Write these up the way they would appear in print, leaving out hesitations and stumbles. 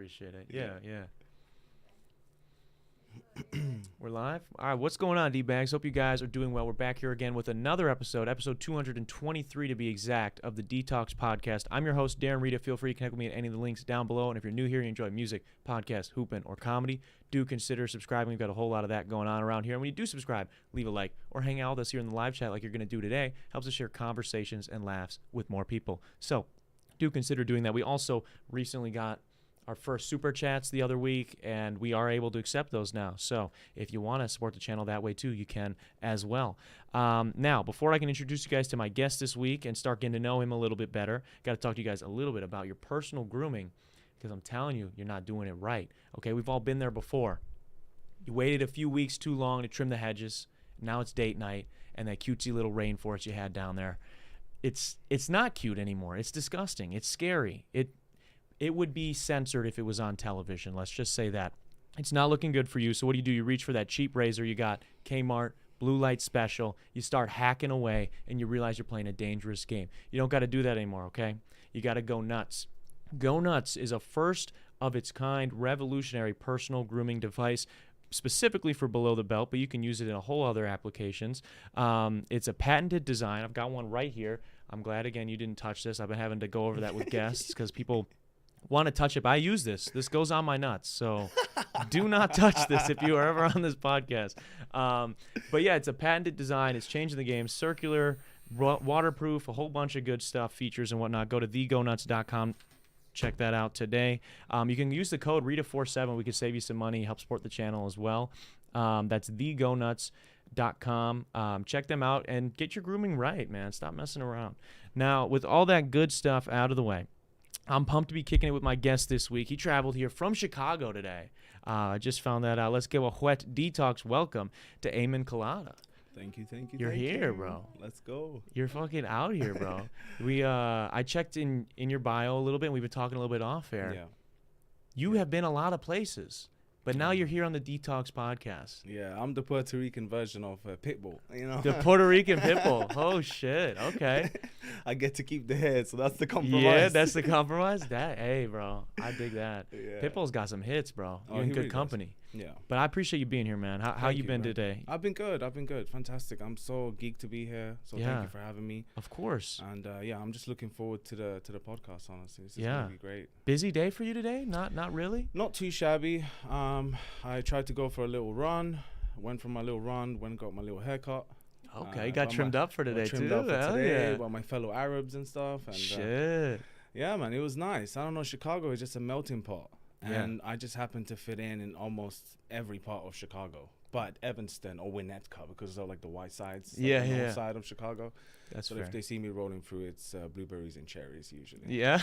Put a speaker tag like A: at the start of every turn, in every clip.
A: appreciate it. Yeah. We're live. All right, what's going on, D-Bags? Hope you guys are doing well. We're back here again with another episode 223 to be exact, of the dtalks podcast. I'm your host, Darren, Rita. Feel free to connect with me at any of the links down below. And if you're new here and you enjoy music, podcast, hooping, or comedy, do consider subscribing. We've got a whole lot of that going on around here. And when you do subscribe, leave a like or hang out with us here in the live chat like you're going to do today. Helps us share conversations and laughs with more people. So do consider doing that. We also recently got our first super chats the other week, and we are able to accept those now. So if you want to support the channel that way too, you can as well. Now, before I can introduce you guys to my guest this week and start getting to know him a little bit better, got to talk to you guys a little bit about your personal grooming, because I'm telling you, you're not doing it right. Okay, we've all been there before. You waited a few weeks too long to trim the hedges. Now it's date night, and that cutesy little rainforest you had down there, it's not cute anymore. It's disgusting. It's scary. It would be censored if it was on television. Let's just say that. It's not looking good for you. So what do? You reach for that cheap razor you got, Kmart, blue light special. You start hacking away, and you realize you're playing a dangerous game. You don't got to do that anymore, okay? You got to go nuts. Go Nuts is a first of its kind revolutionary personal grooming device specifically for below the belt, but you can use it in a whole other applications. It's a patented design. I've got one right here. I'm glad, again, you didn't touch this. I've been having to go over that with guests because people want to touch it, but I use this. This goes on my nuts, so do not touch this if you are ever on this podcast. But yeah, it's a patented design. It's changing the game. Circular, waterproof, a whole bunch of good stuff, features and whatnot. Go to thegonuts.com. Check that out today. You can use the code Rita47. We can save you some money, help support the channel as well. That's thegonuts.com. Check them out and get your grooming right, man. Stop messing around. Now, with all that good stuff out of the way, I'm pumped to be kicking it with my guest this week. He traveled here from Chicago today. I just found that out. Let's give a wet detox welcome to Ayman Kalada.
B: Thank you.
A: You're here, bro.
B: Let's go.
A: You're fucking out here, bro. I checked in your bio a little bit, and we've been talking a little bit off air.
B: Yeah.
A: You have been a lot of places, but now you're here on the Detox podcast.
B: Yeah, I'm the Puerto Rican version of Pitbull, you know.
A: The Puerto Rican Pitbull. Oh, shit. Okay.
B: I get to keep the head, so that's the compromise.
A: Yeah, that's the compromise. Hey, bro. I dig that.
B: Yeah.
A: Pitbull's got some hits, bro. You're in
B: he
A: good
B: really
A: company.
B: does. Yeah.
A: But I appreciate you being here, man. How you been today?
B: I've been good. Fantastic. I'm so geeked to be here. So thank you for having me.
A: Of course.
B: And I'm just looking forward to the podcast, honestly. This is
A: yeah.
B: gonna be great.
A: Busy day for you today? Not really?
B: Not too shabby. I tried to go for a little run. Went for my little run, went and got my little haircut.
A: Okay, you got trimmed up for today too.
B: Trimmed up for today
A: yeah.
B: by my fellow Arabs and stuff. And
A: shit.
B: Yeah, man, it was nice. I don't know, Chicago is just a melting pot.
A: Yeah.
B: And I just happen to fit in almost every part of Chicago, but Evanston or Winnetka, because they're like the white sides,
A: yeah,
B: the north side of Chicago.
A: That's
B: so
A: fair.
B: If they see me rolling through, it's blueberries and cherries usually.
A: Yeah.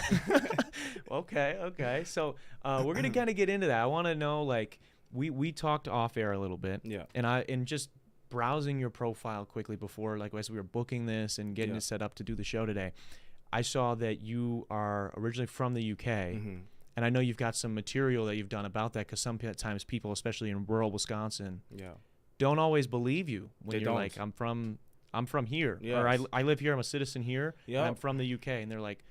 A: Okay. So we're gonna kind of get into that. I want to know, like, we talked off air a little bit.
B: Yeah.
A: And just browsing your profile quickly before, like, as we were booking this and getting it set up to do the show today, I saw that you are originally from the UK.
B: Mm-hmm.
A: And I know you've got some material that you've done about that, because sometimes people, especially in rural Wisconsin, don't always believe you when you're like, I'm from here, or I live here, I'm a citizen here, and I'm from the UK, and they're like,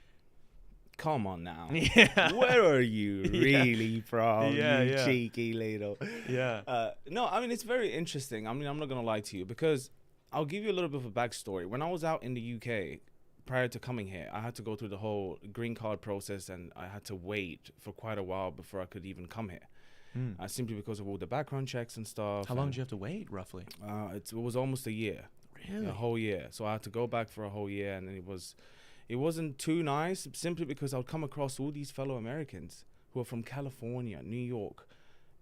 B: come on now,
A: yeah.
B: Where are you really from, you cheeky little?
A: Yeah.
B: No, I mean, it's very interesting. I mean, I'm not gonna lie to you, because I'll give you a little bit of a backstory. When I was out in the UK, prior to coming here, I had to go through the whole green card process, and I had to wait for quite a while before I could even come here. Simply because of all the background checks and stuff.
A: How long did you have to wait, roughly?
B: It was almost a year.
A: Really?
B: A whole year. So I had to go back for a whole year, and it wasn't too nice, simply because I would come across all these fellow Americans who are from California, New York,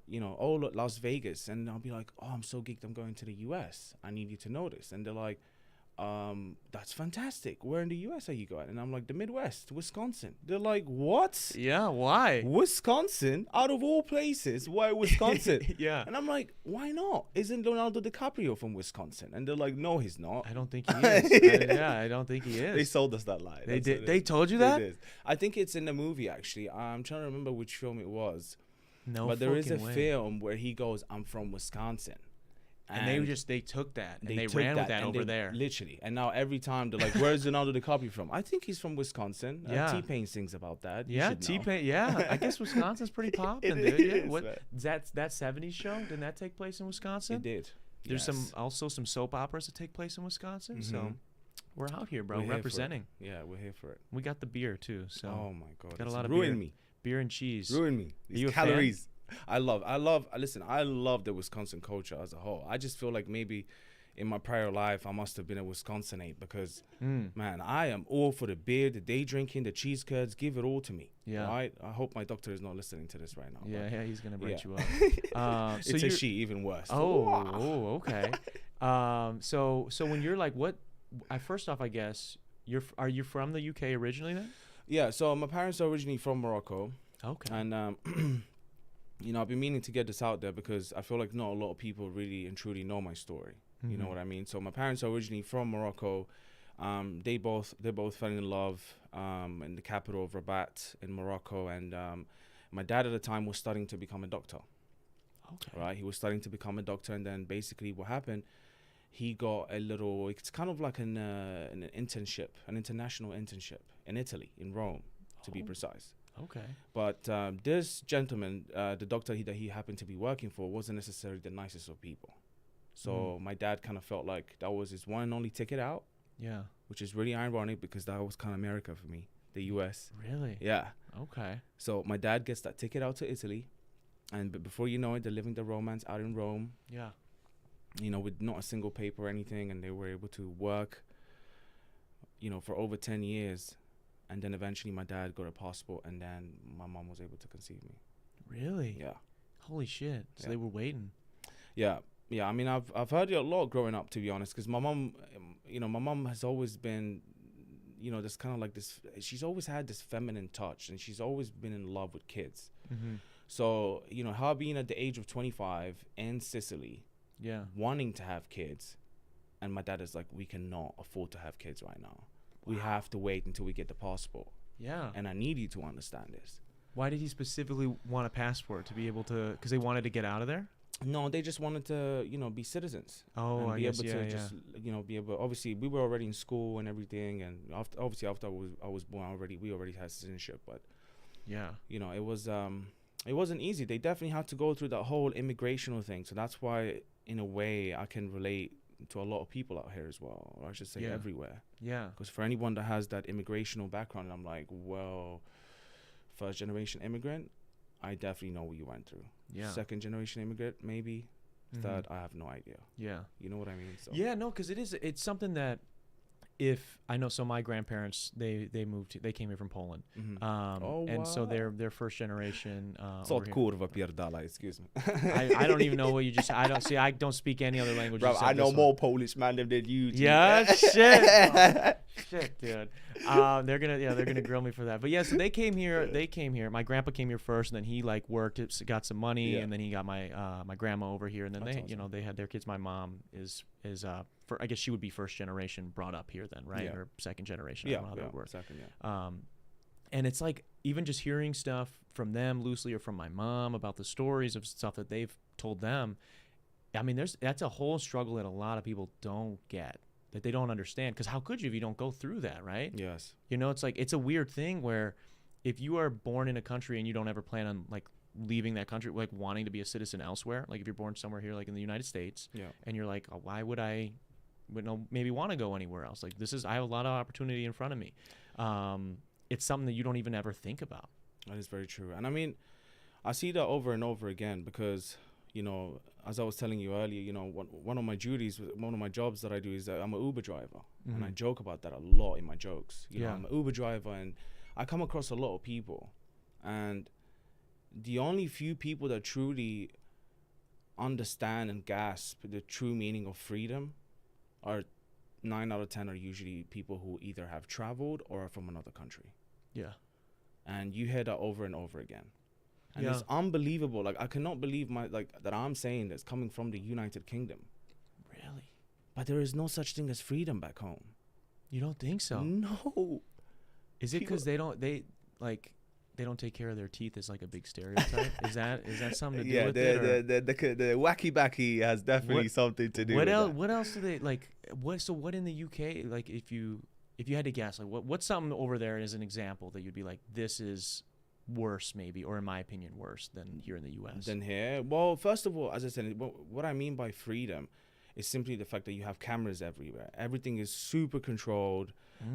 B: you know, Las Vegas, and I'll be like, oh, I'm so geeked, I'm going to the US. I need you to know this. And they're like, that's fantastic. Where in the US are you going? And I'm like, the Midwest, Wisconsin. They're like, what?
A: Yeah, why?
B: Wisconsin? Out of all places, why Wisconsin?
A: Yeah.
B: And I'm like, why not? Isn't Leonardo DiCaprio from Wisconsin? And they're like, no, he's not.
A: I don't think he is. I don't think he is.
B: They sold us that lie.
A: They did. They told you that?
B: They did. I think it's in the movie, actually. I'm trying to remember which film it was.
A: No,
B: but there is a
A: way.
B: film where he goes, I'm from Wisconsin.
A: And they took that and they
B: took
A: ran with that
B: and
A: over there.
B: Literally. And now every time they're like, where's Leonardo DiCaprio from? I think he's from Wisconsin.
A: Yeah.
B: T-Pain sings about that. You
A: Yeah,
B: should know.
A: T-Pain. Yeah, I guess Wisconsin's pretty poppin',
B: It
A: dude. Yeah.
B: is,
A: What
B: man.
A: that 70s show? Didn't that take place in Wisconsin?
B: It did.
A: There's
B: Yes.
A: some soap operas that take place in Wisconsin. So
B: Mhm.
A: we're out here, bro,
B: We're here for it.
A: representing.
B: Yeah, we're here for it.
A: We got the beer too. So
B: Oh my god.
A: got a
B: it's
A: lot of
B: ruined
A: beer.
B: me.
A: beer and cheese.
B: Ruin me.
A: Are you
B: These
A: a fan?
B: calories. I love listen, I love the Wisconsin culture as a whole. I just feel like maybe in my prior life I must have been a Wisconsinite because man, I am all for the beer, the day drinking, the cheese curds, give it all to me.
A: Yeah.
B: Right? I hope my doctor is not listening to this right now.
A: Yeah, yeah, he's gonna break
B: yeah.
A: you up. So
B: It's a
A: you're-
B: she, even worse.
A: Oh, okay. So when you're like, what? First off, I guess are you from the UK originally then?
B: Yeah, so my parents are originally from Morocco.
A: Okay.
B: And you know, I've been meaning to get this out there because I feel like not a lot of people really and truly know my story. You know what I mean? So my parents are originally from Morocco. They both fell in love in the capital of Rabat in Morocco, and my dad at the time was studying to become a doctor.
A: Okay.
B: Right, he was studying to become a doctor, and then basically what happened, he got a little. It's kind of like an internship, an international internship in Italy, in Rome, to be precise.
A: Okay.
B: But this gentleman, the doctor that he happened to be working for, wasn't necessarily the nicest of people. So my dad kind of felt like that was his one and only ticket out,
A: Yeah.
B: which is really ironic because that was kind of America for me, the U.S.
A: Really?
B: Yeah.
A: Okay.
B: So my dad gets that ticket out to Italy, and before you know it, they're living the romance out in Rome,
A: Yeah.
B: you know, with not a single paper or anything, and they were able to work, you know, for over 10 years. And then eventually my dad got a passport, and then my mom was able to conceive me.
A: Really?
B: Yeah.
A: Holy shit. So
B: Yeah.
A: they were waiting.
B: Yeah. Yeah, I mean, I've heard it a lot growing up, to be honest, because my mom, you know, my mom has always been, you know, this kind of like this, she's always had this feminine touch, and she's always been in love with kids.
A: Mm-hmm.
B: So, you know, her being at the age of 25 in Sicily,
A: Yeah.
B: wanting to have kids, and my dad is like, we cannot afford to have kids right now. We have to wait until we get the passport.
A: Yeah.
B: And I need you to understand this.
A: Why did he specifically want a passport to be able to? Because they wanted to get out of there.
B: No, they just wanted to, you know, be citizens.
A: Oh,
B: and
A: I
B: be
A: guess,
B: able
A: yeah,
B: to
A: yeah.
B: just, you know, be able. Obviously, we were already in school and everything, and after I was born already, we already had citizenship. But
A: Yeah.
B: you know, it wasn't easy. They definitely had to go through that whole immigrational thing. So that's why, in a way, I can relate to a lot of people out here as well, or I should say
A: Yeah.
B: everywhere.
A: Yeah.
B: Because for anyone that has that immigrational background, I'm like, well, first generation immigrant, I definitely know what you went through.
A: Yeah.
B: Second generation immigrant, maybe.
A: Mhm.
B: Third, I have no idea.
A: Yeah.
B: You know what I mean? So
A: Yeah, no, because it's something that I know, so my grandparents, they came here from Poland.
B: Mhm.
A: And
B: Oh,
A: so
B: wow.
A: they're first generation.
B: So
A: over here.
B: kurva pierdala, excuse me.
A: I don't even know what you just. I don't speak any other language.
B: Bro,
A: except
B: I know
A: this
B: more
A: one.
B: Polish man than you. G.
A: Yeah, shit. Shit, dude. They're gonna grill me for that. But yeah, so they came here. My grandpa came here first, and then he like worked, got some money,
B: Yeah.
A: and then he got my grandma over here, and then
B: That's
A: they
B: awesome.
A: they had their kids. My mom is for, I guess she would be first generation brought up here then, right?
B: Yeah.
A: Or second generation. I
B: Yeah,
A: don't know how that would work.
B: second, yeah.
A: And it's like even just hearing stuff from them loosely or from my mom about the stories of stuff that they've told them. I mean, that's a whole struggle that a lot of people don't get, that they don't understand. Because how could you if you don't go through that, right?
B: Yes.
A: You know, it's like it's a weird thing where if you are born in a country and you don't ever plan on like leaving that country, like wanting to be a citizen elsewhere, like if you're born somewhere here, like in the United States,
B: Yeah.
A: and you're like, oh, why would I maybe want to go anywhere else? Like I have a lot of opportunity in front of me. It's something that you don't even ever think about.
B: That is very true. And I mean, I see that over and over again because, you know, as I was telling you earlier, you know, one of my duties, one of my jobs that I do is that I'm an Uber driver. And I joke about that a lot in my jokes. You know, I'm an Uber driver, and I come across a lot of people. And the only few people that truly understand and grasp the true meaning of freedom are 9 out of 10 are usually people who either have traveled or are from another country.
A: Yeah.
B: And you hear that over and over again. And
A: Yeah.
B: it's unbelievable. Like, I cannot believe that I'm saying this coming from the United Kingdom.
A: Really?
B: But there is no such thing as freedom back home.
A: You don't think so?
B: No.
A: Is it because they they don't take care of their teeth is like a big stereotype. Is that something to do
B: Yeah,
A: with it? Or
B: the wacky backy has definitely something to do
A: what
B: with
A: else?
B: that.
A: What else do they like? What in the UK? Like, if you had to guess, like what's something over there as an example that you'd be like, this is worse maybe, or in my opinion worse than here in the US?
B: Than here? Well, first of all, as I said, what I mean by freedom is simply the fact that you have cameras everywhere. Everything is super controlled,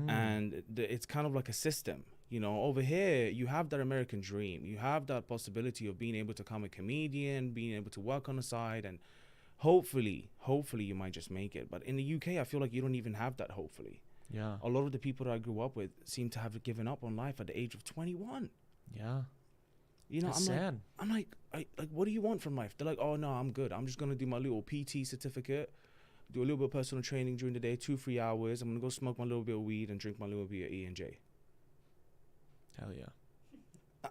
B: and it's kind of like a system. You know, over here, you have that American dream. You have that possibility of being able to become a comedian, being able to work on the side, and hopefully you might just make it. But in the UK, I feel like you don't even have that, hopefully.
A: Yeah.
B: A lot of the people that I grew up with seem to have given up on life at the age of 21.
A: Yeah.
B: You know,
A: That's sad.
B: I'm like, what do you want from life? They're like, oh, no, I'm good. I'm just going to do my little PT certificate, do a little bit of personal training during the day, 2-3 hours. I'm going to go smoke my little bit of weed and drink my little bit of E&J.
A: Hell yeah.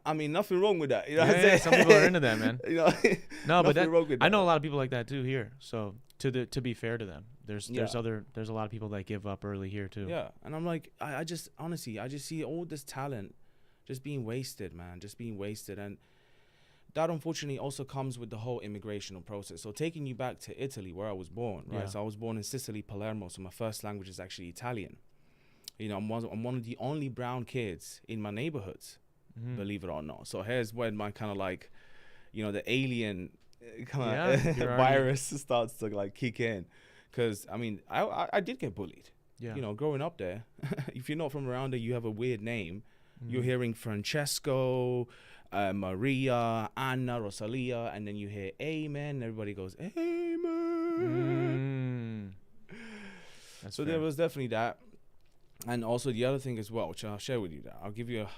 B: I mean, nothing wrong with that. You know what I'm
A: Yeah,
B: saying?
A: some people are into that, man.
B: You know,
A: No, but
B: nothing wrong with
A: I know
B: that.
A: a lot of people like that too here. So to be fair to them, there's a lot of people that give up early here too.
B: Yeah, and I'm like, I just honestly, I just see all this talent just being wasted, man, just being wasted. And that unfortunately also comes with the whole immigration process. So taking you back to Italy, where I was born, right?
A: Yeah.
B: So I was born in Sicily, Palermo. So my first language is actually Italian. You know, I'm one of the only brown kids in my neighborhoods, believe it or not. So here's when my kind of like, you know, the alien kind of virus starts to like kick in. Because, I mean, I did get bullied.
A: Yeah.
B: You know, growing up there, if you're not from around there, you have a weird name. You're hearing Francesco, Maria, Anna, Rosalia, and then you hear Ayman, and everybody goes, Ayman. So there was definitely that. And also the other thing as well, which I'll share with you, that I'll give you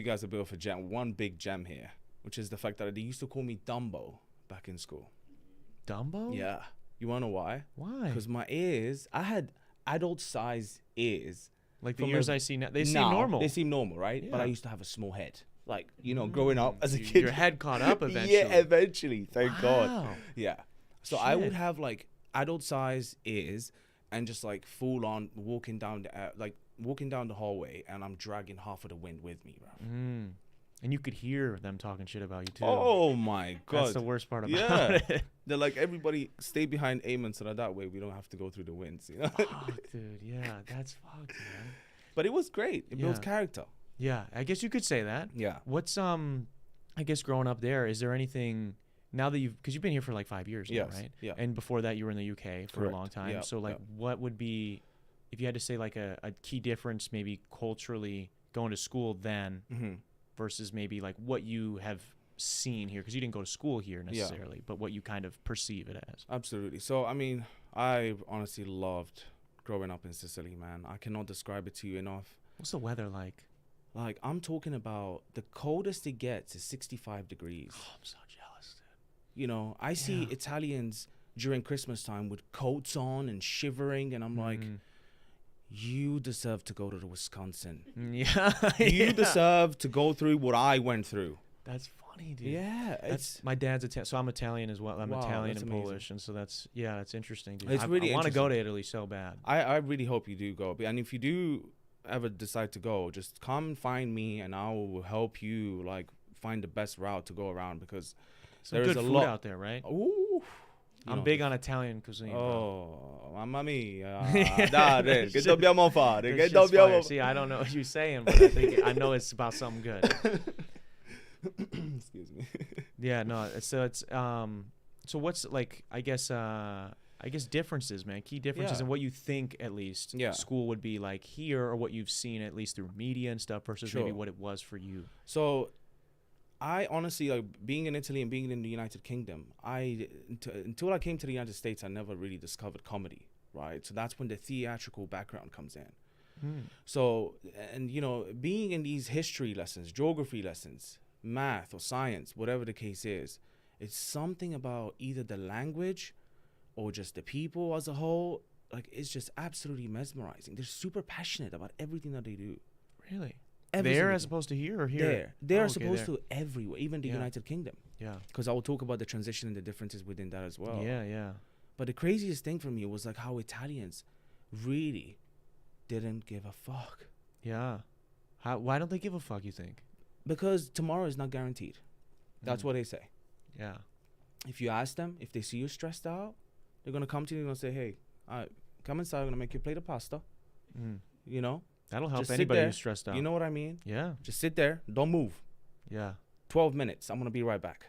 B: guys a bit of a gem, one big gem here, which is the fact that they used to call me Dumbo back in school.
A: Dumbo?
B: Yeah. You wanna know why?
A: Why?
B: Because my ears, I had adult size ears.
A: Like the ears I see now, they seem normal.
B: They seem normal, right?
A: Yeah.
B: But I used to have a small head. Like, you know, growing up as a kid.
A: Your head caught up eventually.
B: Yeah, eventually. Thank God.
A: Wow.
B: Yeah. So
A: Shit.
B: I would have like adult size ears and just like full on walking down the hallway, and I'm dragging half of the wind with me, bro.
A: And you could hear them talking shit about you too.
B: Oh my God.
A: That's the worst part about it.
B: They're like, everybody stay behind Ayman so that way we don't have to go through the winds, you know?
A: Fuck, dude. Yeah, that's fucked, man.
B: But it was great. It builds character.
A: Yeah, I guess you could say that.
B: Yeah.
A: What's I guess growing up there, is there anything now that because you've been here for like 5 years now, right?
B: Yeah.
A: And before that you were in the UK for
B: Correct.
A: a long time.
B: Yeah,
A: So like what would be, if you had to say like a key difference maybe culturally going to school then versus maybe like what you have seen here, because you didn't go to school here necessarily, but what you kind of perceive it as?
B: Absolutely. So, I mean, I honestly loved growing up in Sicily, man. I cannot describe it to you enough.
A: What's the weather like?
B: Like, I'm talking about the coldest it gets is 65 degrees.
A: Oh, I'm so jealous, dude.
B: You know, I see Italians during Christmas time with coats on and shivering, and I'm like, you deserve to go to Wisconsin.
A: Yeah.
B: You deserve to go through what I went through.
A: That's funny, dude.
B: Yeah.
A: That's my dad's Italian, so I'm Italian as well. I'm
B: Wow,
A: Italian
B: that's
A: and
B: amazing.
A: Polish, and so that's interesting, dude.
B: It's really
A: I want to go to
B: interesting.
A: Italy so bad.
B: I really hope you do go. And if you do ever decide to go, just come find me and I will help you like find the best route to go around, because
A: Some
B: there's
A: good
B: a
A: food
B: lot
A: out there, right?
B: Ooh.
A: I'm big on Italian cuisine. Bro.
B: Oh, mamma mia. Dare, che dobbiamo fare?
A: This
B: Che
A: shit's fire.
B: dobbiamo
A: See, I don't know what you're saying, but I know it's about something good.
B: Excuse me.
A: Yeah, no. So what's like? I guess differences, man. Key differences in what you think at least school would be like here, or what you've seen at least through media and stuff versus maybe what it was for you.
B: So, I honestly, like, being in Italy and being in the United Kingdom, until I came to the United States, I never really discovered comedy, right? So that's when the theatrical background comes in. So, and you know, being in these history lessons, geography lessons, math or science, whatever the case is, it's something about either the language or just the people as a whole. Like, it's just absolutely mesmerizing. They're super passionate about everything that they do.
A: Really?
B: Every
A: There
B: single
A: as
B: thing.
A: opposed to here or here?
B: There. They are
A: okay,
B: supposed to everywhere, even the
A: Yeah.
B: United Kingdom.
A: Yeah.
B: Because I will talk about the transition and the differences within that as well.
A: Yeah.
B: But the craziest thing for me was like how Italians really didn't give a fuck.
A: Yeah. Why don't they give a fuck, you think?
B: Because tomorrow is not guaranteed. That's what they say.
A: Yeah.
B: If you ask them, if they see you stressed out, they're going to come to you and going to say, hey, come inside. I'm going to make you a plate of pasta. You know?
A: That'll help
B: Just sit
A: anybody
B: there.
A: who's stressed out.
B: You know what I mean?
A: Yeah.
B: Just sit there. Don't move.
A: Yeah.
B: 12 minutes. I'm going to be right back.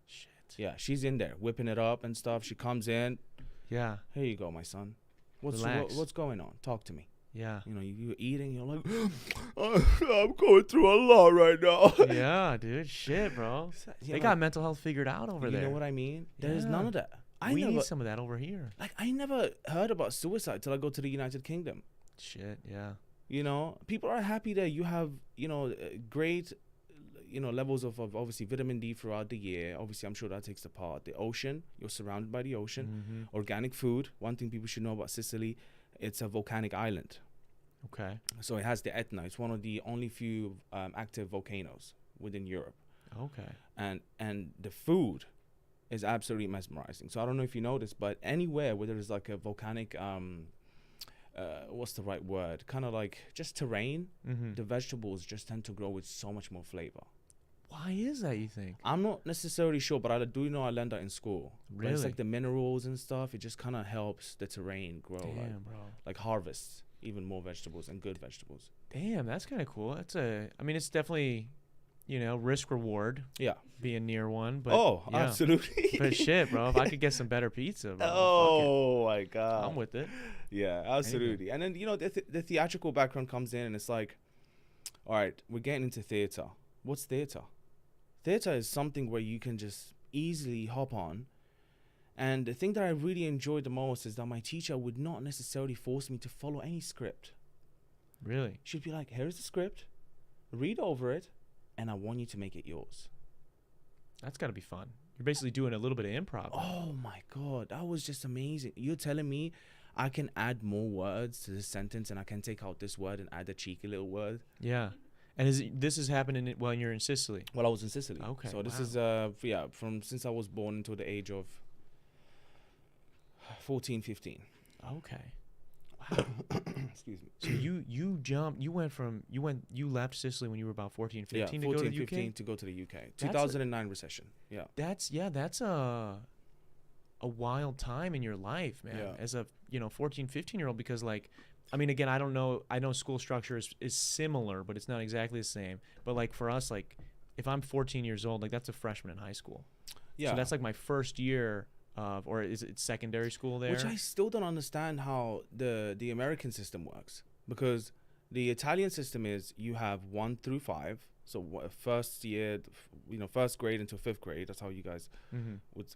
A: Shit.
B: Yeah, she's in there whipping it up and stuff. She comes in.
A: Yeah.
B: Here you go, my son.
A: Relax.
B: What's going on? Talk to me.
A: Yeah.
B: You know, you're eating. You're like, I'm going through a lot right now.
A: Yeah, dude. Shit, bro. They got mental health figured out over there.
B: You know what I mean? There's
A: Yeah.
B: none of that.
A: We need some of that over here.
B: Like, I never heard about suicide till I go to the United Kingdom.
A: Shit, yeah.
B: You know, people are happy that you have, great, levels of obviously vitamin D throughout the year. Obviously, I'm sure that takes the part. The ocean, you're surrounded by the ocean. Organic food. One thing people should know about Sicily, it's a volcanic island.
A: Okay.
B: So it has the Etna. It's one of the only few active volcanoes within Europe.
A: Okay.
B: And the food is absolutely mesmerizing. So I don't know if you noticed, but anywhere where there's like a volcanic, what's the right word? Kind of like just terrain, the vegetables just tend to grow with so much more flavor.
A: Why is that, you think?
B: I'm not necessarily sure, but I do know I learned that in school.
A: Really?
B: But it's like the minerals and stuff. It just kind of helps the terrain grow.
A: Damn, bro.
B: Like harvests even more vegetables and good vegetables.
A: Damn, that's kind of cool. It's definitely, risk reward.
B: Yeah.
A: Being near one. But yeah.
B: Absolutely.
A: But shit, bro. If I could get some better pizza, bro.
B: Oh, my God.
A: I'm with it.
B: Yeah, absolutely. Anything. And then, the theatrical background comes in and it's like, all right, we're getting into theater. What's theater? Theater is something where you can just easily hop on. And the thing that I really enjoyed the most is that my teacher would not necessarily force me to follow any script.
A: Really?
B: She'd be like, here's the script, read over it, and I want you to make it yours.
A: That's got to be fun. You're basically doing a little bit of improv.
B: Oh, my God. That was just amazing. You're telling me I can add more words to this sentence and I can take out this word and add a cheeky little word?
A: Yeah. And this is happening when you're in Sicily?
B: Well, I was in Sicily.
A: Okay.
B: So this is, from since I was born until the age of 14, 15.
A: Okay. Wow.
B: Excuse me.
A: So you left Sicily when you were about 14, 15 to
B: 14,
A: go to the
B: 15
A: UK?
B: to go to the UK. 2009 recession. Yeah.
A: That's a wild time in your life, man.
B: Yeah.
A: As a 14, 15-year-old, because again, I don't know. I know school structure is similar, but it's not exactly the same. But like for us, like if I'm 14 years old, like that's a freshman in high school.
B: Yeah.
A: So that's like my first year of, or is it secondary school there?
B: Which I still don't understand how the American system works, because the Italian system is you have 1 through 5. So first year, first grade until 5th grade. That's how you guys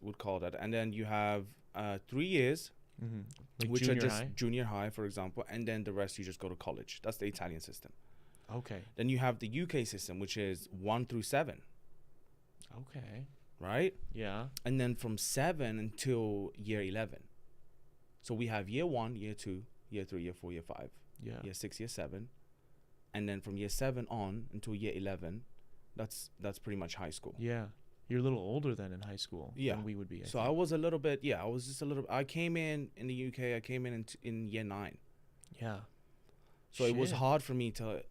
B: would call that. And then you have 3 years.
A: Like
B: which
A: junior
B: are just
A: high?
B: junior high, for example, and then the rest you just go to college. That's the Italian system.
A: Okay.
B: Then you have the UK system, which is 1 through 7.
A: Okay.
B: Right?
A: Yeah.
B: And then from 7 until year 11. So we have year 1, year 2, year 3, year 4, year 5,
A: Yeah.
B: year 6, year 7. And then from year 7 on until year 11, that's pretty much high school.
A: Yeah. You're a little older than in high school than we would be.
B: So I was a little bit, I came in the UK, I came in year 9.
A: Yeah.
B: So it was hard for me to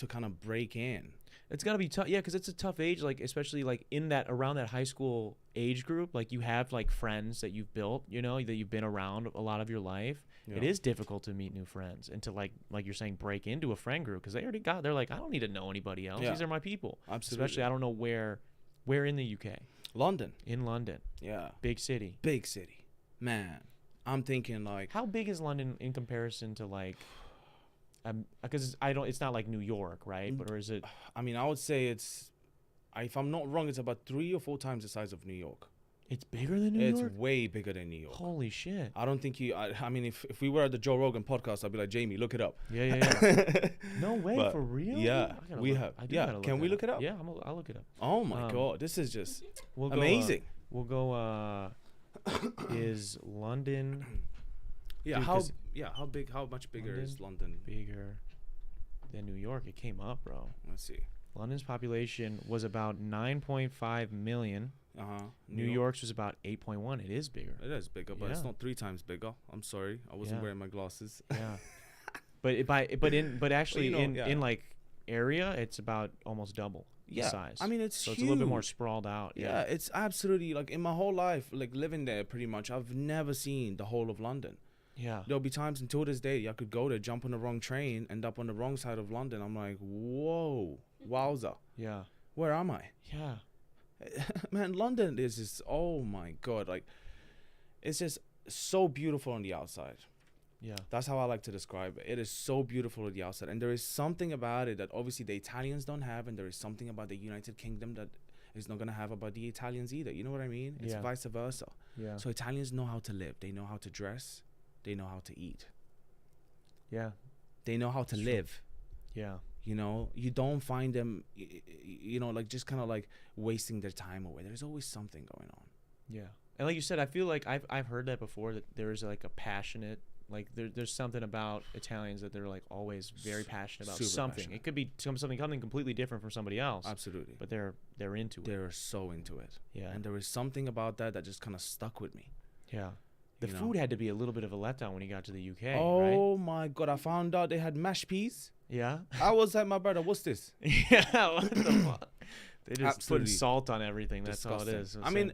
B: kind of break in.
A: It's got to be tough. Yeah, because it's a tough age, like especially like around that high school age group. Like you have like friends that you've built, that you've been around a lot of your life. Yeah. It is difficult to meet new friends and to like you're saying, break into a friend group, because they're like, I don't need to know anybody else. These are my people.
B: Absolutely.
A: Especially I don't know where in the UK.
B: London.
A: In London.
B: Yeah.
A: Big city.
B: Big city. Man, I'm thinking like,
A: how big is London in comparison to like, because it's not like New York, right? But or is it?
B: I mean, I would say it's, if I'm not wrong, it's about 3 or 4 times the size of New York.
A: It's bigger than New York?
B: It's way bigger than New York.
A: Holy shit.
B: I don't think I mean, if we were at the Joe Rogan podcast, I'd be like, Jamie, look it up.
A: Yeah. No way, but, for real?
B: Yeah, we have. Yeah, can we look it up?
A: Yeah, I'll look it up.
B: Oh my God, this is just
A: we'll
B: amazing.
A: We'll go, is London...
B: Yeah,
A: dude,
B: how much bigger is London?
A: Bigger than New York. It came up, bro.
B: Let's see.
A: London's population was about 9.5 million. New York's was about 8.1. It is bigger.
B: It is bigger, but it's not 3 times bigger. I'm sorry, I wasn't wearing my glasses.
A: Yeah, but actually in like area, it's about almost double.
B: Yeah,
A: size.
B: I mean, it's
A: so
B: huge.
A: it's a little bit more sprawled out.
B: Yeah, it's absolutely, like, in my whole life, like, living there pretty much, I've never seen the whole of London.
A: Yeah.
B: There'll be times until this day I could go there, jump on the wrong train, end up on the wrong side of London. I'm like, whoa, wowza,
A: Yeah.
B: where am I?
A: Yeah.
B: Man, London is just, oh my God, like, it's just so beautiful on the outside.
A: Yeah.
B: That's how I like to describe it. It is so beautiful on the outside. And there is something about it that obviously the Italians don't have, and there is something about the United Kingdom that is not going to have about the Italians either. You know what I mean? It's vice versa.
A: Yeah.
B: So Italians know how to live. They know how to dress. They know how to eat.
A: Yeah.
B: They know how to live.
A: Yeah.
B: You know, you don't find them, you know, like, just kind of like wasting their time away. There's always something going on.
A: Yeah. And like you said, I feel like I've heard that before, that there is like a passionate, like there's something about Italians that they're like always very passionate about something. Passionate. It could be something completely different from somebody else.
B: Absolutely.
A: But they're into it.
B: They're so into it.
A: Yeah.
B: And there is something about that just kind of stuck with me.
A: Yeah. The food had to be a little bit of a letdown when you got to the UK.
B: Oh my God. I found out they had mashed peas.
A: Yeah.
B: I was like, my brother, what's this?
A: Yeah. What the fuck? They just
B: Absolutely.
A: put salt on everything. That's
B: Disgusting.
A: all it is.
B: I mean,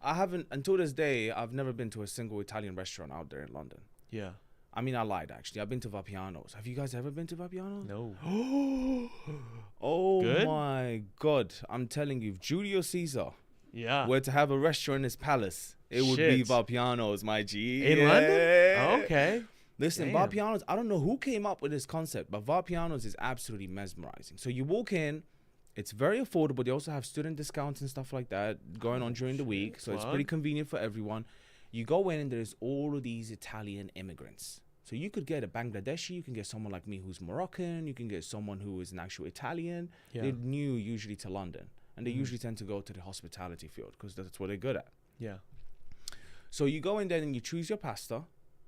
B: I haven't, until this day, I've never been to a single Italian restaurant out there in London.
A: Yeah.
B: I mean, I lied, actually. I've been to Vapiano's. Have you guys ever been to Vapiano's?
A: No.
B: Oh
A: Good?
B: my God. I'm telling you, if Julius Caesar were to have a restaurant in his palace, it would be Vapiano's, my G.
A: In London? Okay.
B: Listen, Vapiano's, I don't know who came up with this concept, but Vapiano's is absolutely mesmerizing. So you walk in, it's very affordable. They also have student discounts and stuff like that going on during the week. So it's pretty convenient for everyone. You go in and there's all of these Italian immigrants. So you could get a Bangladeshi, you can get someone like me who's Moroccan, you can get someone who is an actual Italian. Yeah. They're new usually to London. And they usually tend to go to the hospitality field because that's what they're good at.
A: Yeah.
B: So you go in there and you choose your pasta.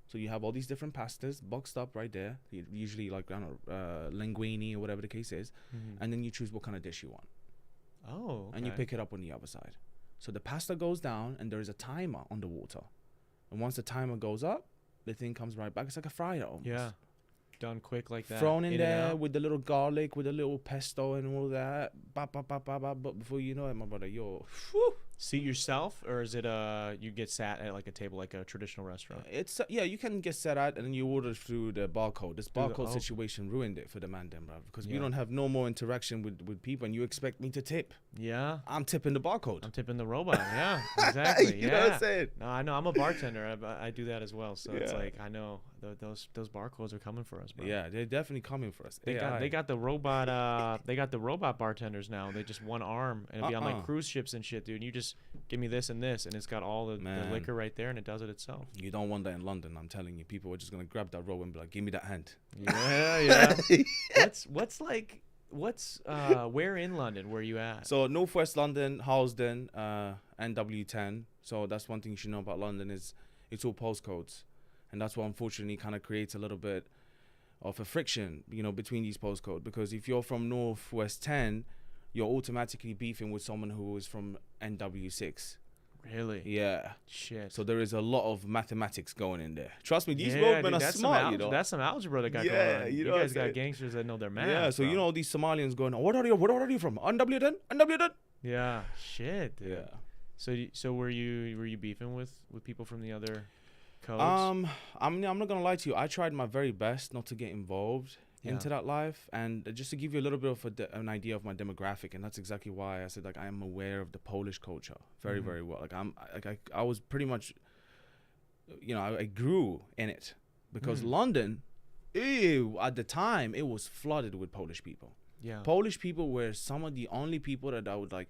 B: So you have all these different pastas boxed up right there. Usually like, I don't know, linguine or whatever the case is. And then you choose what kind of dish you want.
A: Oh, okay.
B: And you pick it up on the other side. So the pasta goes down and there is a timer on the water. And once the timer goes up, the thing comes right back. It's like a fryer almost.
A: Yeah. Done quick like that.
B: Thrown in there with the little garlic, with the little pesto and all that. But before you know it, my brother,
A: Seat yourself, or is it you get sat at like a table like a traditional restaurant?
B: It's you can get set out and then you order through the barcode. This barcode situation ruined it for the man then, bro, because we don't have no more interaction with people, and you expect me to tip.
A: Yeah,
B: I'm tipping the barcode.
A: I'm tipping the robot. Yeah, exactly.
B: You know what I'm saying?
A: No, I know. I'm a bartender. I do that as well. So it's like I know those barcodes are coming for us, bro.
B: Yeah, they're definitely coming for us.
A: They got the robot. They got the robot bartenders now. They just one arm and it'll be on like cruise ships and shit, dude. You just give me this and this, and it's got all the liquor right there, and it does it itself.
B: You don't want that in London, I'm telling you. People are just gonna grab that robe and be like, "Give me that hand."
A: Yeah. What's where in London were you at?
B: So Northwest London, Harlesden, NW10. So that's one thing you should know about London is it's all postcodes, and that's what unfortunately kind of creates a little bit of a friction, between these postcodes. Because if you're from Northwest 10, you're automatically beefing with someone who is from NW6.
A: Really?
B: Yeah.
A: Shit.
B: So there is a lot of mathematics going in there. Trust me, these roadmen are smart,
A: That's some algebra that got going on. You guys got gangsters that know their math.
B: Yeah, so all these Somalians going, what are you from? NW10? NW10?
A: Yeah. Shit, dude.
B: Yeah.
A: So were you beefing with people from the other codes?
B: I'm not gonna lie to you. I tried my very best not to get involved into that life, and just to give you a little bit of an idea of my demographic, and that's exactly why I said I am aware of the Polish culture very very well. I was pretty much, I grew in it because London, at the time it was flooded with Polish people.
A: Yeah,
B: Polish people were some of the only people that I would like.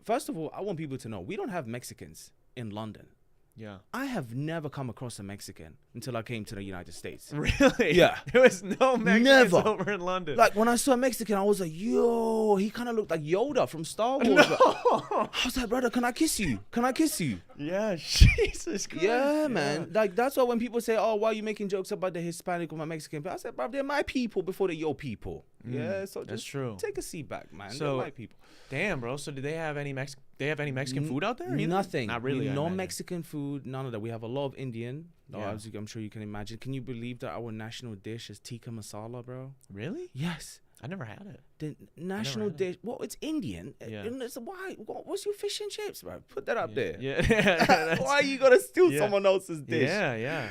B: First of all, I want people to know we don't have Mexicans in London.
A: Yeah.
B: I have never come across a Mexican until I came to the United States.
A: Really?
B: Yeah.
A: There was no Mexicans over in London.
B: Like, when I saw a Mexican, I was like, yo, he kind of looked like Yoda from Star Wars.
A: No.
B: I was like, brother, can I kiss you? Can I kiss you?
A: Yeah, Jesus Christ.
B: Yeah, man. Like, that's why when people say, oh, why are you making jokes about the Hispanic or my Mexican? But I said, bro, they're my people before they're your people. Yeah, so
A: that's true.
B: Take a seat back, man.
A: So,
B: they're my people.
A: Damn, bro. So do they have any Mexican food out there?
B: Nothing.
A: Not really.
B: No Mexican food. None of that. We have a lot of Indian. Yeah. I'm sure you can imagine. Can you believe that our national dish is tikka masala, bro?
A: Really?
B: Yes.
A: I never had it.
B: The national
A: had it.
B: dish. Well, it's Indian.
A: Yeah.
B: And it's, why? What's your fish and chips, bro? Put that up there.
A: Yeah.
B: Why are you gonna steal
A: Yeah.
B: someone else's dish?
A: Yeah.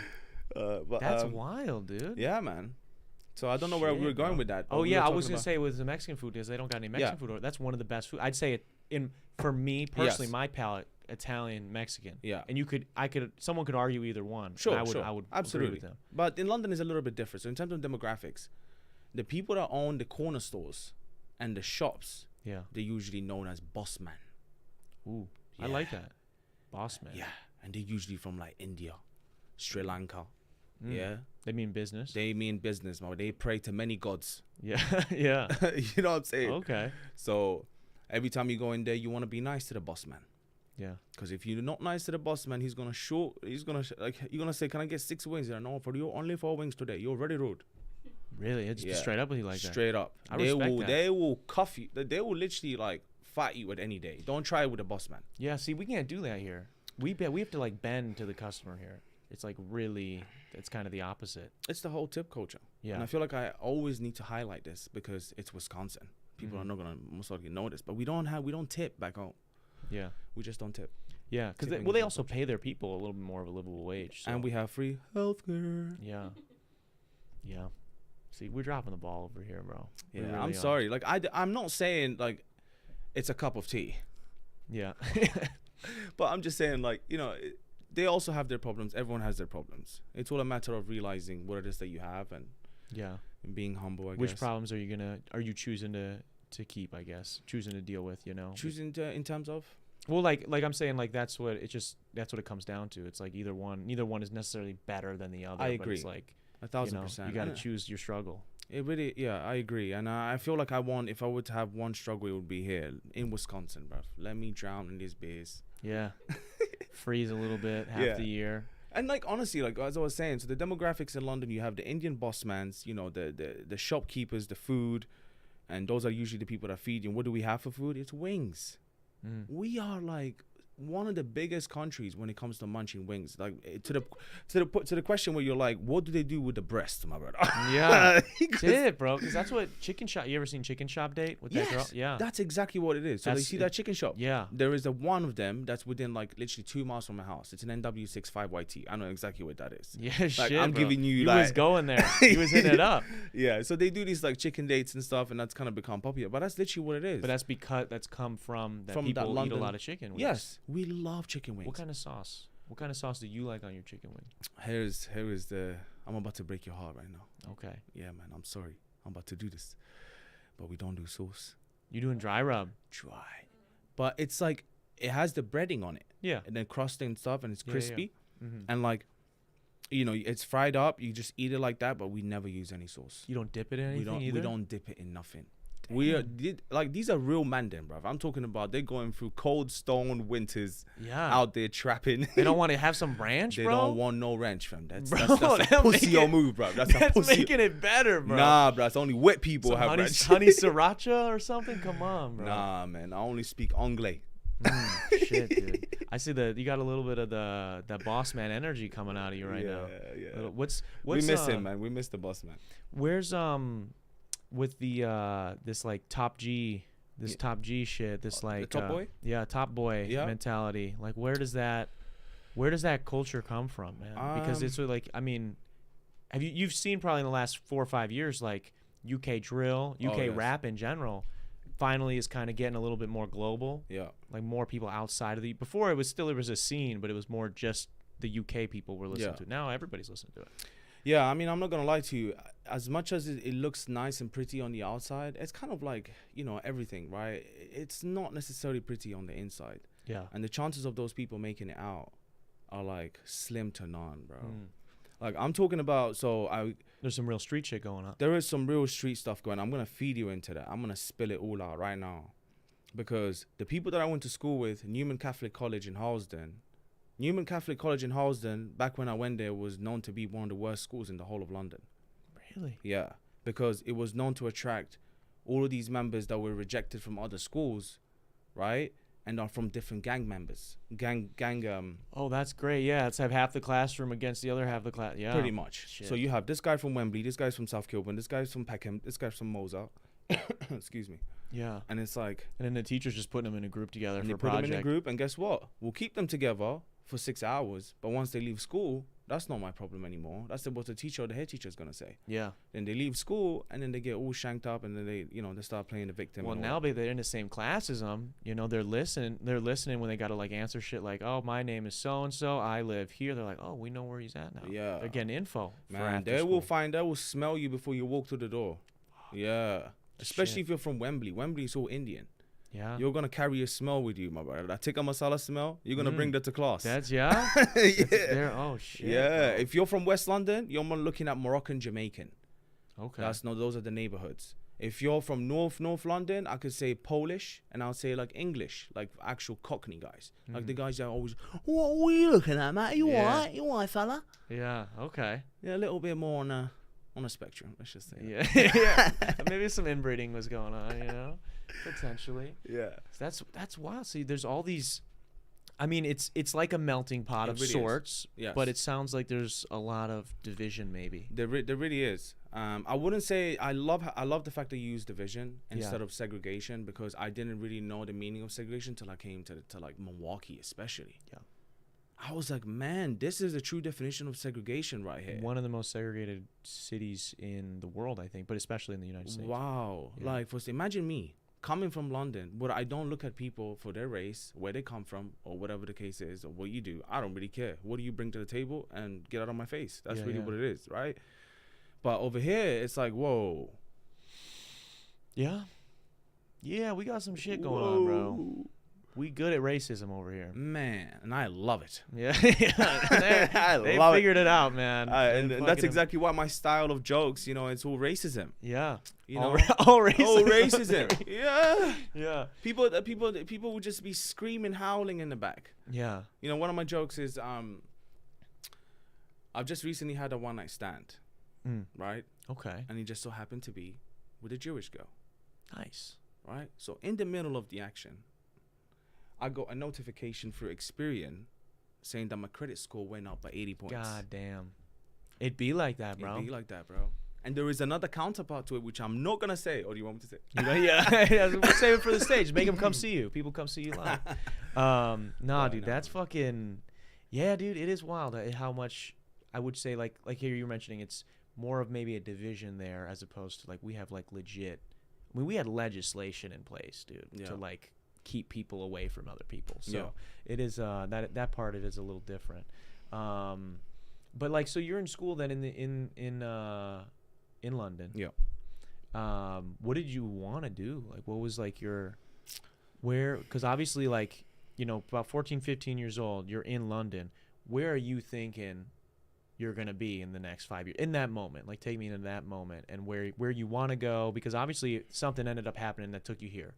B: But,
A: That's wild, dude.
B: Yeah, man. So I don't know where we were
A: Shit,
B: going
A: bro.
B: with that.
A: Oh
B: We
A: yeah,
B: were
A: I
B: talking
A: was gonna
B: about-
A: say with the Mexican food is they don't got any Mexican
B: Yeah.
A: food. That's one of the best food. I'd say it for me personally,
B: Yes.
A: my palate, Italian, Mexican.
B: Yeah.
A: And someone could argue either one.
B: Sure,
A: I would
B: sure.
A: agree
B: Absolutely.
A: with them.
B: But in London is a little bit different. So in terms of demographics, the people that own the corner stores and the shops,
A: Yeah.
B: they're usually known as boss man.
A: Ooh, I
B: Yeah.
A: like that. Boss man.
B: Yeah. And they're usually from like India, Sri Lanka.
A: Mm.
B: Yeah.
A: They mean business.
B: They mean business, man. They pray to many gods.
A: Yeah. Yeah.
B: You know what I'm saying?
A: Okay.
B: So every time you go in there, you want to be nice to the boss man.
A: Yeah.
B: Because if you're not nice to the boss man, you're gonna say, "Can I get 6 wings?" And no, for you only 4 wings today. You're very rude.
A: Really? It's
B: Yeah.
A: just straight up with you like that.
B: Straight up.
A: I
B: they
A: respect
B: will
A: that.
B: they will cuff you. They will literally like fight you at any day. Don't try it with the boss man.
A: Yeah. See, we can't do that here. We have to like bend to the customer here. It's like really, it's kind of the opposite.
B: It's the whole tip culture.
A: Yeah.
B: And I feel like I always need to highlight this because it's Wisconsin. People
A: Mhm.
B: are not gonna most likely know this, but we don't tip back home.
A: Yeah.
B: We just don't tip.
A: Yeah. Because
B: Tipping
A: they
B: is
A: also
B: unfortunate.
A: pay their people a little bit more of a livable wage. So.
B: And we have free healthcare.
A: Yeah. Yeah. See, we're dropping the ball over here, bro. We
B: Yeah,
A: really
B: I'm
A: are.
B: sorry. Like I'm not saying like it's a cup of tea,
A: Yeah.
B: but I'm just saying like they also have their problems. Everyone has their problems. It's all a matter of realizing what it is that you have and
A: Yeah.
B: being humble. I
A: Which
B: guess.
A: problems are you choosing to keep, I guess, choosing to deal with,
B: Choosing to, in terms of.
A: Well, like I'm saying, like that's what it comes down to. It's like neither one is necessarily better than the other.
B: I
A: But it's
B: agree.
A: like
B: 1,000%.
A: you got to
B: And
A: choose your struggle.
B: It really, yeah, I agree. And I feel like if I were to have one struggle, it would be here in Wisconsin, bruv. Let me drown in these beers.
A: Yeah. Freeze a little bit half
B: Yeah.
A: the year.
B: And like honestly, like as I was saying, so the demographics in London, you have the Indian bossmans, the shopkeepers, the food, and those are usually the people that feed you. And what do we have for food? It's wings.
A: Mm.
B: We are like one of the biggest countries when it comes to munching wings. Like to the question where you're like, what do they do with the breast, my brother?
A: Yeah.
B: Because-
A: That's it, bro. Because that's what Chicken Shop. You ever seen Chicken Shop Date with that girl?
B: Yes,
A: Yeah.
B: that's exactly what it is. So they
A: That's
B: see
A: it.
B: that chicken shop.
A: Yeah.
B: There is one of them that's within like literally 2 miles from my house. It's an NW65YT. I know exactly what that is.
A: Yeah.
B: Like,
A: Shit.
B: I'm
A: bro.
B: giving you
A: He
B: like
A: was going there. He was hitting it up.
B: Yeah, so they do these like chicken dates and stuff, and that's kind of become popular. But that's literally what it is.
A: But that's come from that
B: From
A: people
B: that
A: eat
B: London-
A: a lot of chicken wings.
B: yes, we love chicken wings.
A: What kind of sauce? What kind of sauce do you like on your chicken wing?
B: Here is the. I'm about to break your heart right now.
A: Okay.
B: Yeah, man, I'm sorry. I'm about to do this, but we don't do sauce.
A: You doing dry rub?
B: Dry, but it's like it has the breading on it,
A: Yeah.
B: and then crusting and stuff, and it's
A: Yeah, yeah.
B: crispy,
A: Mm-hmm.
B: and like, it's fried up. You just eat it like that, but we never use any sauce.
A: You don't dip it in anything
B: We don't.
A: either?
B: We don't dip it in nothing. These are real men, then, bruv. I'm talking about they're going through cold stone winters
A: Yeah.
B: out there trapping.
A: They don't want to have some ranch,
B: They
A: bro?
B: don't want no ranch, fam. That's
A: Bro,
B: that's a
A: that
B: pussy
A: make it-
B: move, bruv. That's a
A: That's
B: pussy.
A: making it better, bro.
B: Nah, bruv. It's only wet people
A: Some
B: have
A: honey,
B: ranch.
A: honey sriracha or something? Come on, bro.
B: Nah, man. I only speak Anglais.
A: Shit, dude. I see you got a little bit of the boss man energy coming out of you right now.
B: Yeah.
A: What's
B: We miss him, man. We miss the boss, man.
A: Where's with the this like top G shit, this like
B: the top boy?
A: Yeah, top boy
B: Yeah.
A: mentality. Like where does that culture come from, man? Because it's like, I mean, you've seen probably in the last 4 or 5 years like UK drill, UK
B: yes.
A: rap in general finally is kind of getting a little bit more global.
B: Yeah.
A: Like more people outside of before it was a scene, but it was more just the UK people were listening
B: Yeah.
A: to it. Now everybody's listening to it.
B: Yeah, I mean, I'm not gonna lie to you. As much as it looks nice and pretty on the outside, it's kind of like everything, right? It's not necessarily pretty on the inside,
A: Yeah.
B: and the chances of those people making it out are like slim to none, bro.
A: Mm.
B: Like I'm talking about.
A: There's some real street shit going on.
B: There is some real street stuff going on. I'm gonna feed you into that. I'm gonna spill it all out right now, because the people that I went to school with, Newman Catholic College in Harlesden, back when I went there, was known to be one of the worst schools in the whole of London.
A: Really?
B: Yeah, because it was known to attract all of these members that were rejected from other schools, right? And are from different gang members.
A: Oh, that's great. Yeah, let's have half the classroom against the other half of the class. Yeah.
B: Pretty much.
A: Shit.
B: So you have this guy from Wembley, this guy's from South Kilburn, this guy's from Peckham, this guy's from Moser. Excuse me.
A: Yeah.
B: And it's like,
A: And then the teacher's just putting them in a group together
B: and
A: for
B: you
A: a
B: put them
A: project.
B: in a group, and guess what? We'll keep them together for 6 hours, but once they leave school, that's not my problem anymore. That's what the teacher or the head teacher is gonna say.
A: Yeah.
B: Then they leave school, and then they get all shanked up, and then they start playing the victim.
A: Well,
B: and
A: now
B: all that.
A: they're in the same class as them. You know, they're listening. They're listening when they got to like answer shit like, "Oh, my name is so and so. I live here." They're like, "Oh, we know where he's at now."
B: Yeah.
A: They're getting info. For
B: Man,
A: after
B: they
A: school.
B: will smell you before you walk through the door. Yeah. Especially
A: Shit.
B: if you're from Wembley. Wembley's all Indian.
A: Yeah.
B: You're gonna carry a smell with you, my brother. That tikka masala smell, you're gonna bring that to class.
A: That's yeah.
B: Yeah.
A: There. Oh shit.
B: Yeah.
A: bro.
B: If you're from West London, you're more looking at Moroccan, Jamaican.
A: Okay.
B: Those are the neighborhoods. If you're from North London, I could say Polish, and I'll say like English, like actual Cockney guys, like the guys that are always, what are you looking at, mate? You
A: Yeah.
B: alright? You alright, fella?
A: Yeah. Okay.
B: Yeah, a little bit more on a spectrum. Let's just say.
A: Yeah. Yeah. Maybe some inbreeding was going on. You know, potentially.
B: Yeah.
A: So that's wild. See, there's all these. I mean, it's like a melting pot
B: It
A: of
B: really is.
A: sorts,
B: Yes.
A: but it sounds like there's a lot of division, maybe.
B: There really is. I wouldn't say I love the fact that you use division instead of segregation, because I didn't really know the meaning of segregation till I came to like Milwaukee, especially.
A: Yeah.
B: I was like, man, this is the true definition of segregation right here.
A: One of the most segregated cities in the world, I think, but especially in the United States.
B: Wow.
A: Yeah.
B: Like, imagine me coming from London, but I don't look at people for their race, where they come from, or whatever the case is, or what you do. I don't really care. What do you bring to the table? And get out of my face. That's
A: Yeah,
B: really
A: yeah.
B: what it is, right? But over here, it's like, whoa.
A: Yeah. Yeah, we got some shit going on, bro. We good at racism over here.
B: Man, and I love it.
A: Yeah. They
B: love it.
A: figured it out, man.
B: And
A: They
B: that's
A: fucking-
B: exactly why my style of jokes, it's all racism.
A: Yeah.
B: You know,
A: all racism.
B: all racism. Yeah.
A: Yeah.
B: People would just be screaming, howling in the back.
A: Yeah.
B: One of my jokes is, I've just recently had a one-night stand, right?
A: Okay.
B: And he just so happened to be with a Jewish girl,
A: Nice.
B: right? So in the middle of the action, I got a notification through Experian saying that my credit score went up by 80 points.
A: God damn. It'd be like that, bro.
B: It'd be like that, bro. And there is another counterpart to it, which I'm not gonna say. Or do you want me to say?
A: You know, yeah. We'll save it for the stage. Make them come see you. People come see you live. Nah, dude,
B: no.
A: that's fucking. Yeah, dude, it is wild how much I would say like here you're mentioning it's more of maybe a division there as opposed to like we have like legit. I mean, we had legislation in place, dude,
B: Yeah.
A: to like keep people away from other people. So
B: Yeah.
A: it is that part of it is a little different. But like, so you're in school then in London.
B: Yeah.
A: What did you want to do? Like, what was like because obviously like, about 14, 15 years old, you're in London. Where are you thinking you're going to be in the next 5 years? In that moment, like take me into that moment and where you want to go, because obviously something ended up happening that took you here.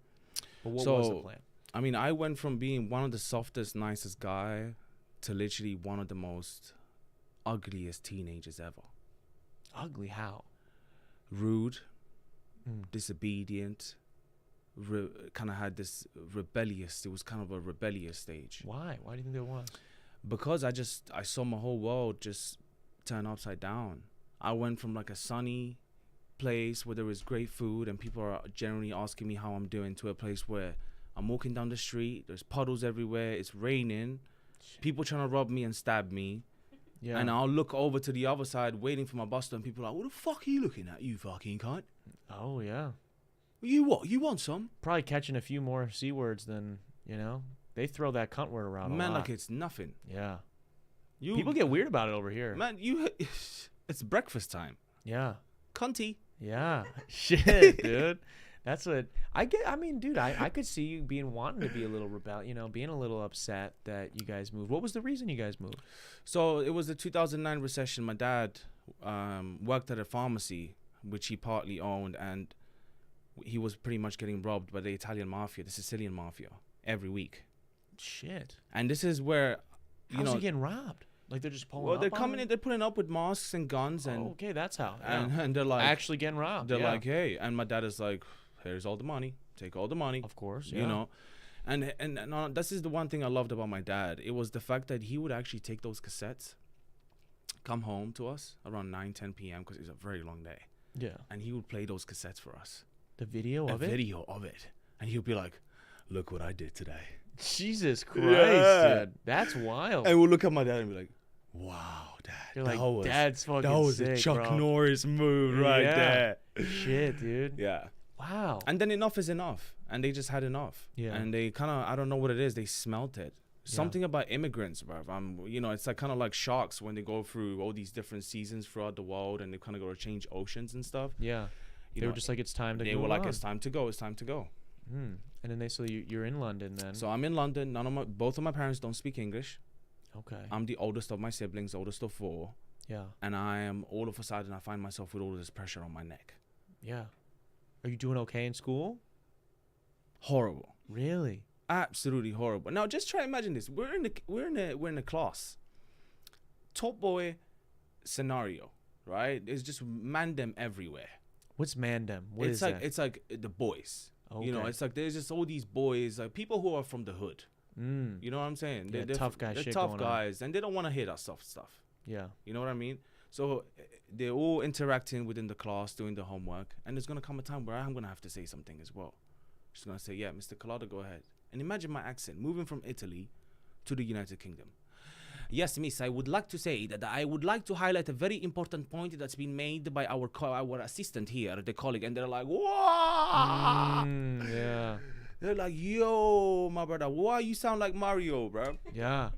A: But what was the plan?
B: I mean, I went from being one of the softest, nicest guy to literally one of the most ugliest teenagers ever.
A: Ugly how?
B: Rude, disobedient, kind of had this rebellious. It was kind of a rebellious stage.
A: Why? Why do you think there was?
B: Because I saw my whole world just turn upside down. I went from like a sunny place where there was great food and people are generally asking me how I'm doing, to a place where I'm walking down the street, there's puddles everywhere, it's raining, people trying to rob me and stab me.
A: Yeah.
B: And I'll look over to the other side waiting for my bus stop, and people are like, what the fuck are you looking at, you fucking cunt?
A: Oh yeah.
B: You what? You want some?
A: Probably catching a few more C words than, they throw that cunt word around a
B: Man,
A: lot.
B: like it's nothing.
A: Yeah.
B: You
A: People get weird about it over here.
B: Man, it's breakfast time.
A: Yeah.
B: Cunty.
A: Yeah. Shit, dude. That's what I get. I mean, dude, I could see you wanting to be a little being a little upset that you guys moved. What was the reason you guys moved?
B: So it was the 2009 recession. My dad worked at a pharmacy, which he partly owned, and he was pretty much getting robbed by the Italian mafia, the Sicilian mafia, every week.
A: Shit.
B: And this is where,
A: How's he getting robbed? Like they're just pulling
B: well,
A: up
B: they're
A: on
B: coming
A: him?
B: in, they're putting up with masks and guns, and
A: Oh, okay, that's how. Yeah.
B: and they're like,
A: Actually getting robbed.
B: they're
A: yeah.
B: like, hey, and my dad is like, here's all the money, take all the money.
A: Of course,
B: You know, and this is the one thing I loved about my dad. It was the fact that he would actually take those cassettes, come home to us around 9-10 p.m. because it was a very long day,
A: Yeah.
B: and he would play those cassettes for us.
A: The video
B: a
A: of it?
B: video of it. And he'll be like, look what I did today.
A: Jesus Christ,
B: Yeah.
A: dude. That's wild.
B: And we'll look at my dad and be like, wow, Dad.
A: You're
B: that
A: like,
B: was,
A: Dad's fucking
B: that was
A: sick,
B: a Chuck
A: bro.
B: Norris move right
A: Yeah.
B: there.
A: Shit, dude.
B: Yeah.
A: Wow.
B: And then enough is enough. And they just had enough.
A: Yeah.
B: And they kind of, I don't know what it is, they smelt it. Something about immigrants, bro. You know, it's like kind of like sharks when they go through all these different seasons throughout the world and they kind of go to change oceans and stuff.
A: Yeah. They were just like, it's time to go.
B: They were like, it's time to go. It's time to go.
A: And then you're in London then.
B: So I'm in London. Both of my parents don't speak English.
A: Okay.
B: I'm the oldest of my siblings, oldest of 4.
A: Yeah.
B: And I am all of a sudden I find myself with all this pressure on my neck.
A: Yeah. Are you doing okay in school?
B: Horrible.
A: Really?
B: Absolutely horrible. Now just try to imagine this. We're in a class. Top boy scenario, right? There's just mandem everywhere.
A: What's Mandem? What
B: It's
A: is
B: like
A: that?
B: it's like the boys.
A: Okay.
B: You know, it's like there's just all these boys, like people who are from the hood. You know what I'm saying?
A: Yeah,
B: They're
A: tough guy
B: They're
A: shit
B: tough
A: going on.
B: guys, and they don't want to hear that soft stuff.
A: Yeah.
B: You know what I mean? So they're all interacting within the class, doing the homework, and there's gonna come a time where I'm gonna have to say something as well. Just gonna say, yeah, Mr. Kalada, go ahead. And imagine my accent moving from Italy to the United Kingdom. Yes, miss, I would like to say that I would like to highlight a very important point that's been made by our assistant here, the colleague, and they're like, whoa!
A: Yeah.
B: They're like, yo, my brother, why you sound like Mario, bro?
A: Yeah.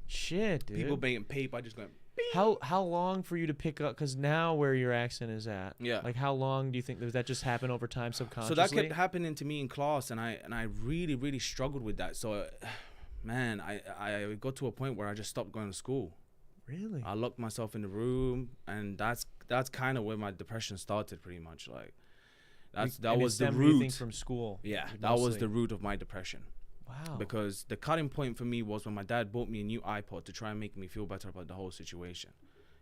A: Shit, dude.
B: People banging paper, just going,
A: How long for you to pick up? Because now where your accent is at,
B: Yeah.
A: like how long do you think does that just happen over time subconsciously?
B: So that kept happening to me in class, and I really, really struggled with that. So, man, I got to a point where I just stopped going to school.
A: Really?
B: I locked myself in the room, and that's kind of where my depression started, pretty much. Like, that was the root
A: from school.
B: Yeah,
A: like,
B: that was
A: mostly.
B: the root of my depression.
A: Wow.
B: Because the cutting point for me was when my dad bought me a new iPod to try and make me feel better about the whole situation.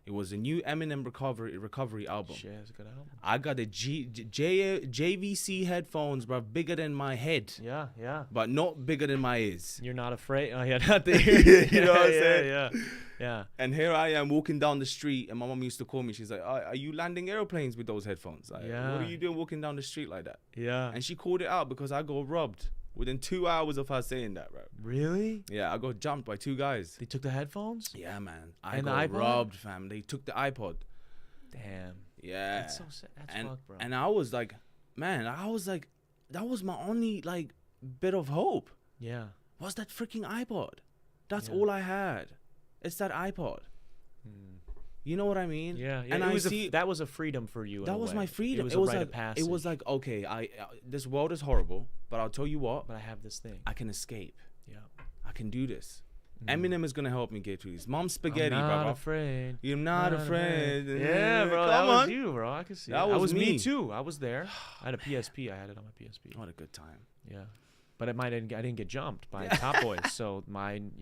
B: It was a new Eminem recovery album.
A: Shit, it's a good album.
B: I got a JVC headphones, bro, bigger than my head.
A: Yeah, yeah.
B: But not bigger than my ears.
A: You're not afraid? Oh, yeah, not the ears.
B: You know what I'm saying?
A: Yeah, yeah.
B: And here I am walking down the street, and my mom used to call me. She's like, are you landing airplanes with those headphones? Like,
A: Yeah.
B: what are you doing walking down the street like that?
A: Yeah.
B: And she called it out because I got robbed within 2 hours of her saying that, bro.
A: Really?
B: Yeah, I got jumped by 2 guys.
A: They took the headphones?
B: Yeah, man. I
A: And the
B: got
A: iPod?
B: robbed, fam. They took the iPod.
A: Damn.
B: Yeah.
A: That's so sad. That's
B: and,
A: fucked, bro.
B: And I was like, that was my only, like, bit of hope.
A: Yeah.
B: Was that freaking iPod. That's
A: Yeah.
B: all I had. It's that iPod. You know what I mean?
A: Yeah, yeah.
B: And
A: That was a freedom for you. in
B: that
A: a
B: was
A: way.
B: my freedom.
A: It was
B: it
A: a
B: was
A: rite
B: like
A: of passage.
B: it was like, okay, this world is horrible, but I'll tell you what,
A: But I have this thing.
B: I can escape.
A: Yeah.
B: I can do this. Eminem is gonna help me get through this. Mom spaghetti,
A: I'm not
B: bro.
A: afraid.
B: You're not afraid.
A: Yeah, bro.
B: Come
A: That was
B: on.
A: you, bro. I could see.
B: That
A: That
B: was
A: was me
B: me.
A: too. I was there. I had a PSP. I had it on my PSP.
B: What a good time.
A: Yeah. But I didn't get jumped by Top Boys, so mine,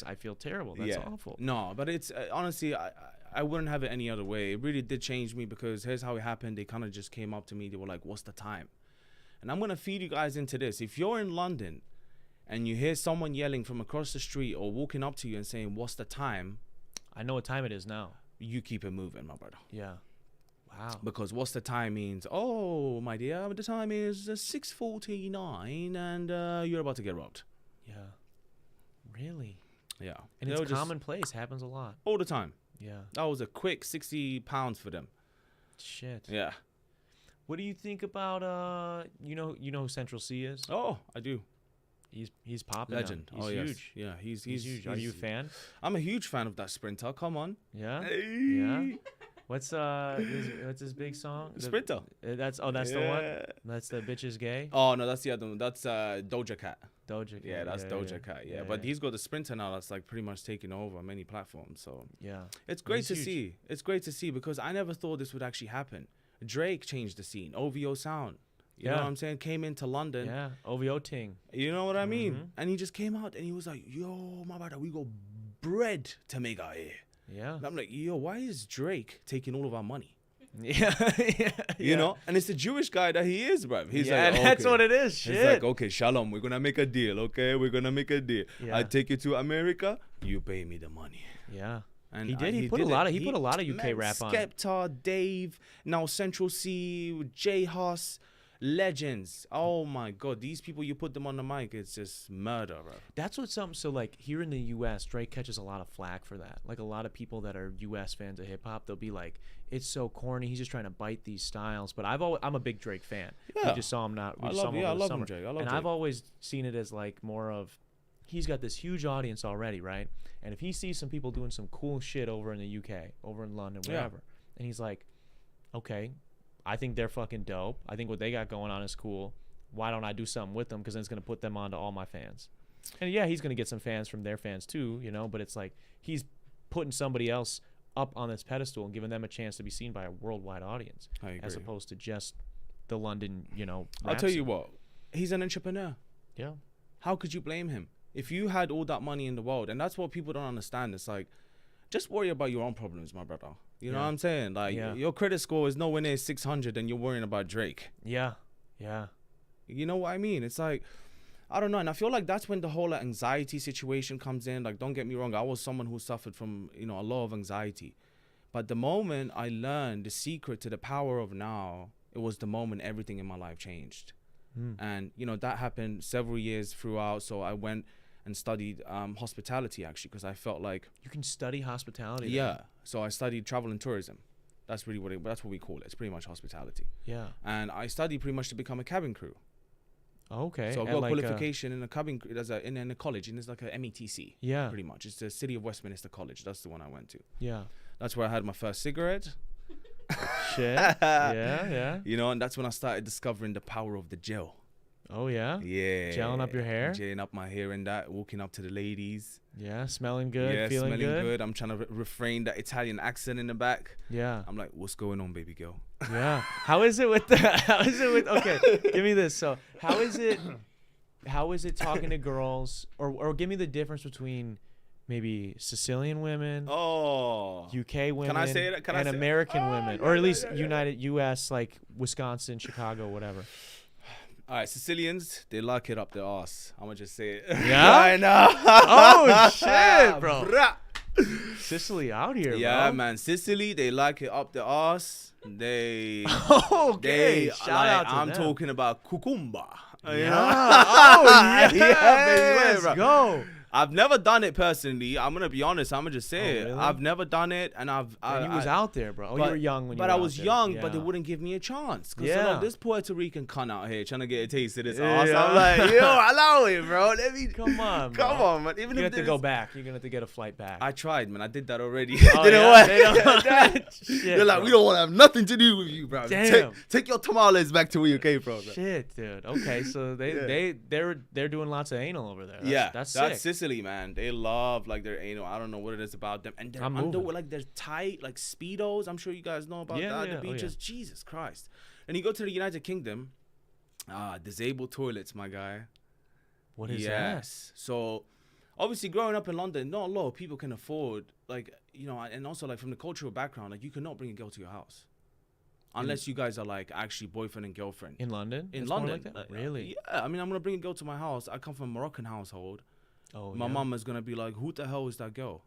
A: I feel terrible. That's awful.
B: No, but it's honestly, I wouldn't have it any other way. It really did change me because here's how it happened. They kind of just came up to me. They were like, "What's the time?" And I'm gonna feed you guys into this. If you're in London and you hear someone yelling from across the street or walking up to you and saying, "What's the time?"
A: I know what time it is now.
B: You keep it moving, my brother.
A: Yeah. Wow.
B: Because what's the time means, oh, my dear, the time is 6:49 and you're about to get robbed.
A: Yeah. Really?
B: Yeah.
A: And
B: They
A: it's
B: were just
A: commonplace. Happens a lot.
B: all the time.
A: Yeah.
B: That was a quick £60 for them.
A: Shit.
B: Yeah.
A: What do you think about you know who Central C is?
B: Oh, I do.
A: He's popping.
B: Legend.
A: Now. He's
B: Oh, yes.
A: huge.
B: Yeah, he's
A: huge. Are you a fan?
B: I'm a huge fan of that Sprinter. Come on.
A: Yeah.
B: Hey.
A: Yeah. What's his big song?
B: Sprinter.
A: That's the one. That's the bitch is gay.
B: Oh no, that's the other one. That's Doja Cat.
A: Doja Cat.
B: Yeah, that's Doja Cat. Yeah, but he's got the Sprinter now. That's like pretty much taking over many platforms. So
A: yeah,
B: it's great
A: He's
B: to
A: huge.
B: see. It's great to see because I never thought this would actually happen. Drake changed the scene. OVO sound. You know
A: Yeah.
B: what I'm saying? Came into London.
A: yeah. OVO ting.
B: You know what I mean?
A: Mhm.
B: And he just came out and he was like, "Yo, my brother, we got bread to make out here."
A: Yeah.
B: And I'm like, "Yo, why is Drake taking all of our money?"
A: Yeah. Yeah.
B: You know, and it's the Jewish guy that he is, bro. He's
A: yeah,
B: like,
A: that's
B: okay.
A: what it is.
B: He's
A: Shit.
B: like, okay, shalom, we're gonna make a deal, okay? We're gonna make a deal.
A: Yeah.
B: I take you to America, you pay me the money.
A: Yeah.
B: And
A: He did. He put a lot of UK rap on.
B: Skepta, Dave, now Central C, J Huss, legends. Oh my God, these people, you put them on the mic, it's just murder, bro.
A: That's what's something. So like here in the U.S., Drake catches a lot of flack for that. Like a lot of people that are U.S. fans of hip hop, they'll be like, "It's so corny. He's just trying to bite these styles." But I'm a big Drake fan.
B: Yeah.
A: We just saw him not. We
B: I
A: just saw
B: love,
A: him
B: yeah, I
A: over the
B: love
A: summer.
B: him, Drake. I love
A: And
B: Drake.
A: I've always seen it as like more of, he's got this huge audience already, right? And if he sees some people doing some cool shit over in the UK, over in London, wherever, and he's like, okay, I think they're fucking dope. I think what they got going on is cool. Why don't I do something with them? Because then it's going to put them on to all my fans. And yeah, he's going to get some fans from their fans too, you know, but it's like he's putting somebody else up on this pedestal and giving them a chance to be seen by a worldwide audience,
B: I agree.
A: as opposed to just the London, you know,
B: I'll
A: rap
B: tell you
A: scene.
B: what, he's an entrepreneur.
A: Yeah.
B: How could you blame him? If you had all that money in the world, and that's what people don't understand, it's like, just worry about your own problems, my brother. You know what I'm saying? Like, your credit score is nowhere near 600 and you're worrying about Drake.
A: Yeah. Yeah.
B: You know what I mean? It's like, I don't know. And I feel like that's when the whole anxiety situation comes in. Like, don't get me wrong. I was someone who suffered from, you know, a lot of anxiety. But the moment I learned the secret to the power of now, it was the moment everything in my life changed. And, you know, that happened several years throughout. So I went and studied hospitality, actually, because I felt like...
A: You can study hospitality.
B: Yeah.
A: Then.
B: So I studied travel and tourism. That's really that's what we call it. It's pretty much hospitality.
A: Yeah.
B: And I studied pretty much to become a cabin crew.
A: Okay.
B: So I've
A: And
B: got
A: like,
B: qualification in a cabin crew, in a college, and it's like a METC.
A: Yeah.
B: Pretty much. It's the City of Westminster College. That's the one I went to.
A: Yeah.
B: That's where I had my first cigarette.
A: Shit. Yeah.
B: You know, and that's when I started discovering the power of the gel.
A: Oh, yeah?
B: Yeah.
A: Gelling up your hair?
B: Gelling up my hair and that, walking up to the ladies.
A: Yeah, smelling good,
B: Yeah,
A: feeling
B: smelling
A: good.
B: good. I'm trying to refrain that Italian accent in the back.
A: Yeah.
B: I'm like, what's going on, baby girl?
A: Yeah. How is it with okay, give me this. So how is it talking to girls, or give me the difference between maybe Sicilian women, UK women, and American women, or at least United US, like Wisconsin, Chicago, whatever.
B: All right, Sicilians, they lock it up their ass. I'm gonna just say it.
A: Yeah?
B: I know.
A: Oh shit, bro. Sicily out here,
B: Yeah,
A: bro.
B: man. Sicily, they lock it up their ass. They
A: Okay. Shout out to
B: I'm
A: them.
B: talking about cucumba.
A: Yeah.
B: You know?
A: Oh yeah,
B: Yeah,
A: baby. Let's
B: bro.
A: go.
B: I've never done it personally. I'm gonna be honest. I'm gonna just say it.
A: Really?
B: I've never done it, and
A: And you was out there, bro. Oh, you were young when you
B: But
A: were
B: I
A: out
B: was
A: there.
B: young,
A: Yeah.
B: but they wouldn't give me a chance. Cause
A: Yeah.
B: look, this Puerto Rican cunt out here trying to get a taste of this
A: Yeah.
B: ass. I'm like, yo, allow it, bro. Let me.
A: Come on, bro.
B: Come on, man. Even
A: You
B: if
A: have to go back. You're gonna have to get a flight back.
B: I tried, man. I did that already.
A: Oh,
B: Didn't
A: yeah?
B: work.
A: They don't- Shit,
B: They're like,
A: bro.
B: we don't want to have nothing to do with you, bro.
A: Damn.
B: Take your tamales back to where you came from. Bro.
A: Shit, dude. Okay, so they're doing lots of anal over there. That's sick.
B: Sicily, man. They love like their anal. I don't know what it is about them, and their
A: I'm
B: underwear,
A: moving.
B: like their tight, like speedos. I'm sure you guys know about
A: Yeah,
B: that.
A: yeah.
B: The
A: Oh,
B: beaches,
A: yeah.
B: Jesus Christ. And you go to the United Kingdom, disabled toilets, my guy.
A: What is
B: Yes. So obviously, growing up in London, not a lot of people can afford, like, you know, and also like from the cultural background, like you cannot bring a girl to your house. Unless you guys are like actually boyfriend and girlfriend.
A: that? In London?
B: In
A: It's more
B: London.
A: like that? Really?
B: Yeah, I mean, I'm going to bring a girl to my house. I come from a Moroccan household.
A: Oh,
B: My
A: yeah.
B: mom is going to be like, who the hell is that girl?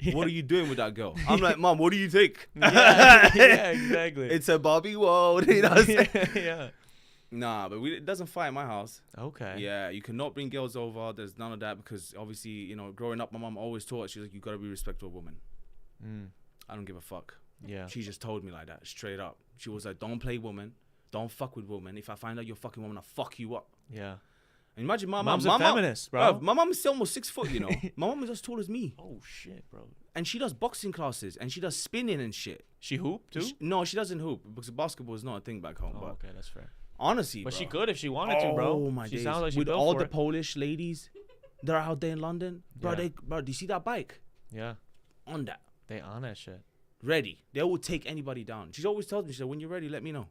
A: Yeah.
B: What are you doing with that girl? I'm like, Mom, what do you think?
A: yeah, exactly.
B: It's a Barbie world. You know what I'm saying?
A: yeah.
B: Nah, but it doesn't fly in my house.
A: Okay.
B: Yeah, you cannot bring girls over. There's none of that because obviously, you know, growing up, my mom always taught us, she's like, you got to be respectful of women.
A: Mm.
B: I don't give a fuck.
A: Yeah.
B: She just told me like that, straight up. She was like, don't play women. Don't fuck with women. If I find out you're fucking woman, I'll fuck you up.
A: Yeah.
B: Imagine my
A: Mom's
B: mom.
A: a feminist, bro.
B: My mom is still almost 6 foot, you know. My mom is as tall as me.
A: Oh shit, bro.
B: And she does boxing classes and she does spinning and shit.
A: She hoop too?
B: No, she doesn't hoop because basketball is not a thing back home.
A: Oh,
B: But
A: okay, that's fair.
B: honestly,
A: But
B: bro,
A: she could if she wanted to, bro.
B: Oh my
A: She
B: days.
A: sounds like she
B: With
A: built
B: all
A: for
B: the
A: it.
B: Polish ladies that are out there in London, bro.
A: Yeah.
B: Do you see that bike?
A: Yeah.
B: On that,
A: They on that shit.
B: ready. They will take anybody down. She always tells me, she said, when you're ready, let me know.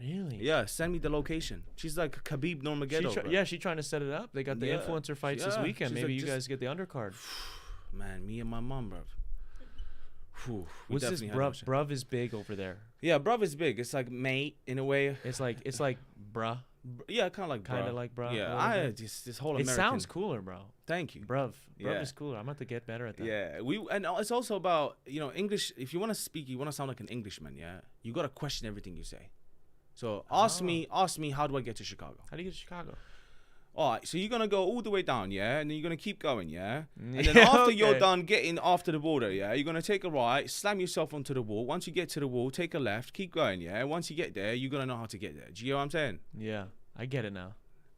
A: Really?
B: Yeah, send me the location. She's like Khabib Nurmagomedov. bro.
A: Yeah, she trying to set it up. They got the
B: Yeah.
A: influencer fights this
B: Yeah.
A: weekend.
B: She's
A: Maybe
B: like,
A: you
B: just-
A: guys get the undercard.
B: Man, me and my mom, bro. We
A: What's this
B: definitely had
A: bruv?
B: option.
A: Bruv is big over there.
B: Yeah, bruv is big. It's like mate in a way.
A: It's like bruh.
B: Yeah, kind of like
A: Kinda
B: bruh.
A: like bruh,
B: Yeah,
A: a little
B: I
A: bit.
B: this whole
A: It
B: American.
A: sounds cooler, bro.
B: Thank you.
A: Bruv. Bruv
B: Yeah.
A: is cooler. I'm about to get better at that.
B: Yeah, and it's also about, you know, English. If you want to speak, you want to sound like an Englishman. Yeah, you gotta question everything you say. So ask me, how do I get to Chicago?
A: How do you get to Chicago?
B: All right, so you're going to go all the way down, yeah? And then you're going to keep going, yeah? And then
A: Yeah,
B: after
A: okay.
B: you're done getting after the border, yeah? You're going to take a right, slam yourself onto the wall. Once you get to the wall, take a left, keep going, yeah? Once you get there, you're going to know how to get there. Do you know what I'm saying?
A: Yeah, I get it now.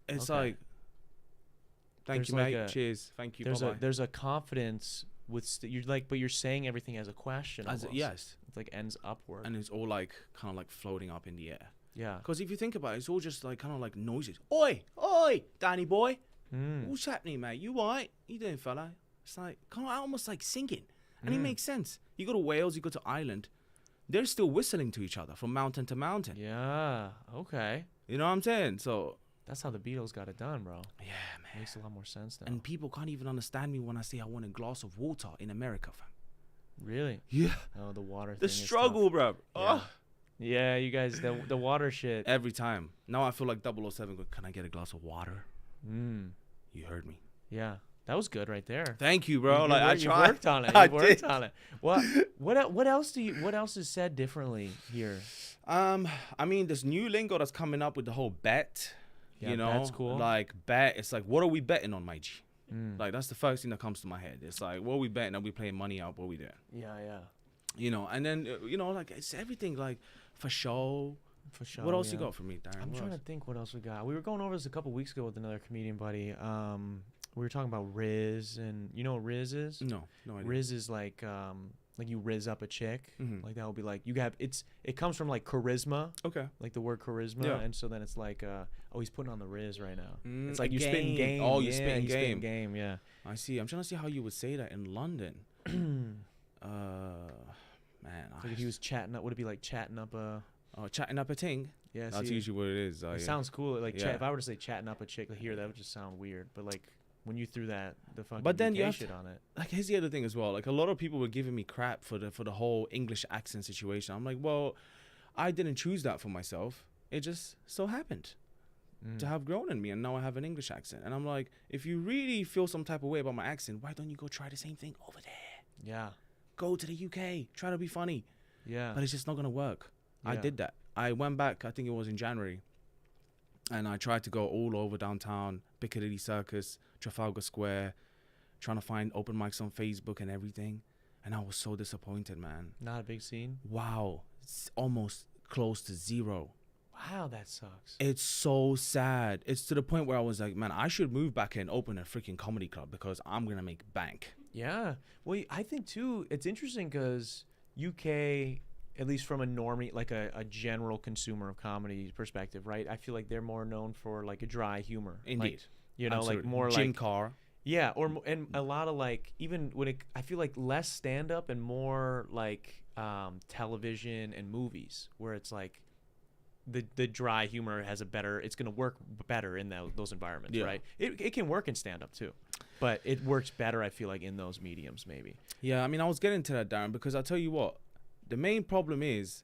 B: It's
A: Okay.
B: like, thank
A: There's
B: you,
A: like
B: mate. Cheers. Thank you.
A: There's
B: Bye-bye.
A: there's a confidence with you're like, but you're saying everything as a question. Almost.
B: Yes.
A: It like ends upward.
B: And it's all like, kind of like floating up in the air.
A: Yeah.
B: Because if you think about it, it's all just like, kind of like noises. Oi, oi, Danny boy. What's happening, mate? You alright? You doing, fella? It's like kind of almost like singing, and it makes sense. You go to Wales, you go to Ireland, they're still whistling to each other from mountain to mountain.
A: Yeah. Okay.
B: You know what I'm saying? So
A: That's how the Beatles got it done, bro.
B: yeah, man.
A: Makes a lot more sense now.
B: And people can't even understand me when I say I want a glass of water in America, fam.
A: Really?
B: Yeah.
A: Oh, the water.
B: The
A: thing is
B: struggle,
A: tough.
B: bro.
A: Yeah.
B: Oh.
A: Yeah, you guys, the water shit.
B: Every time. Now I feel like 007. Can I get a glass of water?
A: Mm.
B: You heard me.
A: Yeah, that was good right there.
B: Thank you, bro.
A: You
B: I
A: worked on it.
B: I
A: You worked
B: did.
A: on it. What else what else is said differently here?
B: I mean, this new lingo that's coming up with the whole bet.
A: Yeah,
B: you know,
A: bet's cool.
B: like bet. It's like, what are we betting on, my G? Like that's the first thing that comes to my head. It's like, what are we betting? Are we playing money out? What are we doing?
A: Yeah, yeah.
B: You know, and then you know, like it's everything. Like for show.
A: For sure.
B: What else
A: yeah.
B: you got for me, Darren?
A: I'm
B: What
A: trying
B: else?
A: to think what else we got. We were going over this a couple weeks ago with another comedian buddy. We were talking about Riz, and you know what Riz is?
B: No idea.
A: Riz is like you riz up a chick.
B: Mhm.
A: Like that would be like it comes from like charisma,
B: Okay.
A: like the word charisma,
B: Yeah.
A: and so then it's like he's putting on the Riz right now.
B: Mm,
A: It's like
B: a
A: you spitting
B: game.
A: game.
B: Oh, you
A: yeah,
B: spitting
A: he's
B: game.
A: game. Yeah.
B: I see. I'm trying to see how you would say that in London. Man.
A: Like if he was chatting up, would it be like chatting up a?
B: Chatting up a ting.
A: Yeah.
B: That's
A: see,
B: usually what it is.
A: it
B: Yeah.
A: sounds cool. Like
B: Yeah.
A: if I were to say chatting up a chick here, that would just sound weird. But like when you threw the fucking
B: But then
A: UK
B: you have
A: shit on it.
B: Like here's the other thing as well. Like a lot of people were giving me crap for the whole English accent situation. I'm like, well, I didn't choose that for myself. It just so happened to have grown in me, and now I have an English accent. And I'm like, if you really feel some type of way about my accent, why don't you go try the same thing over there?
A: Yeah.
B: Go to the UK, try to be funny.
A: Yeah.
B: But it's just not gonna work. I
A: Yeah.
B: did that. I went back, I think it was in January, and I tried to go all over downtown, Piccadilly Circus, Trafalgar Square, trying to find open mics on Facebook and everything. And I was so disappointed, man.
A: Not a big scene.
B: Wow. It's almost close to zero.
A: Wow, that sucks.
B: It's so sad. It's to the point where I was like, man, I should move back and open a freaking comedy club because I'm going to make bank.
A: Yeah. Well, I think too, it's interesting because UK, at least from a normie, like a general consumer of comedy perspective, right? I feel like they're more known for like a dry humor.
B: Indeed.
A: Like, you know,
B: Absolutely.
A: like more
B: Jim
A: like
B: Carr.
A: yeah, and a lot of like even when I feel like less stand up and more like television and movies where it's like the dry humor has it's going to work better in those environments,
B: Yeah.
A: right? It can work in stand up too. But it works better, I feel like, in those mediums maybe.
B: Yeah, I mean, I was getting to that, Darren, because I'll tell you what, the main problem is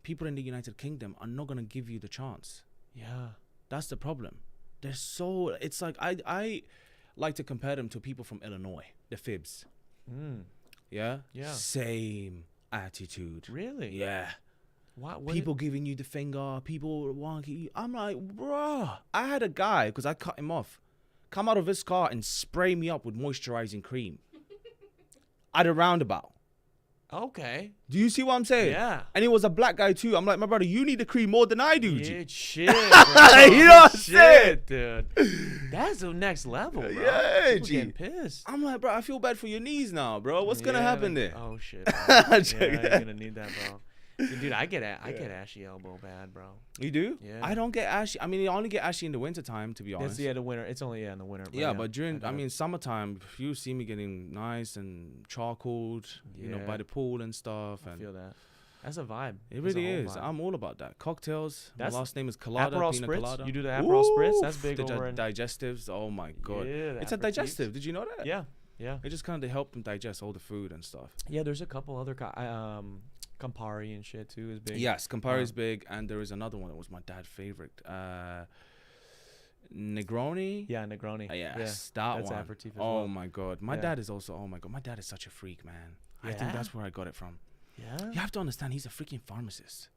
B: people in the United Kingdom are not going to give you the chance.
A: Yeah.
B: That's the problem. They're so, it's like, I like to compare them to people from Illinois, the Fibs. Yeah?
A: Yeah.
B: Same attitude.
A: Really?
B: Yeah.
A: What
B: People giving you the finger, people wanking you. I'm like, bruh. I had a guy, because I cut him off, come out of his car and spray me up with moisturizing cream at a roundabout.
A: Okay.
B: Do you see what I'm saying?
A: Yeah.
B: And he was a black guy too. I'm like, my brother, you need the cream more than I do. G.
A: Yeah, shit. Bro.
B: You know what I'm saying?
A: Dude. That's the next level, bro.
B: Yeah,
A: People
B: G.
A: getting pissed.
B: I'm like, bro, I feel bad for your knees now, bro. What's gonna
A: Yeah,
B: happen
A: like,
B: there?
A: Oh shit. Bro. Yeah,
B: Joking.
A: you're gonna need that, bro. Dude, I get ashy elbow bad, bro.
B: You do?
A: Yeah.
B: I don't get ashy. I mean, I only get ashy in the wintertime, to be honest.
A: That's the winter. It's only in the winter.
B: Yeah, but during,
A: I
B: I mean, summertime, if you see me getting nice and charcoaled, you know,
A: Yeah.
B: by the pool and stuff.
A: I
B: And
A: feel that. That's a vibe.
B: it
A: That's a
B: really
A: whole
B: is.
A: vibe.
B: I'm all about that. Cocktails.
A: That's
B: My last name is Kalada.
A: Aperol
B: Pina
A: Spritz?
B: Colada.
A: You do the Aperol Spritz? That's big
B: the
A: over in-
B: digestives. Oh my god.
A: Yeah, the
B: It's a
A: aperitifs.
B: digestive. Did you know that?
A: Yeah. Yeah.
B: It just kind of help them digest all the food and stuff.
A: Yeah, there's a couple other Campari and shit too is big.
B: Yes, Campari is big, and there is another one that was my dad's favorite. Negroni.
A: Yeah, Negroni.
B: Yes, that
A: that's
B: one.
A: aperitif as
B: Oh
A: well.
B: my god, my
A: Yeah.
B: dad is also. Oh my god, my dad is such a freak, man. I think
A: Yeah?
B: that's where I got it from.
A: Yeah.
B: You have to understand, he's a freaking pharmacist.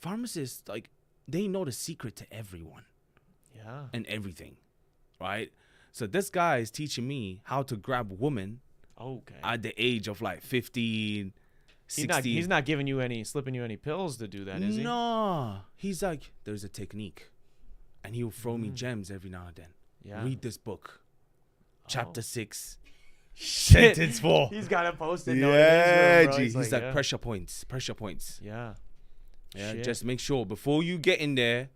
B: Pharmacists, like, they know the secret to everyone
A: Yeah.
B: and everything, right? So this guy is teaching me how to grab women
A: Okay.
B: at the age of like 15, 16.
A: He's not slipping you any pills to do that, is he?
B: No. He's like, there's a technique. And he'll throw me gems every now and then.
A: Yeah.
B: Read this book. Chapter 6.
A: Shit.
B: Sentence 4.
A: He's got it posted.
B: Yeah,
A: G.
B: He's like pressure points.
A: Yeah.
B: Yeah,
A: Shit.
B: just make sure before you get in there,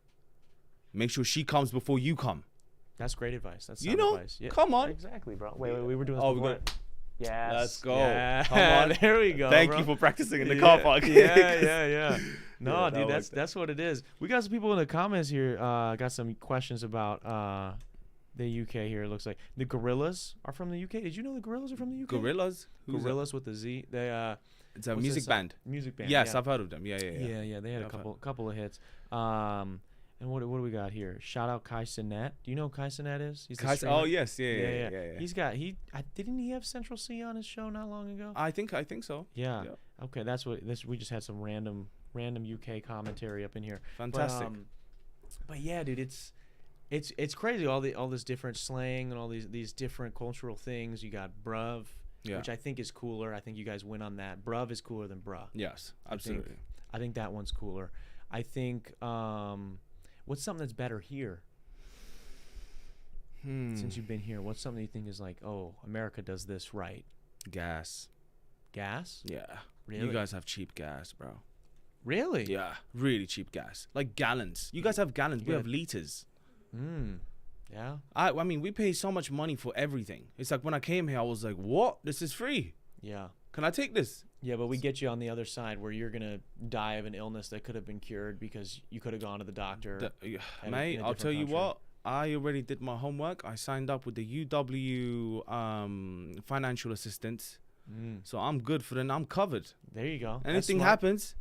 B: make sure she comes before you come.
A: That's great advice. That's
B: You
A: sound
B: know,
A: advice. Yeah.
B: come on.
A: Exactly, bro. Wait, we were doing this
B: Oh,
A: before.
B: we're good.
A: Yes.
B: Let's go.
A: Yeah.
B: Come on.
A: There we go.
B: Thank
A: bro.
B: you for practicing in the car park.
A: Yeah. No,
B: Yeah,
A: dude,
B: that
A: that's what it is. We got some people in the comments here. Got some questions about the UK here. It looks like the Gorillas are from the UK. Did you know the Gorillas are from the UK?
B: Gorillas? Who's
A: Gorillas with the Z. They
B: It's a
A: what's
B: music
A: this,
B: band.
A: Music band.
B: Yes,
A: yeah.
B: I've heard of them. Yeah.
A: They had a
B: I've
A: couple of hits. And what do we got here? Shout out Kai Cenat. Do you know who Kai Cenat is? He's the streamer.
B: Oh yes, yeah.
A: Didn't he have Central C on his show not long ago?
B: I think so.
A: Yeah.
B: Yeah.
A: Okay, that's what this. We just had some random UK commentary up in here.
B: Fantastic.
A: But yeah, dude, it's crazy. All this different slang and all these different cultural things. You got bruv, which I think is cooler. I think you guys win on that. Bruv is cooler than bruh.
B: Yes, absolutely.
A: I think that one's cooler. I think what's something that's better here? Since you've been here, what's something you think is like, oh, America does this right?
B: Gas.
A: Gas?
B: Yeah.
A: Really?
B: You guys have cheap gas, bro.
A: Really?
B: Yeah, really cheap gas. Like gallons. You guys have gallons. We
A: Yeah.
B: have liters.
A: Yeah.
B: I mean, we pay so much money for everything. It's like when I came here, I was like, what? This is free.
A: Yeah.
B: Can I take this?
A: Yeah, but we get you on the other side where you're going to die of an illness that could have been cured because you could have gone to the doctor.
B: Mate, I'll tell you what. I already did my homework. I signed up with the UW financial assistance. So I'm good for them. I'm covered.
A: There you go.
B: Anything happens,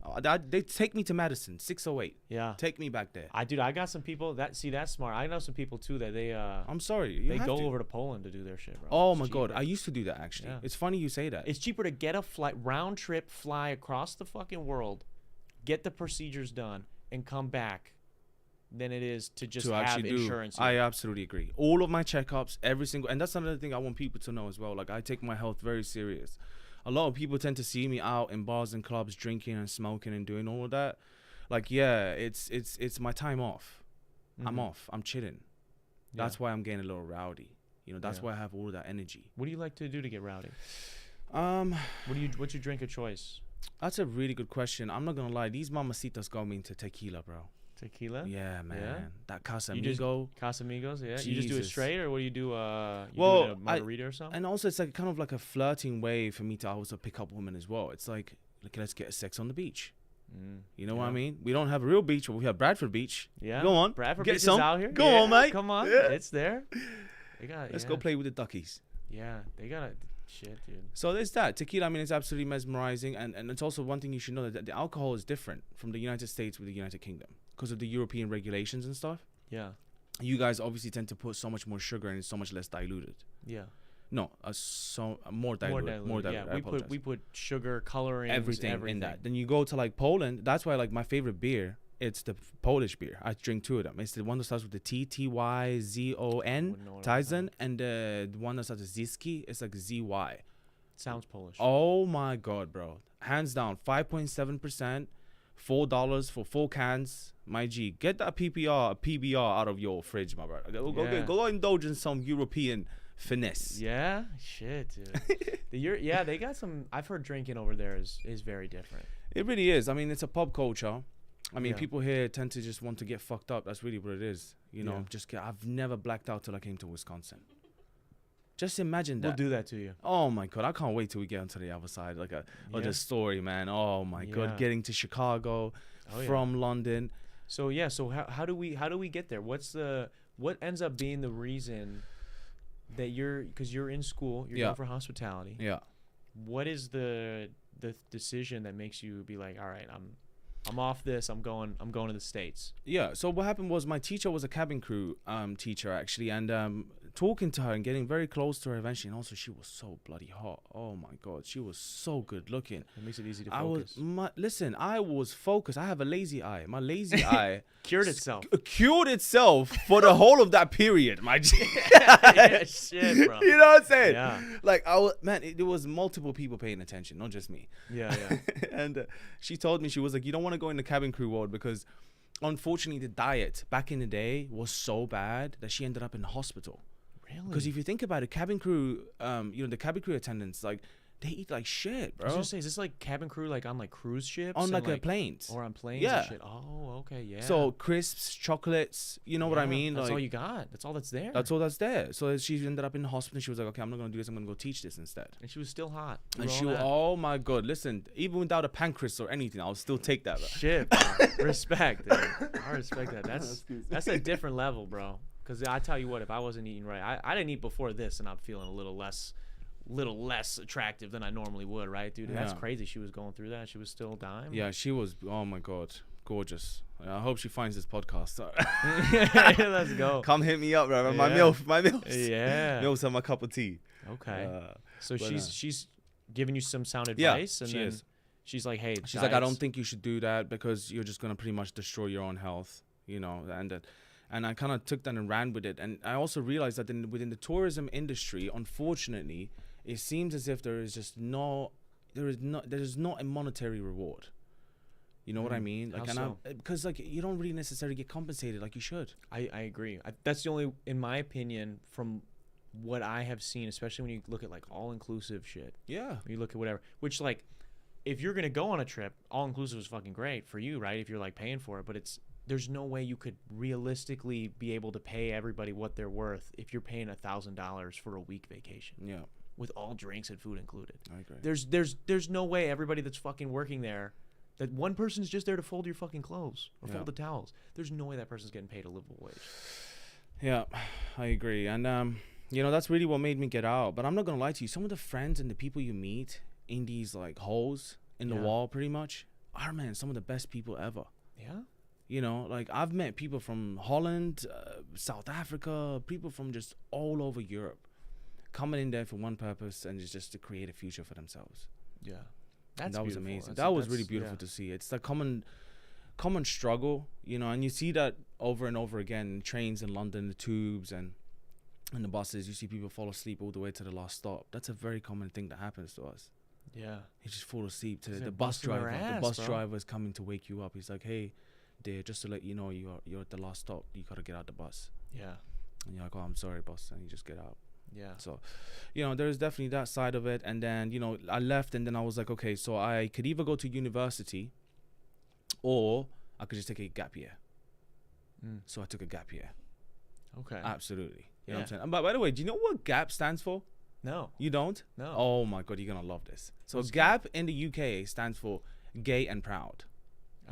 B: they take me to Madison, 608.
A: Yeah.
B: Take me back there.
A: I got some people that's smart. I know some people too that they
B: I'm sorry.
A: they go over to Poland to do their shit, bro.
B: Oh
A: It's
B: my
A: cheaper.
B: God. I used to do that actually.
A: Yeah.
B: It's funny you say that.
A: It's cheaper to get a round trip fly across the fucking world, get the procedures done and come back than it is to just have insurance.
B: I absolutely agree. All of my checkups, every single, and that's another thing I want people to know as well. Like I take my health very serious. A lot of people tend to see me out in bars and clubs drinking and smoking and doing all of that. Like, yeah, it's my time off. I'm off. I'm chilling. That's why I'm getting a little rowdy. You know, that's why I have all of that energy.
A: What do you like to do to get rowdy? What's your drink of choice?
B: That's a really good question. I'm not gonna lie. These mamacitas got me into tequila, bro.
A: Tequila?
B: Yeah, man.
A: Yeah?
B: That Casamigo.
A: Casamigos, yeah. You just do it straight, or what do you do? Do a margarita or something?
B: And also, it's like kind of like a flirting way for me to also pick up women as well. It's like let's get sex on the beach. You know what I mean? We don't have a real beach, but we have Bradford Beach.
A: Yeah.
B: Go on.
A: Bradford
B: get
A: Beach
B: some.
A: is out here.
B: Go on, mate.
A: Come on.
B: Yeah.
A: It's there.
B: Let's go play with the duckies.
A: Yeah, they got shit, dude.
B: So there's that. Tequila, I mean, it's absolutely mesmerizing. And it's also one thing you should know that the alcohol is different from the United States with the United Kingdom because of the European regulations and stuff.
A: Yeah.
B: You guys obviously tend to put so much more sugar and it's so much less diluted.
A: Yeah.
B: No, more diluted. More diluted.
A: Yeah, we put sugar, coloring,
B: everything in that. Then you go to like Poland. That's why like my favorite beer, it's the Polish beer. I drink two of them. It's the one that starts with the Tyzon, Tyzon, and the one that starts with Zyski. It's like ZY.
A: Sounds Polish.
B: Oh my God, bro! Hands down, 5.7%, $4 for 4 cans. My G, get that PBR out of your fridge, my brother. Go indulge in some European finesse.
A: Yeah, shit, dude. They got some. I've heard drinking over there is very different.
B: It really is. I mean, it's a pub culture. I mean, people here tend to just want to get fucked up. That's really what it is. You know, I've never blacked out till I came to Wisconsin. Just imagine that.
A: We'll do that to you.
B: Oh my God, I can't wait till we get onto the other side. Like the story, man. Oh my God, getting to Chicago from London.
A: So how do we get there? What ends up being the reason that because you're in school, you're going for hospitality.
B: Yeah.
A: What is the decision that makes you be like, all right, I'm off this. I'm going to the States.
B: Yeah. So what happened was my teacher was a cabin crew teacher actually, and talking to her and getting very close to her eventually. And also, she was so bloody hot. Oh my God, she was so good looking.
A: It makes it easy to focus.
B: Listen, I was focused. I have a lazy eye. My lazy eye
A: Cured itself.
B: Cured itself for the whole of that period, my G.
A: Yeah, shit, bro.
B: You know what I'm saying?
A: Yeah.
B: Like, there was multiple people paying attention, not just me.
A: Yeah, yeah.
B: And she told me, she was like, you don't want to go in the cabin crew world because unfortunately the diet back in the day was so bad that she ended up in the hospital.
A: Really?
B: Because if you think about it, cabin crew, the cabin crew attendants, like, they eat like shit, bro.
A: I was gonna say, is this like cabin crew, like on like cruise ships?
B: On
A: and,
B: like planes.
A: Or on planes
B: Yeah.
A: and shit? Oh, okay, yeah.
B: So crisps, chocolates, you know what I mean?
A: That's
B: like,
A: all you got. That's all that's there.
B: that's all that's there. So she ended up in the hospital. She was like, okay, I'm not going to do this. I'm going to go teach this instead.
A: And she was still hot.
B: And oh my God, listen, even without a pancreas or anything, I'll still take that. Bro.
A: Shit, bro. Respect, dude. I respect that. That's a different level, bro. Because I tell you what, if I wasn't eating right, I didn't eat before this, and I'm feeling a little less attractive than I normally would, right, dude? That's crazy. She was going through that. She was still dying.
B: Yeah, she was. Oh my God, gorgeous. I hope she finds this podcast.
A: Let's go.
B: Come hit me up, bro.
A: Yeah.
B: My milfs.
A: Yeah.
B: Milfs are my cup of tea.
A: Okay. So she's giving you some sound advice,
B: yeah,
A: and
B: she
A: then
B: is.
A: she's like, "Hey,
B: she's like, I don't think you should do that because you're just gonna pretty much destroy your own health, you know." And I kind of took that and ran with it. And I also realized that within the tourism industry, unfortunately, it seems as if there is not a monetary reward. You know what I mean? Like, because like you don't really necessarily get compensated like you should.
A: I agree. That's the only, in my opinion, from what I have seen, especially when you look at like all-inclusive shit.
B: Yeah.
A: You look at whatever, which like, if you're gonna go on a trip, all-inclusive is fucking great for you, right? If you're like paying for it, but there's no way you could realistically be able to pay everybody what they're worth if you're paying $1,000 for a week vacation.
B: Yeah.
A: With all drinks and food included.
B: I agree.
A: There's no way everybody that's fucking working there, that one person's just there to fold your fucking clothes or fold the towels. There's no way that person's getting paid a livable wage.
B: Yeah, I agree. And that's really what made me get out. But I'm not gonna lie to you. Some of the friends and the people you meet in these like holes in the wall, pretty much, are some of the best people ever. Yeah. You know, like I've met people from Holland, South Africa, people from just all over Europe, coming in there for one purpose, and it's just to create a future for themselves. Yeah, that was amazing. That was really beautiful to see. It's the common struggle, you know, and you see that over and over again in trains in London, the tubes and the buses. You see people fall asleep all the way to the last stop. That's a very common thing that happens to us. Yeah, you just fall asleep to the bus driver. The bus driver is coming to wake you up. He's like, "Hey, dear, just to let you know, you're at the last stop. You gotta get out the bus." Yeah, and you're like, "Oh, I'm sorry, boss," and you just get out. Yeah. So, you know, there's definitely that side of it. And then, you know, I left, and then I was like, okay, so I could either go to university, or I could just take a gap year. So I took a gap year. Okay. Absolutely. You know what I'm saying? By the way, do you know what GAP stands for? No. You don't? No. Oh my God, you're gonna love this. So GAP in the UK stands for Gay and Proud.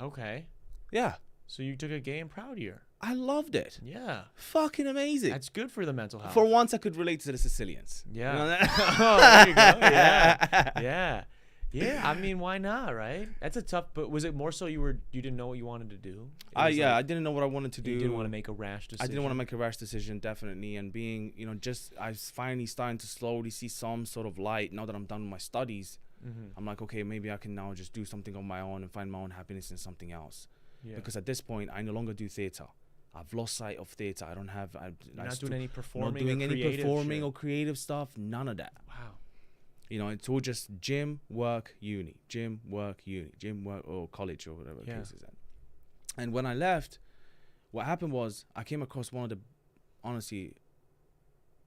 B: Okay. Yeah. So you took a Gay and Proud year. I loved it. Yeah. Fucking amazing. That's good for the mental health. For once, I could relate to the Sicilians. Yeah. You know
A: oh, there you go. Yeah. Yeah. Yeah. I mean, why not, right? That's a tough, but was it more so you didn't know what you wanted to do? I
B: didn't know what I wanted to do.
A: You didn't want to make a rash decision.
B: I didn't want to make a rash decision, definitely. And being, you know, I was finally starting to slowly see some sort of light now that I'm done with my studies. I'm like, okay, maybe I can now just do something on my own and find my own happiness in something else. Yeah. Because at this point, I no longer do theater. I've lost sight of theater. I don't have.
A: You're not doing any performing.
B: Not doing any performing or creative stuff. None of that. Wow. You know, it's all just gym, work, uni, gym, work, uni, gym, work, or college or whatever the case is. And when I left, what happened was I came across honestly,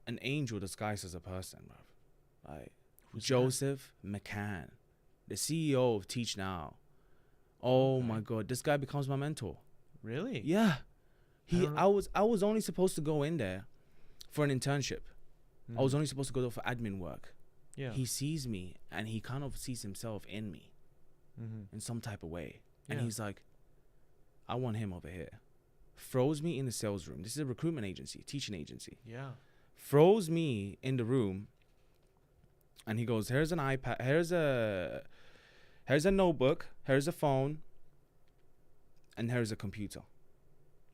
B: an angel disguised as a person, bro. Like Joseph McCann, the CEO of Teach Now. Oh my God, this guy becomes my mentor. Really? Yeah. I was only supposed to go in there for an internship. I was only supposed to go there for admin work. Yeah. He sees me and he kind of sees himself in me in some type of way. And he's like, I want him over here. Throws me in the sales room. This is a recruitment agency, teaching agency. Yeah. Throws me in the room and he goes, here's an iPad, here's a notebook, here's a phone, and here's a computer.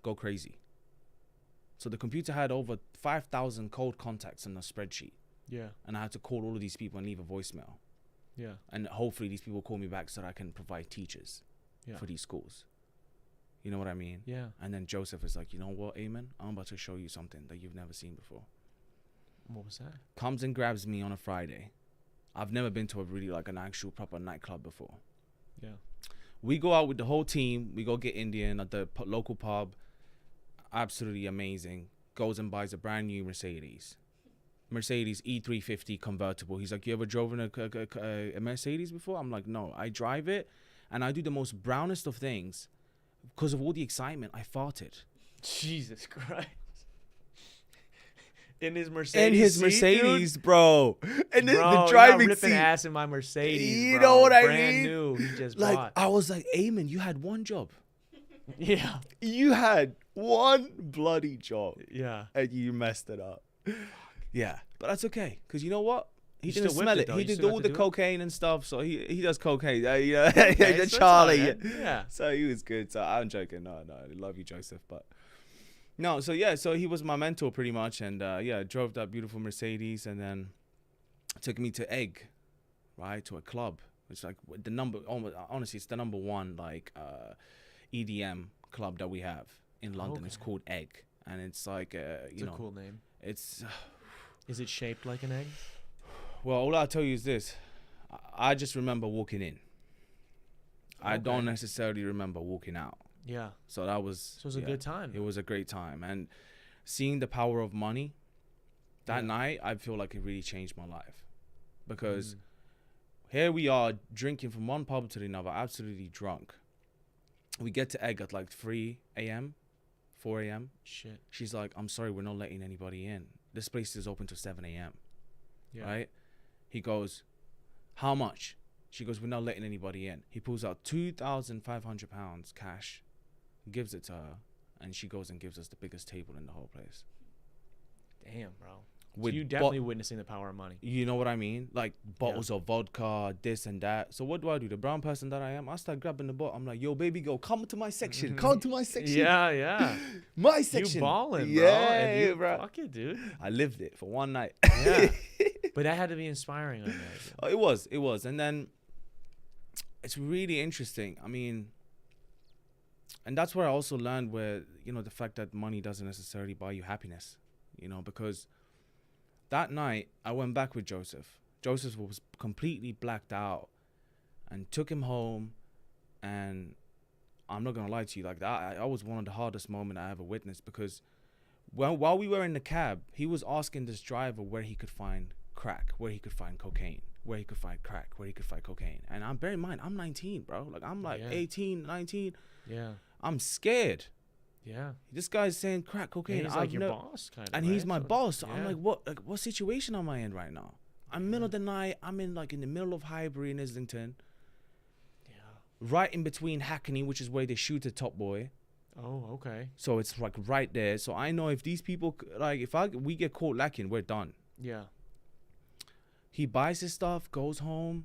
B: Go crazy. So the computer had over 5,000 cold contacts in a spreadsheet.
A: Yeah.
B: And I had to call all of these people and leave a voicemail.
A: Yeah.
B: And hopefully these people call me back so that I can provide teachers for these schools. You know what I mean?
A: Yeah.
B: And then Joseph is like, you know what, Ayman? I'm about to show you something that you've never seen before.
A: What was that?
B: Comes and grabs me on a Friday. I've never been to a really like an actual proper nightclub before.
A: Yeah.
B: We go out with the whole team. We go get Indian at the local pub. Absolutely amazing. Goes and buys a brand new Mercedes E350 convertible. He's like, you ever drove in a Mercedes before? I'm like, no. I drive it, and I do the most brownest of things. Because of all the excitement, I farted.
A: Jesus Christ. In his Mercedes,
B: dude? Bro. And
A: bro,
B: the driving
A: ripping
B: seat.
A: Ass in my Mercedes,
B: you
A: bro.
B: know what I
A: Brand
B: mean?
A: new. He just
B: like,
A: bought.
B: I was like, Ayman, you had one job.
A: Yeah.
B: You had one bloody job.
A: Yeah.
B: And you messed it up. Yeah. But that's okay. Because you know what? He didn't
A: still
B: smell
A: whipped
B: it.
A: it,
B: He
A: though. You
B: did
A: still
B: all
A: got
B: the
A: to do it?
B: cocaine and stuff. So he does cocaine.
A: Okay,
B: The
A: so
B: Charlie.
A: it's all right. Yeah.
B: So he was good. So I'm joking. No. I love you, Joseph. But no. So yeah. So he was my mentor pretty much. And drove that beautiful Mercedes and then took me to Egg, right? To a club. It's like the number, honestly, it's the number one like EDM club that we have in London.
A: Okay.
B: It's called Egg. And it's like,
A: It's a cool name.
B: It's...
A: Is it shaped like an egg?
B: Well, all I'll tell you is this. I just remember walking in. I don't necessarily remember walking out.
A: Yeah.
B: So that was...
A: So it was a good time.
B: It was a great time. And seeing the power of money, that night, I feel like it really changed my life. Because here we are drinking from one pub to another, absolutely drunk. We get to Egg at like 3 a.m., 4 a.m.
A: Shit.
B: She's like, I'm sorry, we're not letting anybody in. This place is open till 7 a.m.
A: Yeah.
B: Right? He goes, how much? She goes, we're not letting anybody in. He pulls out £2,500 cash, gives it to her, and she goes and gives us the biggest table in the whole place.
A: Damn, bro. So you definitely witnessing the power of money.
B: You know what I mean? Like bottles of vodka, this and that. So what do? The brown person that I am, I start grabbing the bottle. I'm like, yo, baby, go, come to my section. Come to my section.
A: Yeah.
B: My section.
A: You balling, bro.
B: Yeah, bro.
A: Fuck it, dude.
B: I lived it for one night.
A: Yeah. But that had to be inspiring, I imagine.
B: Oh, it was. And then it's really interesting. I mean, and that's where I also learned where, the fact that money doesn't necessarily buy you happiness, because that night I went back with Joseph. Joseph was completely blacked out and took him home. And I'm not going to lie to you, like that was one of the hardest moments I ever witnessed, because while we were in the cab, he was asking this driver where he could find crack, where he could find cocaine, where he could find crack, where he could find cocaine. And bear in mind, I'm 19, bro. Like, I'm like 18, 19.
A: Yeah.
B: I'm scared.
A: Yeah.
B: This guy's saying crack cocaine.
A: And he's like your boss, kind of.
B: And
A: right?
B: he's my boss. So
A: yeah.
B: I'm like, what situation am I in right now? I'm middle of the night. I'm in the middle of Highbury in Islington.
A: Yeah.
B: Right in between Hackney, which is where they shoot the Top Boy.
A: Oh, okay.
B: So it's like right there. So I know if these people, like, we get caught lacking, we're done.
A: Yeah.
B: He buys his stuff, goes home,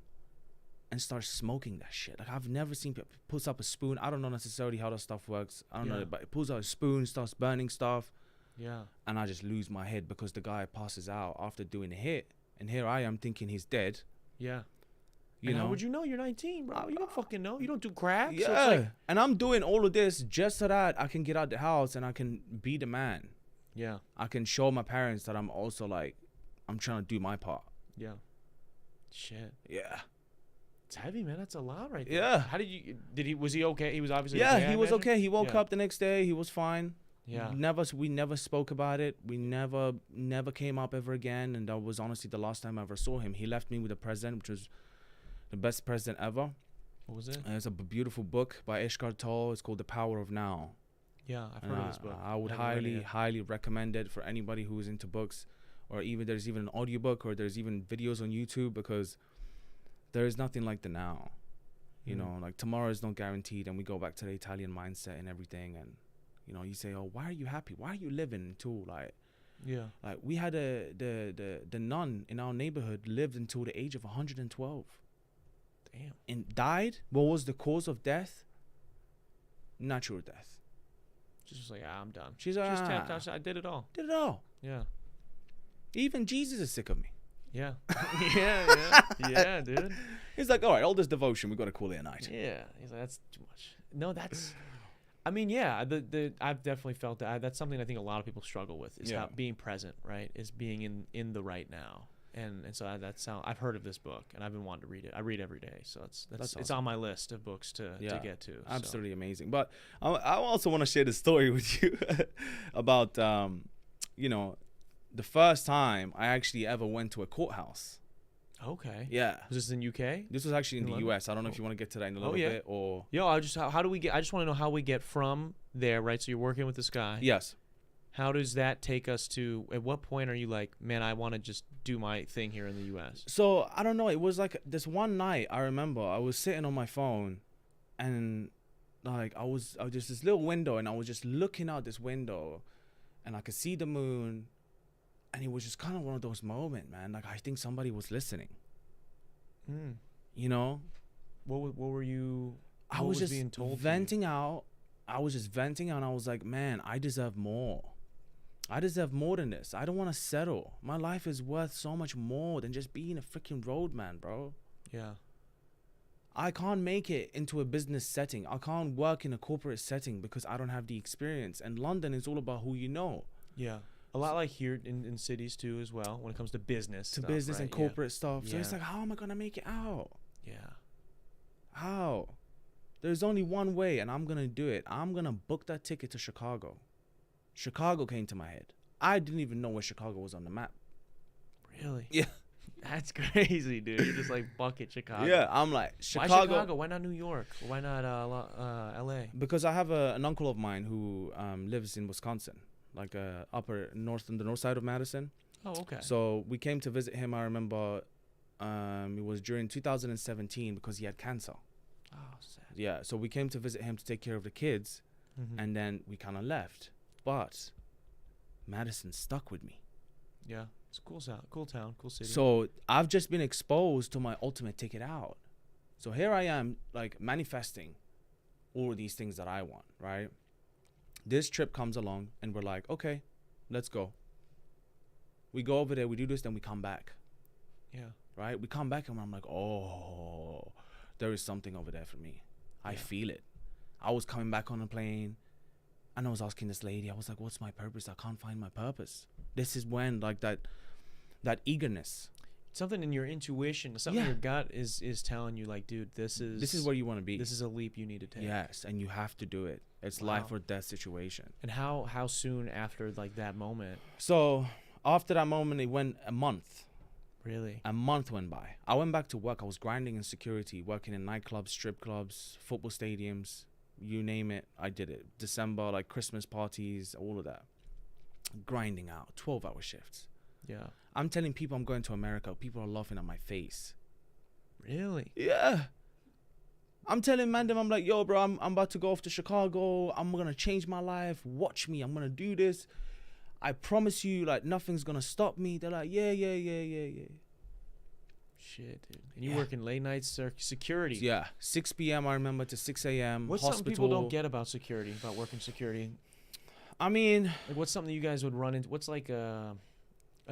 B: and starts smoking that shit. Like, I've never seen people pulls up a spoon. I don't know necessarily how that stuff works. I don't know, but he pulls out a spoon, starts burning stuff.
A: Yeah.
B: And I just lose my head because the guy passes out after doing a hit. And here I am thinking he's dead.
A: Yeah.
B: You know?
A: How would you know? You're 19, bro. You don't fucking know. You don't do crack.
B: Yeah.
A: So it's like,
B: and I'm doing all of this just so that I can get out the house and I can be the man.
A: yeah.
B: I can show my parents that I'm also like, I'm trying to do my part.
A: Yeah. Shit.
B: Yeah.
A: It's heavy, man. That's a lot right there.
B: Yeah.
A: How was he okay? He was obviously
B: Yeah,
A: okay,
B: he
A: I
B: was
A: imagine?
B: okay. He woke
A: Yeah.
B: up the next day. He was fine.
A: Yeah.
B: We never spoke about it. We never came up ever again. And that was honestly the last time I ever saw him. He left me with a present, which was the best present ever.
A: What was it?
B: It's a beautiful book by Eckhart Tolle. It's called The Power of Now.
A: Yeah, I've heard of this book.
B: I would
A: Never read it yet.
B: highly recommend it for anybody who is into books, or even there's even an audiobook, or there's even videos on YouTube, because there is nothing like the now. You know, like tomorrow is not guaranteed, and we go back to the Italian mindset and everything. And, you say, oh, why are you happy? Why are you living until like we had the nun in our neighborhood lived until the age of 112.
A: Damn.
B: And died. What was the cause of death? Natural death.
A: Just like, I'm done.
B: She's like,
A: Just tapped out. I did it all.
B: Did it all.
A: Yeah.
B: Even Jesus is sick of me.
A: Yeah. Yeah, dude.
B: He's like, all right, all this devotion, we got to call it a night.
A: Yeah. He's like, that's too much. No, that's. I mean, yeah. I've definitely felt that. That's something I think a lot of people struggle with is how being present, right? Is being in the right now. And so I've heard of this book and I've been wanting to read it. I read every day, so it's
B: awesome.
A: on my list of books to get to.
B: Absolutely amazing. But I also want to share the story with you about the first time I actually ever went to a courthouse.
A: Okay.
B: Yeah.
A: Was this in UK?
B: This was actually in the
A: London?
B: US. I don't know if you want to get to that in a little bit or.
A: Yo, how do we get? I just want to know how we get from there, right? So you're working with this guy.
B: Yes.
A: How does that take us to? At what point are you like, man, I want to just do my thing here in the U.S.?
B: So I don't know. It was like this one night. I remember I was sitting on my phone, and like I was just this little window, and I was just looking out this window, and I could see the moon, and it was just kind of one of those moments, man. Like I think somebody was listening. You know,
A: what were you?
B: I was just being told venting out. I was just venting out, and I was like, man, I deserve more. I deserve more than this. I don't want to settle. My life is worth so much more than just being a freaking roadman, bro.
A: Yeah.
B: I can't make it into a business setting. I can't work in a corporate setting because I don't have the experience. And London is all about who you know.
A: Yeah. A lot like here in cities too as well when it comes to business stuff,
B: business
A: right?
B: and corporate stuff. So
A: Yeah.
B: it's like, how am I going to make it out?
A: Yeah.
B: How? There's only one way, and I'm going to do it. I'm going to book that ticket to Chicago. Chicago came to my head. I didn't even know where Chicago was on the map.
A: Really?
B: Yeah.
A: That's crazy, dude. You're just like, bucket Chicago.
B: Yeah, I'm like, Chicago.
A: Why Chicago? Why not New York? Why not LA?
B: Because I have an uncle of mine who lives in Wisconsin, like upper north, on the north side of Madison.
A: Oh, okay.
B: So we came to visit him. I remember it was during 2017 because he had cancer.
A: Oh, sad.
B: Yeah, so we came to visit him to take care of the kids, and then we kind of left. But Madison stuck with me.
A: Yeah, it's a cool town, cool city.
B: So I've just been exposed to my ultimate ticket out. So here I am, like manifesting all of these things that I want, right? This trip comes along, and we're like, okay, let's go. We go over there, we do this, then we come back.
A: Yeah.
B: Right? We come back, and I'm like, oh, there is something over there for me. I feel it. I was coming back on a plane, and I was asking this lady, I was like, what's my purpose? I can't find my purpose. This is when, like, that eagerness.
A: Something in your intuition, something your gut is telling you, like, dude, this is
B: where you want to be.
A: This is a leap you need to take.
B: Yes, and you have to do it. It's life or death situation.
A: And how soon after, like, that moment?
B: So after that moment, it went a month.
A: Really?
B: A month went by. I went back to work. I was grinding in security, working in nightclubs, strip clubs, football stadiums, you name it. I did it. December, like Christmas parties, all of that. Grinding out, 12-hour shifts.
A: Yeah.
B: I'm telling people I'm going to America. People are laughing at my face.
A: Really?
B: Yeah. I'm telling Mandem, I'm like, yo, bro, I'm about to go off to Chicago. I'm going to change my life. Watch me. I'm going to do this. I promise you, like, nothing's going to stop me. They're like, yeah.
A: Shit, dude. And you work in late night security.
B: Yeah. 6 p.m. I remember to 6 a.m.
A: What's something people don't get about security, about working security?
B: I mean,
A: like, what's something you guys would run into? What's like a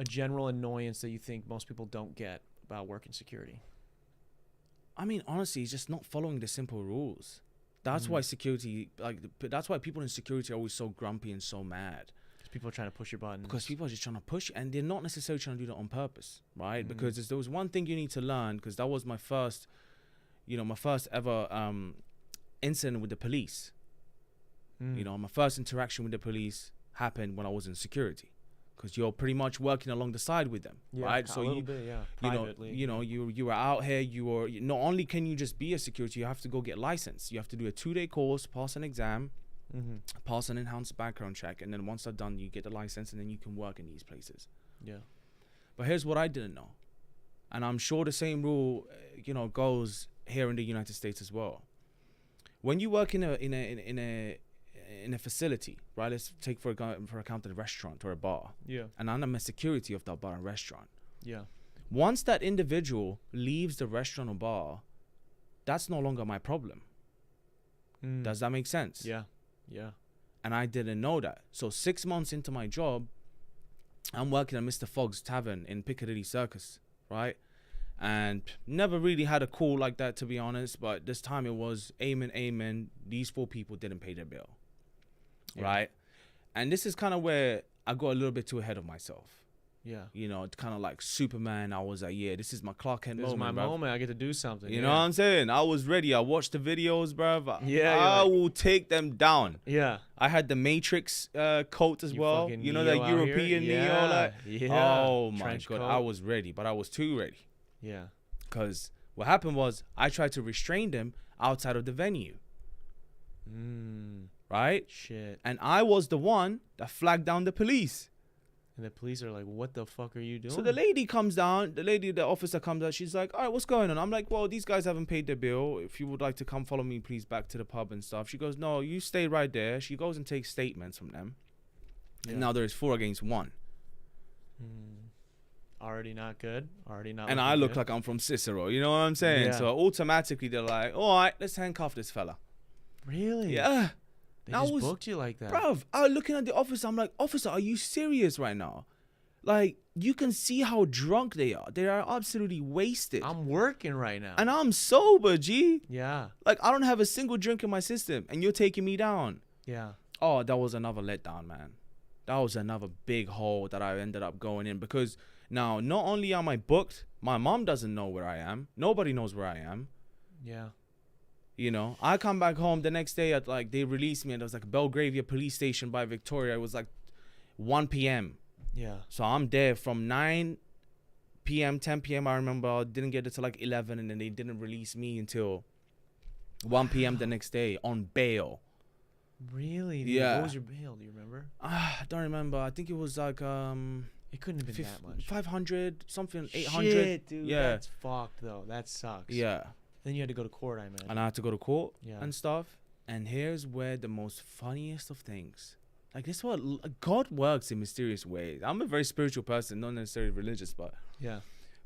A: general annoyance that you think most people don't get about working security?
B: I mean, honestly, it's just not following the simple rules. That's why security, that's why people in security are always so grumpy and so mad.
A: People are trying to push your buttons.
B: Because people are just trying to push, and they're not necessarily trying to do that on purpose, right? Because there was one thing you need to learn, because that was my first ever incident with the police. You know, my first interaction with the police happened when I was in security, because you're pretty much working along the side with them, right? So
A: privately.
B: You were out here. Not only can you just be a security, you have to go get licensed. You have to do a 2-day course, pass an exam. Pass an enhanced background check, and then once that's done, you get the license, and then you can work in these places. Yeah. But here's what I didn't know, and I'm sure the same rule, goes here in the United States as well. When you work in a facility, right? Let's take for account a restaurant or a bar. Yeah. And I'm a security of that bar and restaurant. Yeah. Once that individual leaves the restaurant or bar, that's no longer my problem. Does that make sense?
A: Yeah. Yeah.
B: And I didn't know that. So 6 months into my job, I'm working at Mr. Fogg's Tavern in Piccadilly Circus, right? And never really had a call like that, to be honest. But this time it was Ayman. These 4 people didn't pay their bill, right? And this is kind of where I got a little bit too ahead of myself.
A: Yeah.
B: You know, it's kind of like Superman. I was like, yeah, this is my Clark Kent
A: This
B: moment,
A: is my
B: bruv.
A: moment. I get to do something.
B: You know what I'm saying? I was ready. I watched the videos, bruv.
A: Yeah,
B: I
A: like,
B: will take them down.
A: Yeah.
B: I had the Matrix coat as well. You know, that
A: Neo out
B: European
A: here?
B: Neo. Like,
A: Yeah.
B: oh my
A: Trench
B: God.
A: coat.
B: I was ready, but I was too ready.
A: Yeah.
B: Because what happened was I tried to restrain them outside of the venue. Right?
A: Shit.
B: And I was the one that flagged down the police.
A: And the police are like, what the fuck are you doing?
B: So the lady comes down, the officer comes out, she's like, all right, what's going on? I'm like, well, these guys haven't paid their bill. If you would like to come follow me, please, back to the pub and stuff. She goes, no, you stay right there. She goes and takes statements from them.
A: Yeah.
B: And now there is 4 against 1.
A: Already not good. Already not.
B: And I look like I'm from Cicero. You know what I'm saying?
A: Yeah.
B: So automatically they're like, all right, let's handcuff this fella.
A: Really?
B: Yeah.
A: They
B: That
A: just
B: was-
A: booked you like that.
B: Bruv, I was looking at the officer. I'm like, officer, are you serious right now? Like, you can see how drunk they are. They are absolutely wasted.
A: I'm working right now.
B: And I'm sober, G.
A: Yeah.
B: Like, I don't have a single drink in my system. And you're taking me down.
A: Yeah.
B: Oh, that was another letdown, man. That was another big hole that I ended up going in. Because now, not only am I booked, my mom doesn't know where I am. Nobody knows where I am.
A: Yeah.
B: You know, I come back home the next day at like, they released me and it was like Belgravia police station by Victoria. It was like 1 p.m.
A: Yeah.
B: So I'm there from 9 p.m., 10 p.m. I remember I didn't get it to like 11 and then they didn't release me until 1 p.m. the next day on bail.
A: Really? Dude?
B: Yeah.
A: What was your bail? Do you remember?
B: I don't remember. I think it was like
A: It couldn't have been that much.
B: 500, something, 800.
A: Shit, dude.
B: Yeah.
A: That's fucked, though. That sucks.
B: Yeah.
A: Then you had to go to court, I imagine.
B: And I had to go to court
A: Yeah.
B: and stuff. And here's where the most funniest of things. Like, this is what God works in mysterious ways. I'm a very spiritual person, not necessarily religious, but
A: Yeah.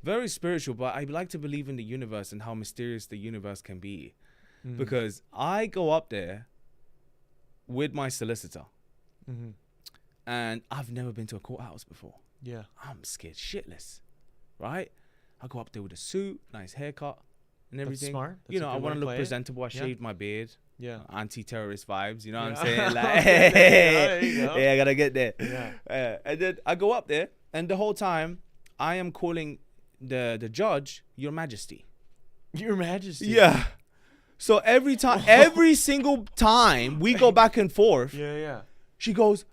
B: very spiritual. But I like to believe in the universe and how mysterious the universe can be. Because I go up there with my solicitor. And I've never been to a courthouse before.
A: Yeah.
B: I'm scared shitless, right? I go up there with a suit, nice haircut, and everything.
A: That's smart. That's
B: You
A: a
B: know, I
A: good way
B: want
A: to
B: to look
A: play it.
B: presentable. I
A: Yeah.
B: shaved my beard.
A: Yeah.
B: Anti-terrorist vibes. You know what I'm
A: Yeah.
B: saying? Like,
A: Okay, there you go.
B: yeah, I gotta get there.
A: Yeah.
B: And then I go up there, and the whole time I am calling the judge, Your Majesty.
A: Your Majesty.
B: Yeah. So every time, every single time we go back and forth,
A: Yeah, yeah.
B: she goes,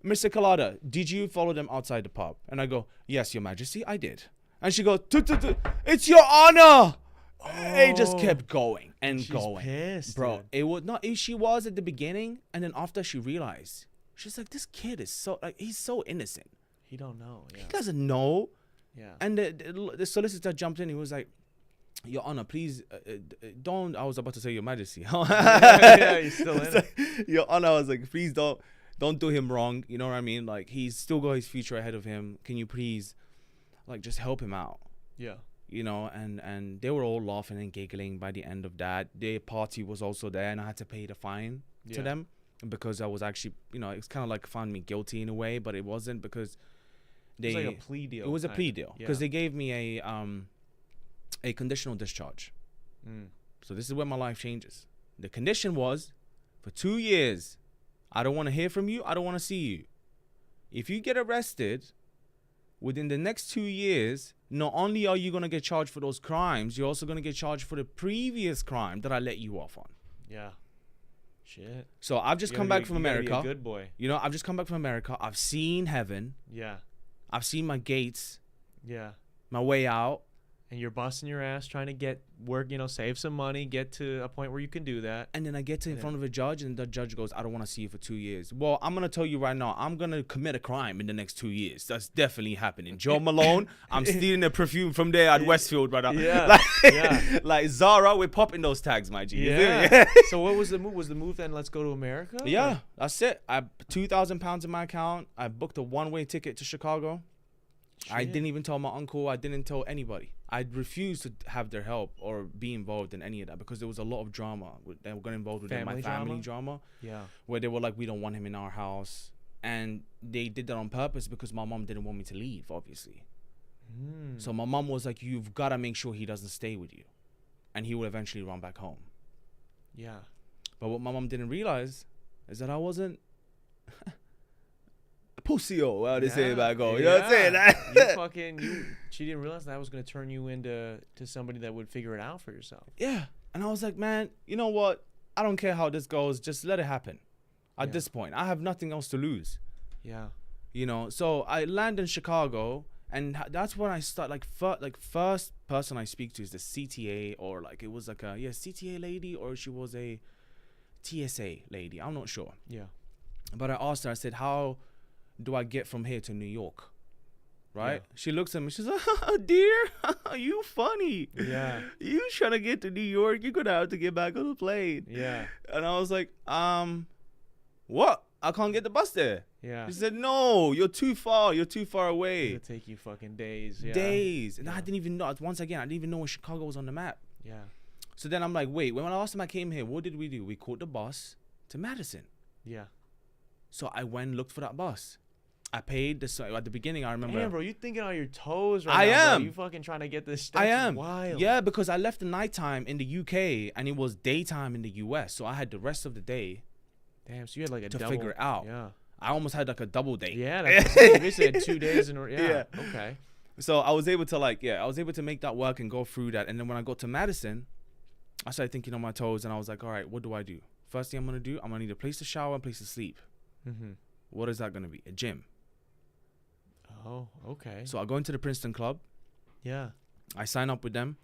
B: Mr. Kalada, did you follow them outside the pub? And I go, yes, Your Majesty, I did. And she goes, it's Your Honor. It just kept going and
A: She's
B: going.
A: pissed,
B: Bro,
A: dude.
B: it was not, she was at the beginning. And then after she realized, she's like, this kid is so, like, he's so innocent.
A: He don't know. Yeah.
B: He doesn't know.
A: Yeah.
B: And the solicitor jumped in. He was like, Your Honor, please don't. I was about to say Your Majesty.
A: Yeah, he's still in it.
B: Your Honor, I was like, please don't do him wrong. You know what I mean? Like, he's still got his future ahead of him. Can you please, like, just help him out?
A: Yeah.
B: You know, and they were all laughing and giggling by the end of that. Their party was also there, and I had to pay the fine to them because I was actually, you know, it's kind of like found me guilty in a way, but it wasn't because
A: It was like a plea deal.
B: It was a plea
A: kinda.
B: deal
A: Yeah.
B: because they gave me a conditional discharge. So this is where my life changes. The condition was for 2 years, I don't want to hear from you. I don't want to see you. If you get arrested within the next 2 years, not only are you going to get charged for those crimes, you're also going to get charged for the previous crime that I let you off on.
A: Yeah. Shit.
B: So I've just come back from
A: You gotta be
B: America.
A: a good boy.
B: You know, I've just come back from America. I've seen heaven.
A: Yeah.
B: I've seen my gates,
A: Yeah.
B: my way out.
A: And you're busting your ass trying to get work, you know, save some money, get to a point where you can do that.
B: And then I get to in front of a judge, and the judge goes, I don't want to see you for 2 years. Well, I'm going to tell you right now, I'm going to commit a crime in the next 2 years. That's definitely happening. Joe Malone, I'm stealing the perfume from there at Westfield right now.
A: Yeah.
B: Like,
A: Yeah.
B: like Zara, we're popping those tags, my G. You feel me?
A: Yeah. So what was the move? Was the move then, let's go to America?
B: Yeah,
A: Or-
B: that's it. I £2,000 in my account. I booked a one-way ticket to Chicago. I didn't even tell my uncle. I didn't tell anybody. I refused to have their help or be involved in any of that because there was a lot of drama that got involved with my family drama.
A: Yeah.
B: Where they were like, we don't want him in our house. And they did that on purpose because my mom didn't want me to leave, obviously. So my mom was like, you've got to make sure he doesn't stay with you. And he will eventually run back home.
A: Yeah.
B: But what my mom didn't realize is that I wasn't a pussy, how they say it back home. You know what I'm saying?
A: She didn't realize that was going to turn you into somebody that would figure it out for yourself.
B: Yeah. And I was like, man, you know what? I don't care how this goes. Just let it happen. At this point, I have nothing else to lose.
A: Yeah.
B: You know, so I land in Chicago, and that's when I start, first person I speak to is the CTA, or like, it was like a, CTA lady, or she was a TSA lady. I'm not sure.
A: Yeah.
B: But I asked her, I said, how do I get from here to New York? Right? Yeah. She looks at me, she's like, dear, you funny.
A: Yeah.
B: You trying to get to New York, you're going to have to get back on the plane.
A: Yeah.
B: And I was like, what? I can't get the bus there.
A: Yeah.
B: She said, no, you're too far. You're too far away.
A: It'll take you fucking days. Yeah.
B: Days. And I didn't even know. Once again, I didn't even know where Chicago was on the map.
A: Yeah.
B: So then I'm like, wait, when the last time I came here, what did we do? We caught the bus to Madison.
A: Yeah.
B: So I went and looked for that bus. I paid at the beginning, I remember.
A: Damn, bro, you thinking on your toes right
B: I
A: now,
B: am.
A: Bro. You fucking trying to get this.
B: I am.
A: Wild.
B: Yeah, because I left the nighttime in the UK and it was daytime in the US. So I had the rest of the day.
A: Damn, so you had like a
B: to
A: double,
B: figure it out.
A: Yeah.
B: I almost had like a double day.
A: Yeah, that's you basically had 2 days in. Yeah. Okay.
B: So I was able to make that work and go through that. And then when I got to Madison, I started thinking on my toes, and I was like, all right, what do I do? First thing I'm gonna do, I'm gonna need a place to shower and a place to sleep.
A: Mm-hmm.
B: What is that gonna be? A gym.
A: Oh, okay.
B: So I go into the Princeton Club.
A: Yeah.
B: I sign up with them.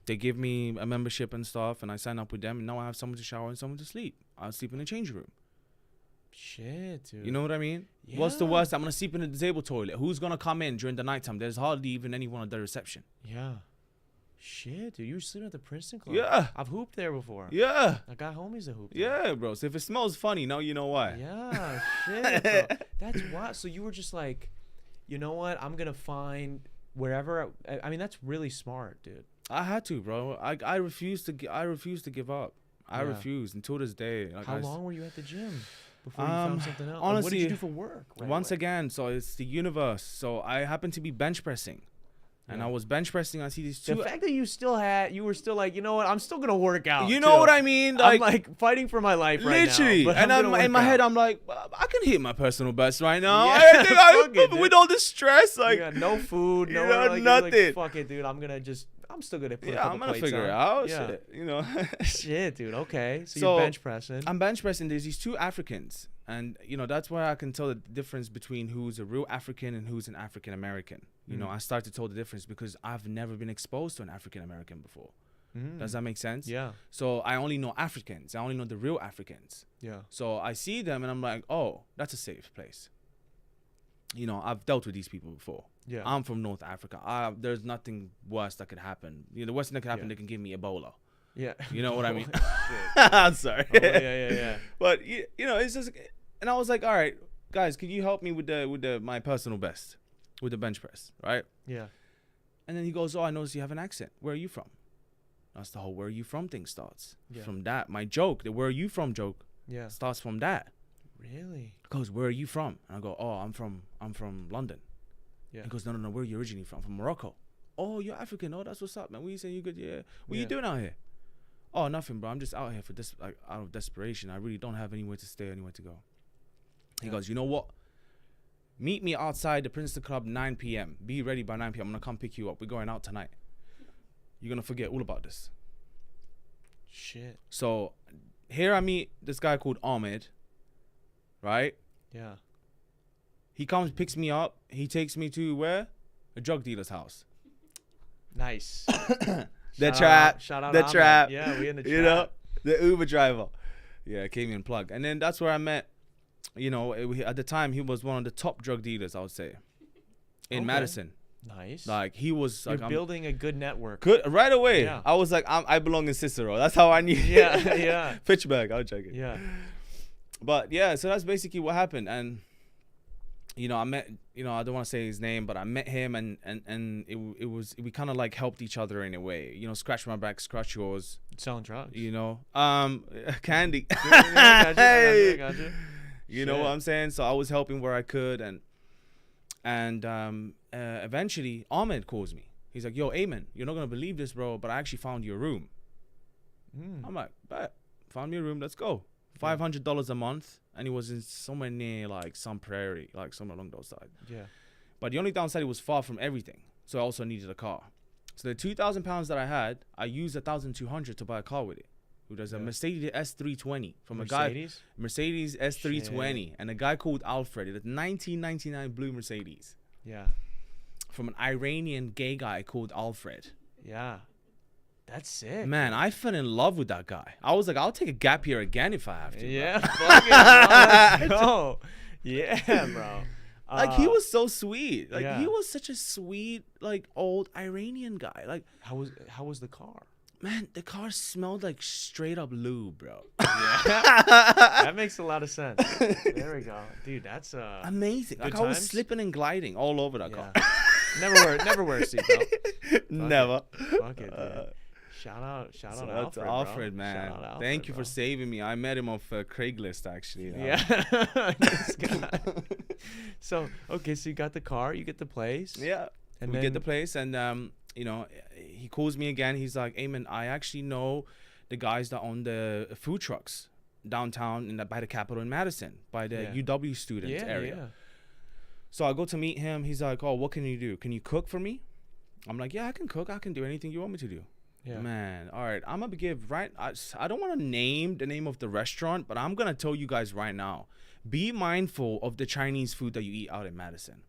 B: They give me a membership and stuff, and I sign up with them, and now I have someone to shower and someone to sleep. I'll sleep in the change room.
A: Shit, dude.
B: You know what I mean?
A: Yeah.
B: What's the worst? I'm gonna sleep in the disabled toilet. Who's gonna come in during the nighttime? There's hardly even anyone at the reception.
A: Yeah. Shit, dude. You were sleeping at the Princeton Club.
B: Yeah.
A: I've hooped there before.
B: Yeah.
A: I got homies that hooped
B: Yeah,
A: there.
B: bro. So if it smells funny, now you know why.
A: Yeah. Shit, bro. That's wild. So you were just like, you know what? I'm gonna find wherever. I mean, that's really smart, dude.
B: I had to, bro. I refused to. I refused to give up. I refused until this day. Like
A: How long were you at the gym before you found something else?
B: Honestly,
A: like, what did you do for work?
B: Once again, so it's the universe. So I happened to be bench pressing, and I was bench pressing. I see these two.
A: The fact that you were still like, you know what? I'm still gonna work out.
B: You know what I mean? Like,
A: I'm like fighting for my life right now.
B: Literally. And I'm in my head, I'm like, I can hit my personal best right now.
A: Yeah,
B: with all this stress, like,
A: you got no food, no
B: nothing.
A: Like, fuck it, dude. I'm still gonna put a couple
B: I'm gonna
A: plates
B: figure
A: on.
B: it out.
A: Yeah.
B: Shit, you know.
A: Shit, dude. Okay, so you're bench pressing.
B: I'm bench pressing. There's these two Africans, and you know that's where I can tell the difference between who's a real African and who's an African American. You know, I start to tell the difference because I've never been exposed to an African American before. Does that make sense?
A: Yeah.
B: So I only know Africans. I only know the real Africans.
A: Yeah.
B: So I see them and I'm like, oh, that's a safe place. You know, I've dealt with these people before.
A: Yeah.
B: I'm from North Africa. There's nothing worse that could happen. You know, the worst thing that could happen, they can give me Ebola.
A: Yeah.
B: You know what I mean?
A: Shit.
B: I'm sorry.
A: Oh, yeah.
B: But you know, it's just, and I was like, all right, guys, could you help me with my personal best, with the bench press, right?
A: Yeah.
B: And then he goes, oh, I noticed you have an accent. Where are you from? That's the whole where are you from thing starts.
A: Yeah.
B: From that, my joke, the where are you from joke, starts from that.
A: Really?
B: He goes, where are you from? And I go, oh, I'm from London.
A: Yeah.
B: He goes, no, where are you originally from? From Morocco. Oh, you're African. Oh, that's what's up, man. What you saying? You good? Yeah. What you doing out here? Oh, nothing, bro. I'm just out here for this, like, out of desperation. I really don't have anywhere to stay, anywhere to go. He goes, you know what? Meet me outside the Princeton Club 9 p.m. Be ready by 9 p.m. I'm gonna come pick you up. We're going out tonight. You're gonna forget all about this.
A: Shit.
B: So here I meet this guy called Ahmed. Right?
A: Yeah.
B: He comes, picks me up. He takes me to where? A drug dealer's house.
A: Nice.
B: The trap.
A: Shout out
B: the
A: Ahmed.
B: trap.
A: Yeah, we in the trap.
B: You know, the Uber driver. Yeah, came in plug. And then that's where I met, you know, at the time he was one of the top drug dealers, I would say, in Madison.
A: Nice.
B: Like he was
A: You're
B: like
A: building a good network.
B: Good right away.
A: Yeah.
B: I was like, I belong in Cicero. That's how I knew.
A: Yeah.
B: Fitchburg. I'll check it.
A: Yeah.
B: But yeah, so that's basically what happened. And I met, I don't want to say his name, but I met him, and we kind of like helped each other in a way. Scratch my back, scratch yours.
A: Selling drugs.
B: Candy.
A: I got you.
B: You know what I'm saying? So I was helping where I could, and eventually Ahmed calls me. He's like, "Yo, Ayman, you're not gonna believe this, bro, but I actually found your room." I'm like, "Bet, found me a room. Let's go." $500 a month, and it was in somewhere near like some prairie, like somewhere along those sides.
A: Yeah.
B: But the only downside, it was far from everything, so I also needed a car. So the £2,000 that I had, I used $1,200 to buy a car with it. There's a Mercedes S320 from a guy, Mercedes S320, and a guy called Alfred. It's a 1999 blue Mercedes.
A: Yeah.
B: From an Iranian gay guy called Alfred.
A: Yeah. That's sick.
B: Man, I fell in love with that guy. I was like, I'll take a gap year again if I have to.
A: Yeah, fuck it, let's go. Yeah, bro.
B: Like, he was so sweet. Like,
A: Yeah.
B: he was such a sweet, like, old Iranian guy. Like,
A: How was the car?
B: man, the car smelled like straight up lube, bro.
A: Yeah. That makes a lot of sense. There we go, dude. That's
B: amazing.
A: Good
B: Like, I was
A: times?
B: slipping and gliding all over that
A: yeah.
B: car.
A: Never wear a seatbelt.
B: Never.
A: Fuck it, dude. Shout out
B: So
A: Alfred,
B: that's
A: bro.
B: Alfred, man.
A: Shout out Alfred,
B: Thank you
A: bro.
B: for saving me. I met him off Craigslist, actually.
A: Yeah. This guy. So you got the car, you get the place.
B: Yeah.
A: And
B: we
A: then
B: get the place, and he calls me again. He's like, "Ayman, I actually know the guys that own the food trucks downtown by the Capitol in Madison, by the UW students area."
A: Yeah.
B: So I go to meet him. He's like, "Oh, what can you do? Can you cook for me?" I'm like, "Yeah, I can cook. I can do anything you want me to do."
A: Yeah.
B: Man, all right. I'm gonna give I don't want to name the name of the restaurant, but I'm gonna tell you guys right now. Be mindful of the Chinese food that you eat out in Madison.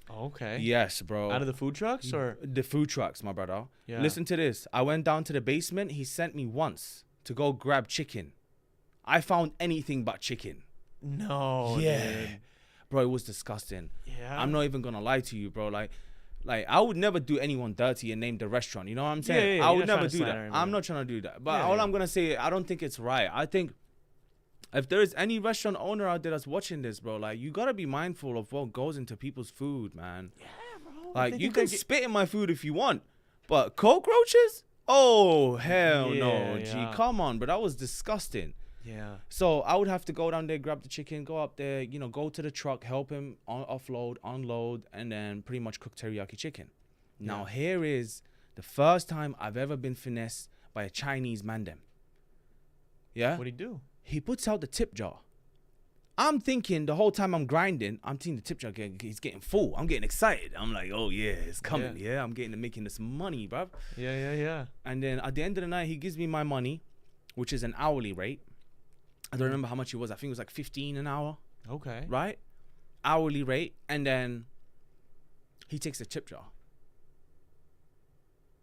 A: Okay.
B: Yes, bro.
A: Out of the food trucks or
B: the food trucks, my brother.
A: Yeah.
B: Listen to this. I went down to the basement. He sent me once to go grab chicken. I found anything but chicken.
A: no?
B: Yeah.
A: Dude.
B: Bro, it was disgusting.
A: Yeah.
B: I'm not even gonna lie to you, bro. Like I would never do anyone dirty and name the restaurant. You know what I'm saying?
A: Yeah,
B: I
A: you're
B: would
A: not
B: never
A: trying to
B: do
A: slander
B: that.
A: anybody.
B: I'm not trying to do that. But
A: Yeah,
B: all
A: yeah.
B: I'm gonna say, I don't think it's right. I think if there is any restaurant owner out there that's watching this, bro, like, you gotta be mindful of what goes into people's food, man.
A: Yeah, bro.
B: Like, you can spit in my food if you want, but cockroaches? Oh, hell no,
A: Yeah,
B: G.
A: yeah.
B: Come on, but that was disgusting.
A: Yeah.
B: So I would have to go down there, grab the chicken, go up there, go to the truck, help him offload, unload, and then pretty much cook teriyaki chicken. Now, here is the first time I've ever been finessed by a Chinese mandem. Yeah?
A: What'd he do?
B: He puts out the tip jar. I'm thinking the whole time I'm grinding, I'm thinking the tip jar he's getting full. I'm getting excited. I'm like, oh yeah, it's coming. Yeah, I'm making this money, bruv.
A: Yeah.
B: And then at the end of the night, he gives me my money, which is an hourly rate. I don't remember how much it was. I think it was like 15 an hour.
A: Okay.
B: Right? Hourly rate. And then he takes the tip jar.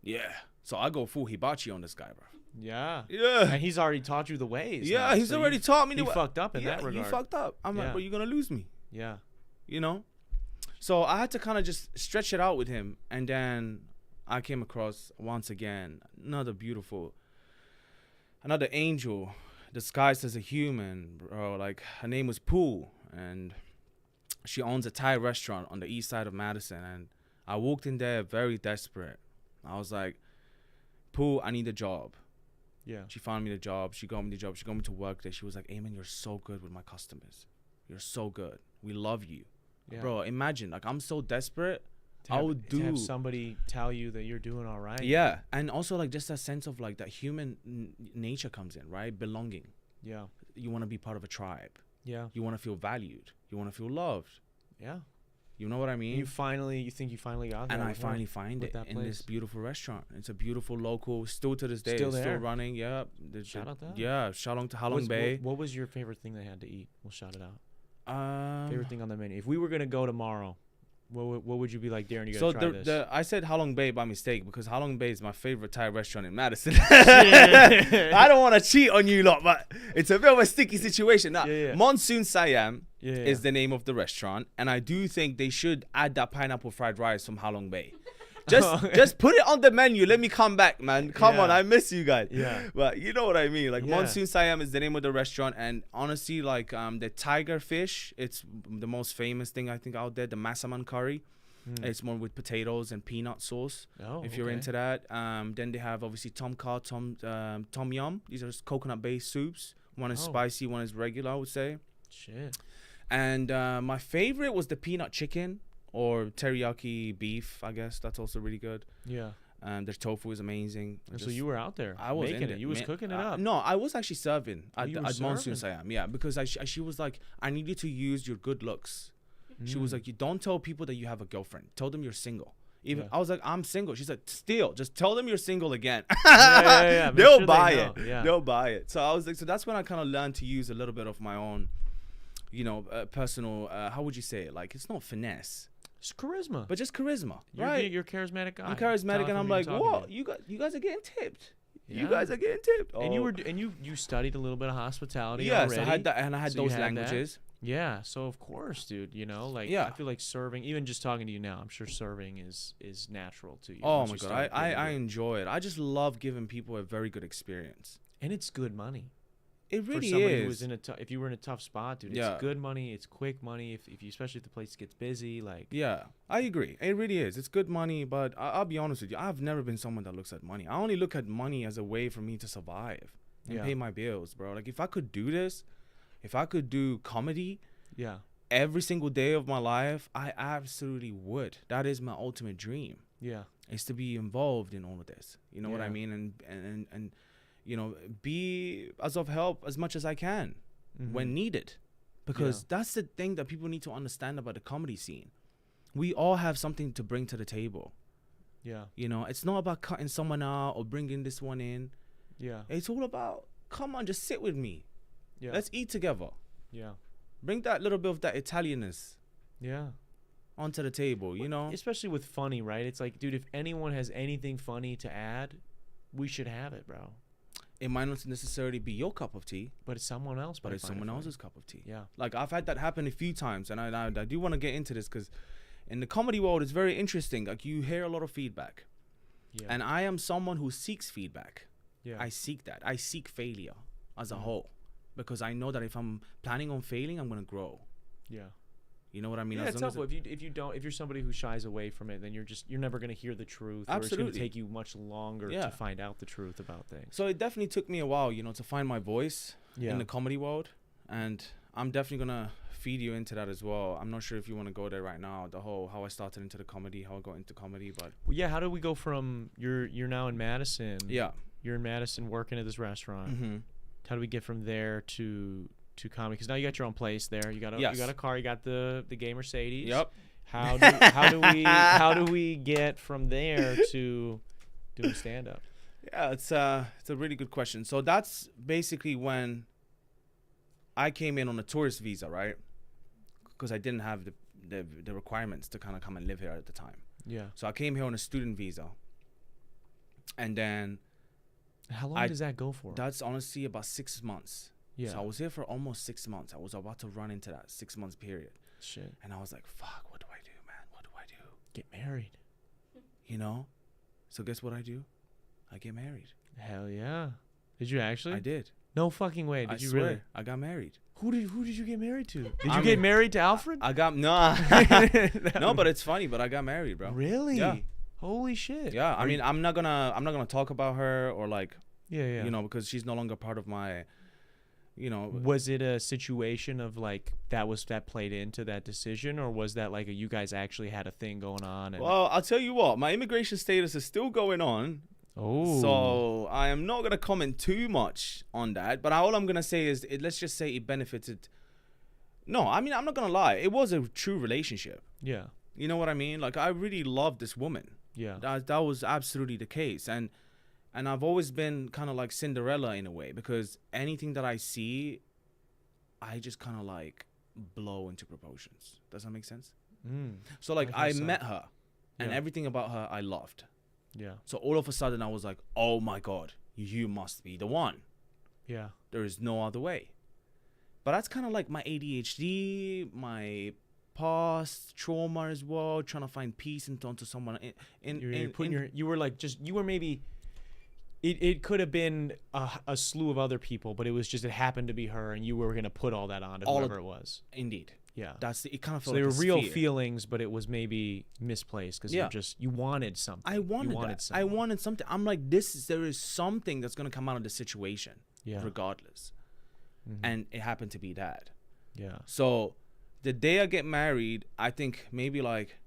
B: Yeah. So I go full hibachi on this guy, bro.
A: Yeah.
B: Yeah.
A: And he's already taught you the ways.
B: Yeah,
A: man.
B: he's
A: So
B: already taught me the
A: way.
B: way.
A: Fucked up in that
B: You
A: regard.
B: fucked up. I'm like,
A: Yeah.
B: bro, you're going to lose me.
A: Yeah.
B: So I had to kind of just stretch it out with him. And then I came across, once again, another angel disguised as a human, bro. Like, her name was Pooh, and she owns a Thai restaurant on the east side of Madison. And I walked in there very desperate. I was like, Pooh, I need a job.
A: Yeah.
B: She found me the job. She got me the job. She got me to work there. She was like, Ayman, you're so good with my customers. You're so good. We love you.
A: Yeah.
B: Bro, imagine, like, I'm so desperate.
A: To have somebody tell you that you're doing all right.
B: Yeah. And also, like, just that sense of, like, that human nature comes in, right? Belonging.
A: Yeah.
B: You want to be part of a tribe.
A: Yeah.
B: You want to feel valued. You want to feel loved.
A: Yeah.
B: You know what I mean?
A: You think you finally got that.
B: And I
A: with
B: finally
A: her-
B: find
A: with
B: it
A: that
B: in this
A: place.
B: beautiful restaurant. It's a beautiful local, still to this day.
A: Still
B: It's
A: there?
B: still running. Yeah.
A: Shout out that.
B: Yeah. Shout out to Halong Bay.
A: What was your favorite thing they had to eat? We'll shout it out.
B: Um,
A: Favorite thing on the menu. If we were gonna go tomorrow, what would you be like, Darren? You
B: So
A: gotta try this.
B: I said Halong Bay by mistake because Halong Bay is my favorite Thai restaurant in Madison. I don't want to cheat on you lot, but it's a bit of a sticky situation. Now,
A: Yeah.
B: Monsoon Siam
A: Yeah.
B: is the name of the restaurant, and I do think they should add that pineapple fried rice from Halong Bay. Just put it on the menu. Let me come back, man. Come on,
A: Yeah.
B: I miss you guys.
A: Yeah.
B: But you know what I mean. Like
A: Yeah.
B: Monsoon Siam is the name of the restaurant, and honestly, like the tiger fish, it's the most famous thing I think out there. The masaman curry, it's more with potatoes and peanut sauce.
A: Oh,
B: If you're
A: okay.
B: into that, then they have obviously tom kha, tom yum. These are coconut-based soups. One is
A: Oh.
B: spicy, one is regular, I would say.
A: Shit.
B: And my favorite was the peanut chicken or teriyaki beef. I guess that's also really good.
A: Yeah.
B: Their tofu is amazing.
A: And so you were out there.
B: I was
A: making
B: in
A: it. You was cooking it up.
B: No, I was actually serving
A: Oh,
B: at,
A: you were
B: at Monsoon
A: serving?
B: Siam. Yeah, because she was like, I need you to use your good looks. She was
A: Mm.
B: like, you don't tell people that you have a girlfriend. Tell them you're single. Even
A: Yeah.
B: I was like, I'm single. She's like, still, just tell them you're single again.
A: Yeah. Make
B: They'll
A: sure
B: buy
A: they
B: it.
A: know. Yeah.
B: They'll buy it. So I was like, so that's when I kind of learned to use a little bit of my own, personal. How would you say it? Like it's not finesse,
A: It's charisma.
B: but just charisma,
A: You're,
B: right?
A: You're a charismatic guy.
B: I'm charismatic, and I'm like,
A: what?
B: what? You guys are getting tipped. You
A: Yeah.
B: guys are getting tipped.
A: And
B: Oh.
A: you studied a little bit of hospitality
B: Yes,
A: already.
B: I had that, and I had
A: So you
B: those
A: had that?
B: languages.
A: Yeah, so of course, dude, like
B: Yeah.
A: I feel like serving, even just talking to you now, I'm sure serving is natural to you.
B: Oh
A: once
B: my
A: you
B: god,
A: start
B: I
A: getting it.
B: enjoy it. I just love giving people a very good experience.
A: And it's good money.
B: It
A: For
B: really
A: somebody
B: is.
A: who was in if you were in a tough spot, dude,
B: Yeah.
A: it's good money, it's quick money. If you, especially if the place gets busy, like
B: Yeah, I agree. It really is. It's good money, but I'll be honest with you. I've never been someone that looks at money. I only look at money as a way for me to survive and
A: Yeah.
B: pay my bills, bro. Like if I could do this, if I could do comedy
A: yeah,
B: every single day of my life, I absolutely would. That is my ultimate dream.
A: yeah,
B: Is to be involved in all of this. You know what I
A: Yeah.
B: mean? And be as of help as much as I can when needed. Because that's the thing that people need to understand about the comedy scene. We all have something to bring to the table.
A: yeah,
B: It's not about cutting someone out or bringing this one in.
A: yeah,
B: It's all about, come on, just sit with me.
A: yeah,
B: Let's eat together.
A: yeah,
B: Bring that little bit of that Italianness
A: yeah.
B: onto the table,
A: Especially with funny, right? It's like, dude, if anyone has anything funny to add, we should have it, bro.
B: It might not necessarily be your cup of tea,
A: But it's someone else.
B: but
A: might
B: it's
A: find it
B: someone
A: funny.
B: else's cup of tea.
A: Yeah,
B: Like I've had that happen a few times, and I do want to get into this because in the comedy world, it's very interesting. Like you hear a lot of feedback,
A: yeah,
B: and I am someone who seeks feedback.
A: yeah.
B: I seek that. I seek failure as a whole, because I know that if I'm planning on failing, I'm gonna grow.
A: yeah.
B: You know what I mean?
A: Yeah,
B: As
A: it's
B: long as
A: helpful. If you're somebody who shies away from it, then you're never gonna hear the truth. Or it's
B: Absolutely.
A: gonna take you much longer
B: Yeah.
A: to find out the truth about things.
B: So it definitely took me a while, to find my voice
A: Yeah.
B: in the comedy world, and I'm definitely gonna feed you into that as well. I'm not sure if you want to go there right now. The whole how I started into the comedy, how I got into comedy, but
A: Well, yeah. How do we go from you're now in Madison?
B: yeah.
A: You're in Madison working at this restaurant.
B: Mm-hmm.
A: How do we get from there to comedy? Because now you got your own place there. You got
B: Yes.
A: a car. You got the gay Mercedes.
B: Yep.
A: How do we get from there to doing stand up?
B: Yeah, it's a really good question. So that's basically when I came in on a tourist visa, right? Because I didn't have the requirements to kind of come and live here at the time.
A: Yeah.
B: So I came here on a student visa, and then
A: How long does that go for?
B: that's honestly about 6 months.
A: Yeah.
B: So I was here for almost 6 months. I was about to run into that 6 months period,
A: Shit.
B: and I was like, "Fuck, what do I do, man? What do I do?"
A: Get married.
B: So guess what I do? I get married.
A: Hell yeah. Did you actually?
B: I did.
A: No fucking way.
B: I
A: Did you
B: swear,
A: really?
B: I got married.
A: Who did you get married to? Did you
B: I
A: get
B: mean,
A: married to Alfred?
B: I got no, but it's funny. But I got married, bro.
A: Really?
B: Yeah.
A: Holy shit.
B: Yeah, I mean, I'm not gonna talk about her or like,
A: Yeah.
B: because she's no longer part of my,
A: Was it a situation of like that played into that decision, or was that like you guys actually had a thing going on? And,
B: Well, I'll tell you what, my immigration status is still going on,
A: oh.
B: so I am not gonna comment too much on that. But all I'm gonna say is, let's just say it benefited. No, I mean, I'm not gonna lie, it was a true relationship.
A: Yeah.
B: You know what I mean? Like I really loved this woman.
A: Yeah.
B: That was absolutely the case, and I've always been kind of like Cinderella in a way, because anything that I see, I just kind of like blow into proportions. Does that make sense? So like
A: I
B: I
A: guess so.
B: met her, and
A: Yeah.
B: everything about her I loved.
A: Yeah.
B: So all of a sudden I was like, oh my God, you must be the one.
A: Yeah.
B: There is no other way. But that's kind of like my ADHD, my past trauma as well, trying to find peace and onto someone.
A: You were like you were maybe. It could have been a slew of other people, but it happened to be her, and you were gonna put all that on to whoever it was.
B: Indeed.
A: Yeah.
B: It kind of
A: So
B: felt
A: they
B: like
A: were real feelings, but it was maybe misplaced because you wanted something.
B: I wanted something. I'm like, there is something that's gonna come out of the situation, regardless.
A: Mm-hmm.
B: And it happened to be that.
A: Yeah.
B: So the day I get married, I think maybe like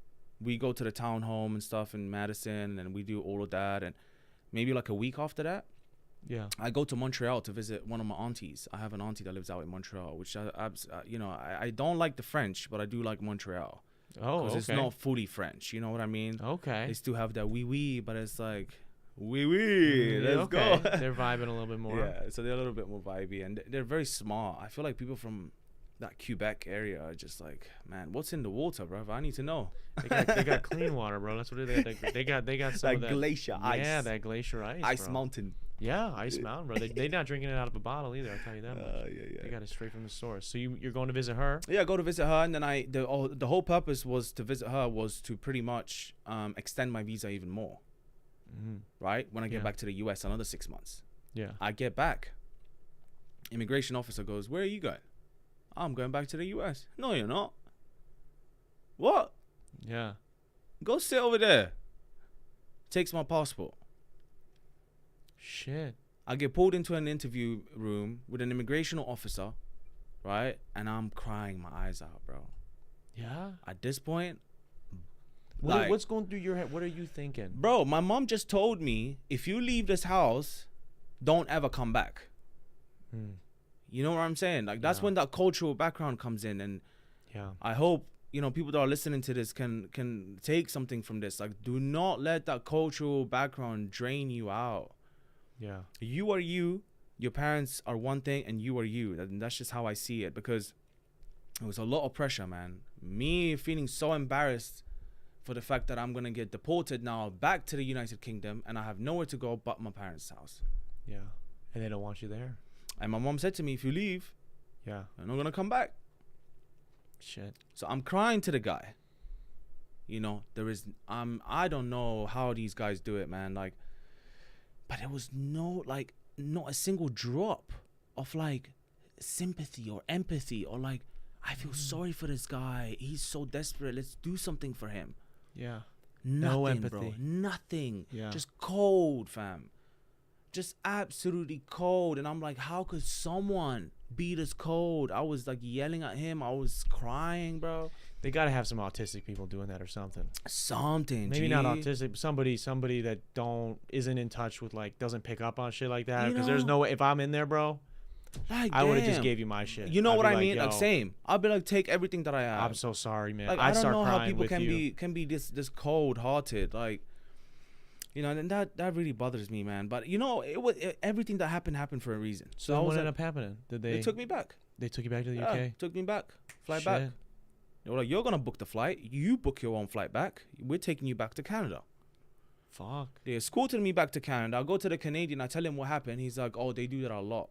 B: we go to the townhome and stuff in Madison, and we do all of that, and maybe like a week after that, I go to Montreal to visit one of my aunties. I have an auntie that lives out in Montreal, which I don't like the French, but I do like Montreal.
A: Oh,
B: because it's not fully French. You know what I mean?
A: Okay.
B: They still have that oui, but it's like oui. Let's go.
A: They're vibing a little bit more.
B: Yeah, so they're a little bit more vibey, and they're very smart. I feel like people from that Quebec area are just like, man, what's in the water, bro? I need to know.
A: They got clean water, bro. That's what it is. They got some
B: that
A: of that
B: glacier ice.
A: Yeah, that glacier ice.
B: Ice
A: bro.
B: mountain.
A: Yeah, ice mountain, bro. They're not drinking it out of a bottle either. I'll tell you that much.
B: Yeah.
A: They got it straight from the source. So you're going to visit her?
B: Yeah, I go to visit her, and then the whole purpose was to visit her was to pretty much extend my visa even more.
A: Mm-hmm.
B: Right when I get back to the US, another 6 months.
A: Yeah,
B: I get back. Immigration officer goes, "Where are you going?" "I'm going back to the US." "No, you're not." "What?"
A: Yeah.
B: "Go sit over there." Takes my passport.
A: Shit.
B: I get pulled into an interview room with an immigration officer, right? And I'm crying my eyes out, bro.
A: Yeah.
B: At this point,
A: what's going through your head? What are you thinking?
B: Bro, my mom just told me, if you leave this house, don't ever come back. You know what I'm saying? Like, that's when that cultural background comes in. And I hope, people that are listening to this can take something from this. Like, do not let that cultural background drain you out.
A: Yeah.
B: You are you. Your parents are one thing, and you are you. That's just how I see it, because it was a lot of pressure, man. Me feeling so embarrassed for the fact that I'm going to get deported now back to the United Kingdom, and I have nowhere to go but my parents' house.
A: Yeah. And they don't want you there.
B: And my mom said to me, if you leave, I'm not going to come back.
A: Shit.
B: So I'm crying to the guy. I don't know how these guys do it, man. Like, but there was not a single drop of like sympathy or empathy or like, I feel sorry for this guy. He's so desperate. Let's do something for him.
A: Yeah.
B: Nothing,
A: no empathy.
B: bro. Nothing.
A: Yeah.
B: Just cold, fam. Just absolutely cold. And I'm like, how could someone be this cold? I was like yelling at him. I was crying, bro.
A: They got to have some autistic people doing that or something.
B: Maybe
A: not autistic, but somebody that isn't in touch with, like, doesn't pick up on shit like that. Because there's no way, if I'm in there, bro,
B: like,
A: I would have just gave you my shit.
B: You know what I mean? Like, same. I'd be like, take everything that I have.
A: I'm so sorry, man.
B: Like, I don't know how people can be this cold hearted. Like, and that really bothers me, man. But everything that happened for a reason.
A: So what ended up happening?
B: They took me back.
A: They took you back to the UK?
B: Took me back. Fly back. They were like, you're gonna book the flight. You book your own flight back. We're taking you back to Canada.
A: Fuck.
B: They escorted me back to Canada. I go to the Canadian. I tell him what happened. He's like, oh, they do that a lot.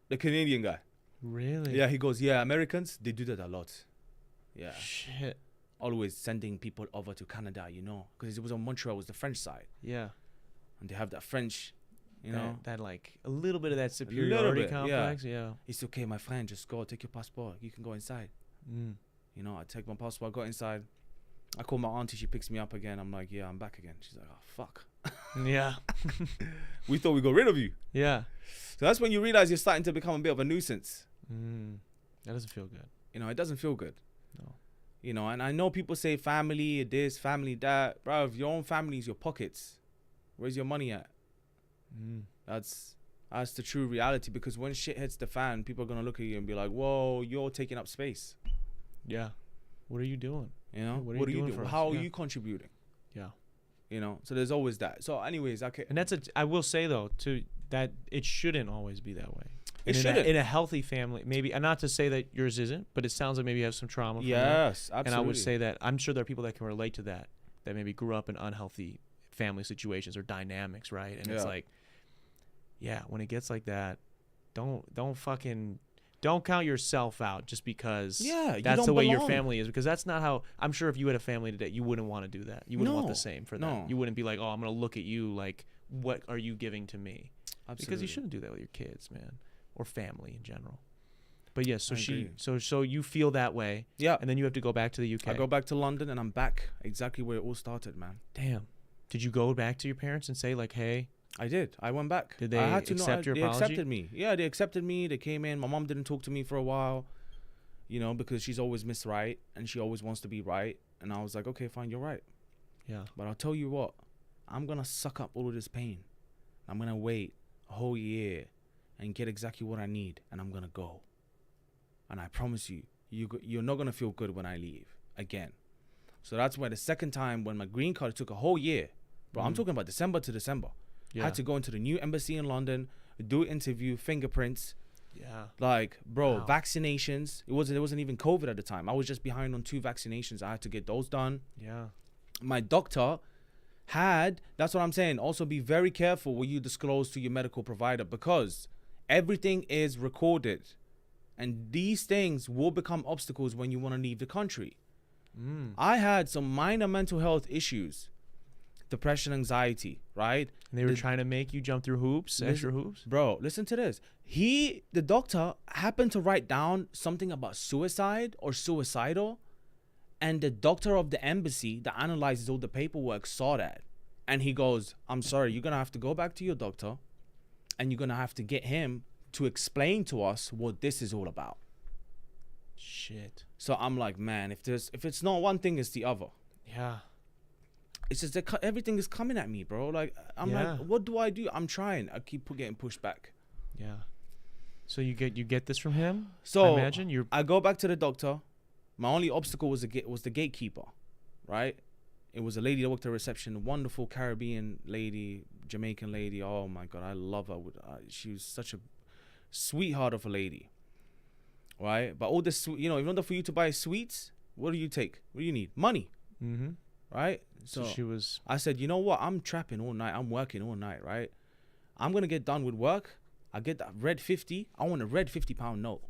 B: The Canadian guy.
A: Really?
B: Yeah, he goes, yeah, Americans, they do that a lot. Yeah.
A: Shit.
B: Always sending people over to Canada, because it was on Montreal, was the French side.
A: Yeah.
B: And they have that French,
A: that like a little bit of that superiority complex. Yeah.
B: It's okay, my friend, just go, take your passport. You can go inside. I take my passport, I go inside. I call my auntie, she picks me up again. I'm like, yeah, I'm back again. She's like, oh, fuck.
A: Yeah.
B: We thought we got rid of you.
A: Yeah.
B: So that's when you realize you're starting to become a bit of a nuisance.
A: That doesn't feel good.
B: It doesn't feel good.
A: No.
B: And I know people say family this, family that. Bro, if your own family is your pockets, where's your money at? That's the true reality, because when shit hits the fan, people are going to look at you and be like, whoa, you're taking up space.
A: Yeah. What are you doing?
B: What are you doing? How are you contributing?
A: Yeah.
B: So there's always that. So anyways, okay.
A: And I will say though, that it shouldn't always be that way.
B: It shouldn't.
A: In a healthy family, maybe, and not to say that yours isn't, but it sounds like maybe you have some trauma.
B: Yes, absolutely.
A: And I would say that I'm sure there are people that can relate to that maybe grew up in unhealthy family situations or dynamics, right? And it's like, yeah, when it gets like that, don't fucking don't count yourself out just because
B: Yeah, you
A: that's
B: don't
A: the way your
B: belong.
A: family is, because that's not how. I'm sure if you had a family today, you wouldn't want to do that. You wouldn't want the same for them.
B: No.
A: You wouldn't be like, oh, I'm gonna look at you like, what are you giving to me?
B: Absolutely.
A: Because you shouldn't do that with your kids, man, or family in general. But yes,
B: I agree.
A: so you feel that way,
B: Yeah.
A: and then you have to go back to the UK.
B: I go back to London and I'm back exactly where it all started, man.
A: Damn. Did you go back to your parents and say like, hey?
B: I did. I went back.
A: Did they
B: I had to
A: accept your
B: They
A: apology?
B: accepted me. Yeah, they accepted me. They came in. My mom didn't talk to me for a while, you know, because she's always Miss Right and she always wants to be right. And I was like, okay, fine, you're right.
A: Yeah.
B: But I'll tell you what, I'm going to suck up all of this pain. I'm going to wait a whole year and get exactly what I need. And I'm going to go. And I promise you, you're not going to feel good when I leave again. So that's why the second time when my green card took a whole year, bro, I'm talking about December to December.
A: Yeah.
B: I had to go into the new embassy in London, do an interview, fingerprints.
A: Yeah.
B: Like, bro,
A: Wow.
B: vaccinations. It wasn't even COVID at the time. I was just behind on 2 vaccinations. I had to get those done.
A: Yeah.
B: My doctor that's what I'm saying. Also be very careful what you disclose to your medical provider, because everything is recorded. And these things will become obstacles when you want to leave the country. I had some minor mental health issues. Depression, anxiety, right?
A: And they were trying to make you jump through hoops, extra hoops?
B: Bro, listen to this. The doctor happened to write down something about suicide or suicidal. And the doctor of the embassy that analyzes all the paperwork saw that. And he goes, I'm sorry, you're going to have to go back to your doctor. And you're going to have to get him to explain to us what this is all about.
A: Shit.
B: So I'm like, man, if it's not one thing, it's the other.
A: Yeah.
B: It's just that everything is coming at me, bro. Like, I'm
A: Yeah.
B: like, what do I do? I'm trying. I keep getting pushed back.
A: Yeah. So you get this from him?
B: So
A: I imagine
B: I go back to the doctor. My only obstacle was the gatekeeper, right? It was a lady that worked at reception, a wonderful Caribbean lady, Jamaican lady. Oh my God, I love her. She was such a sweetheart of a lady, right? But all this, in order for you to buy sweets, what do you take? What do you need? Money, right?
A: So she was.
B: I said, you know what? I'm trapping all night. I'm working all night, right? I'm going to get done with work. I get that red 50. I want a red £50 note.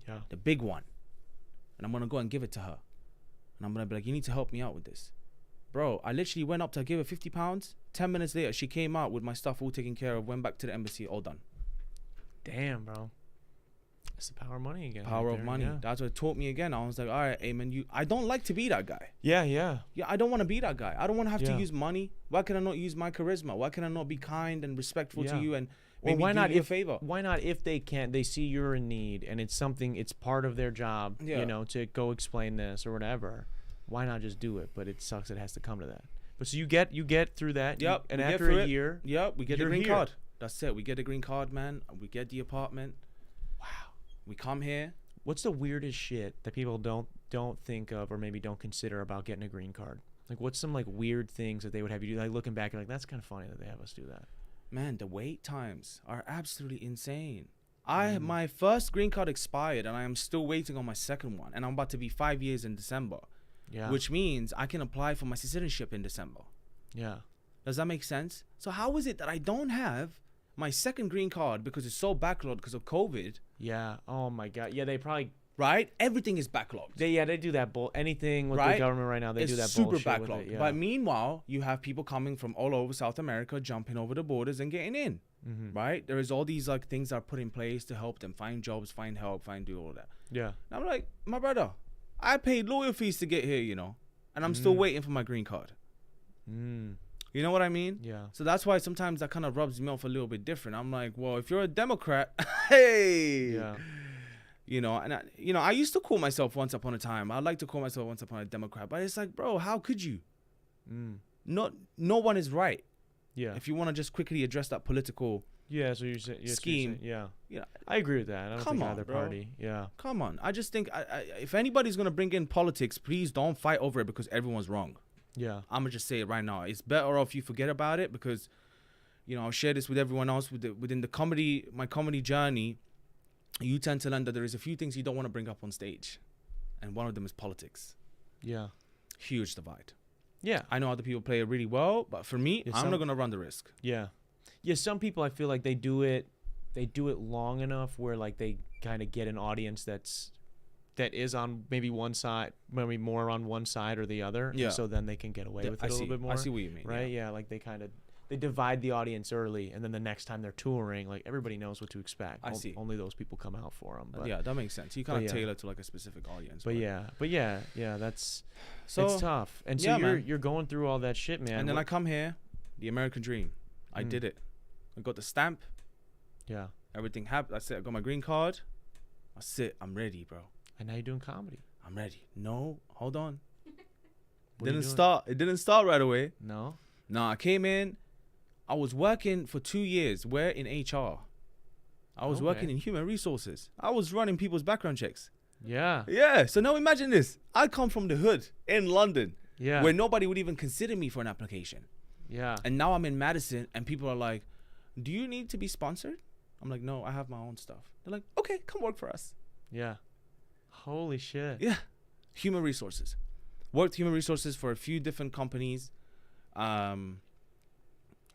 A: Yeah.
B: The big one. And I'm going to go and give it to her. And I'm going to be like, you need to help me out with this. Bro, I literally went up to her, gave her £50. 10 minutes later, she came out with my stuff all taken care of, went back to the embassy, all done.
A: Damn, bro. It's the power of money again.
B: Power
A: right
B: of
A: there,
B: money.
A: Yeah.
B: That's what it taught me again. I was like, all right, Ayman, I don't like to be that guy.
A: Yeah. Yeah.
B: Yeah, I don't want to be that guy. I don't want to have to
A: Yeah.
B: use money. Why can I not use my charisma? Why can I not be kind and respectful to
A: Yeah.
B: you and
A: Well,
B: maybe
A: why
B: do
A: not
B: you a
A: if
B: favor?
A: Why not if they can't? They see you're in need and it's something. It's part of their job.
B: Yeah.
A: To go explain this or whatever. Why not just do it? But it sucks. It has to come to that. But so you get through that.
B: Yep.
A: And
B: we get
A: after
B: through
A: a
B: it.
A: year.
B: Yep. We get the
A: you're
B: green
A: here.
B: card. That's it. We get the green card, man. We get the apartment.
A: Wow.
B: We come here.
A: What's the weirdest shit that people don't think of or maybe don't consider about getting a green card? Like, what's some like weird things that they would have you do? Like looking back, you're like, that's kind of funny that they have us do that.
B: Man, the wait times are absolutely insane. My first green card expired and I am still waiting on my second one. And I'm about to be 5 years in December.
A: Yeah.
B: Which means I can apply for my citizenship in December.
A: Yeah.
B: Does that make sense? So how is it that I don't have my second green card because it's so backlogged because of COVID,
A: Yeah. Oh my God. Yeah. They probably.
B: right? Everything is backlogged.
A: They do that anything with the
B: Right?
A: government right now. They
B: It's
A: do that
B: super
A: bullshit with
B: backlogged.
A: it, yeah.
B: But meanwhile, you have people coming from all over South America, jumping over the borders and getting in, right? There is all these like things that are put in place to help them find jobs, find help, do all that.
A: Yeah.
B: And I'm like, my brother, I paid lawyer fees to get here, and I'm still waiting for my green card. You know what I mean?
A: Yeah.
B: So that's why sometimes that kind of rubs me off a little bit different. I'm like, well, if you're a Democrat, hey,
A: Yeah.
B: I used to call myself once upon a time. I'd like to call myself once upon a Democrat, but it's like, bro, how could you? No one is right.
A: Yeah.
B: If you want to just quickly address that political
A: Yeah. So you're saying
B: scheme,
A: yeah.
B: Yeah.
A: I agree with that. I don't
B: Come
A: think
B: on,
A: either
B: bro.
A: party. Yeah.
B: Come on. I just think if anybody's going to bring in politics, please don't fight over it because everyone's wrong.
A: Yeah.
B: I'm going to just say it right now. It's better off you forget about it because, I'll share this with everyone else within my comedy journey. You tend to learn that there is a few things you don't want to bring up on stage. And one of them is politics.
A: Yeah.
B: Huge divide.
A: Yeah.
B: I know other people play it really well, but for me,
A: Yeah,
B: I'm not going to run the risk.
A: Yeah. Yeah. Some people, I feel like they do it they do it long enough where like they kind of get an audience that is on maybe one side, maybe more on one side or the other.
B: Yeah.
A: So then they can get away with it a little bit more.
B: I see what you mean.
A: Right? Yeah. Like they divide the audience early, and then the next time they're touring, like everybody knows what to expect.
B: I see.
A: Only those people come out for them. But,
B: Yeah, that makes sense. You kind of
A: yeah.
B: tailor to like a specific audience.
A: But yeah, that's
B: so
A: it's tough. And so
B: yeah,
A: you're going through all that shit, man.
B: and then I come here, the American dream. I did it. I got the stamp.
A: Yeah.
B: Everything happened. I got my green card. That's it. I'm ready, bro.
A: And now you're doing comedy.
B: I'm ready. No, hold on.
A: What are you
B: Didn't
A: doing?
B: start. It didn't start right away.
A: No.
B: No, I came in. I was working for 2 years. Where in HR? I was working in human resources. I was running people's background checks.
A: Yeah.
B: Yeah. So now imagine this. I come from the hood in London,
A: Yeah.
B: where nobody would even consider me for an application.
A: Yeah.
B: And now I'm in Madison, and people are like, "Do you need to be sponsored?" I'm like, "No, I have my own stuff." They're like, "Okay, come work for us."
A: Yeah. Holy shit.
B: Yeah. Human resources. Worked human resources for a few different companies.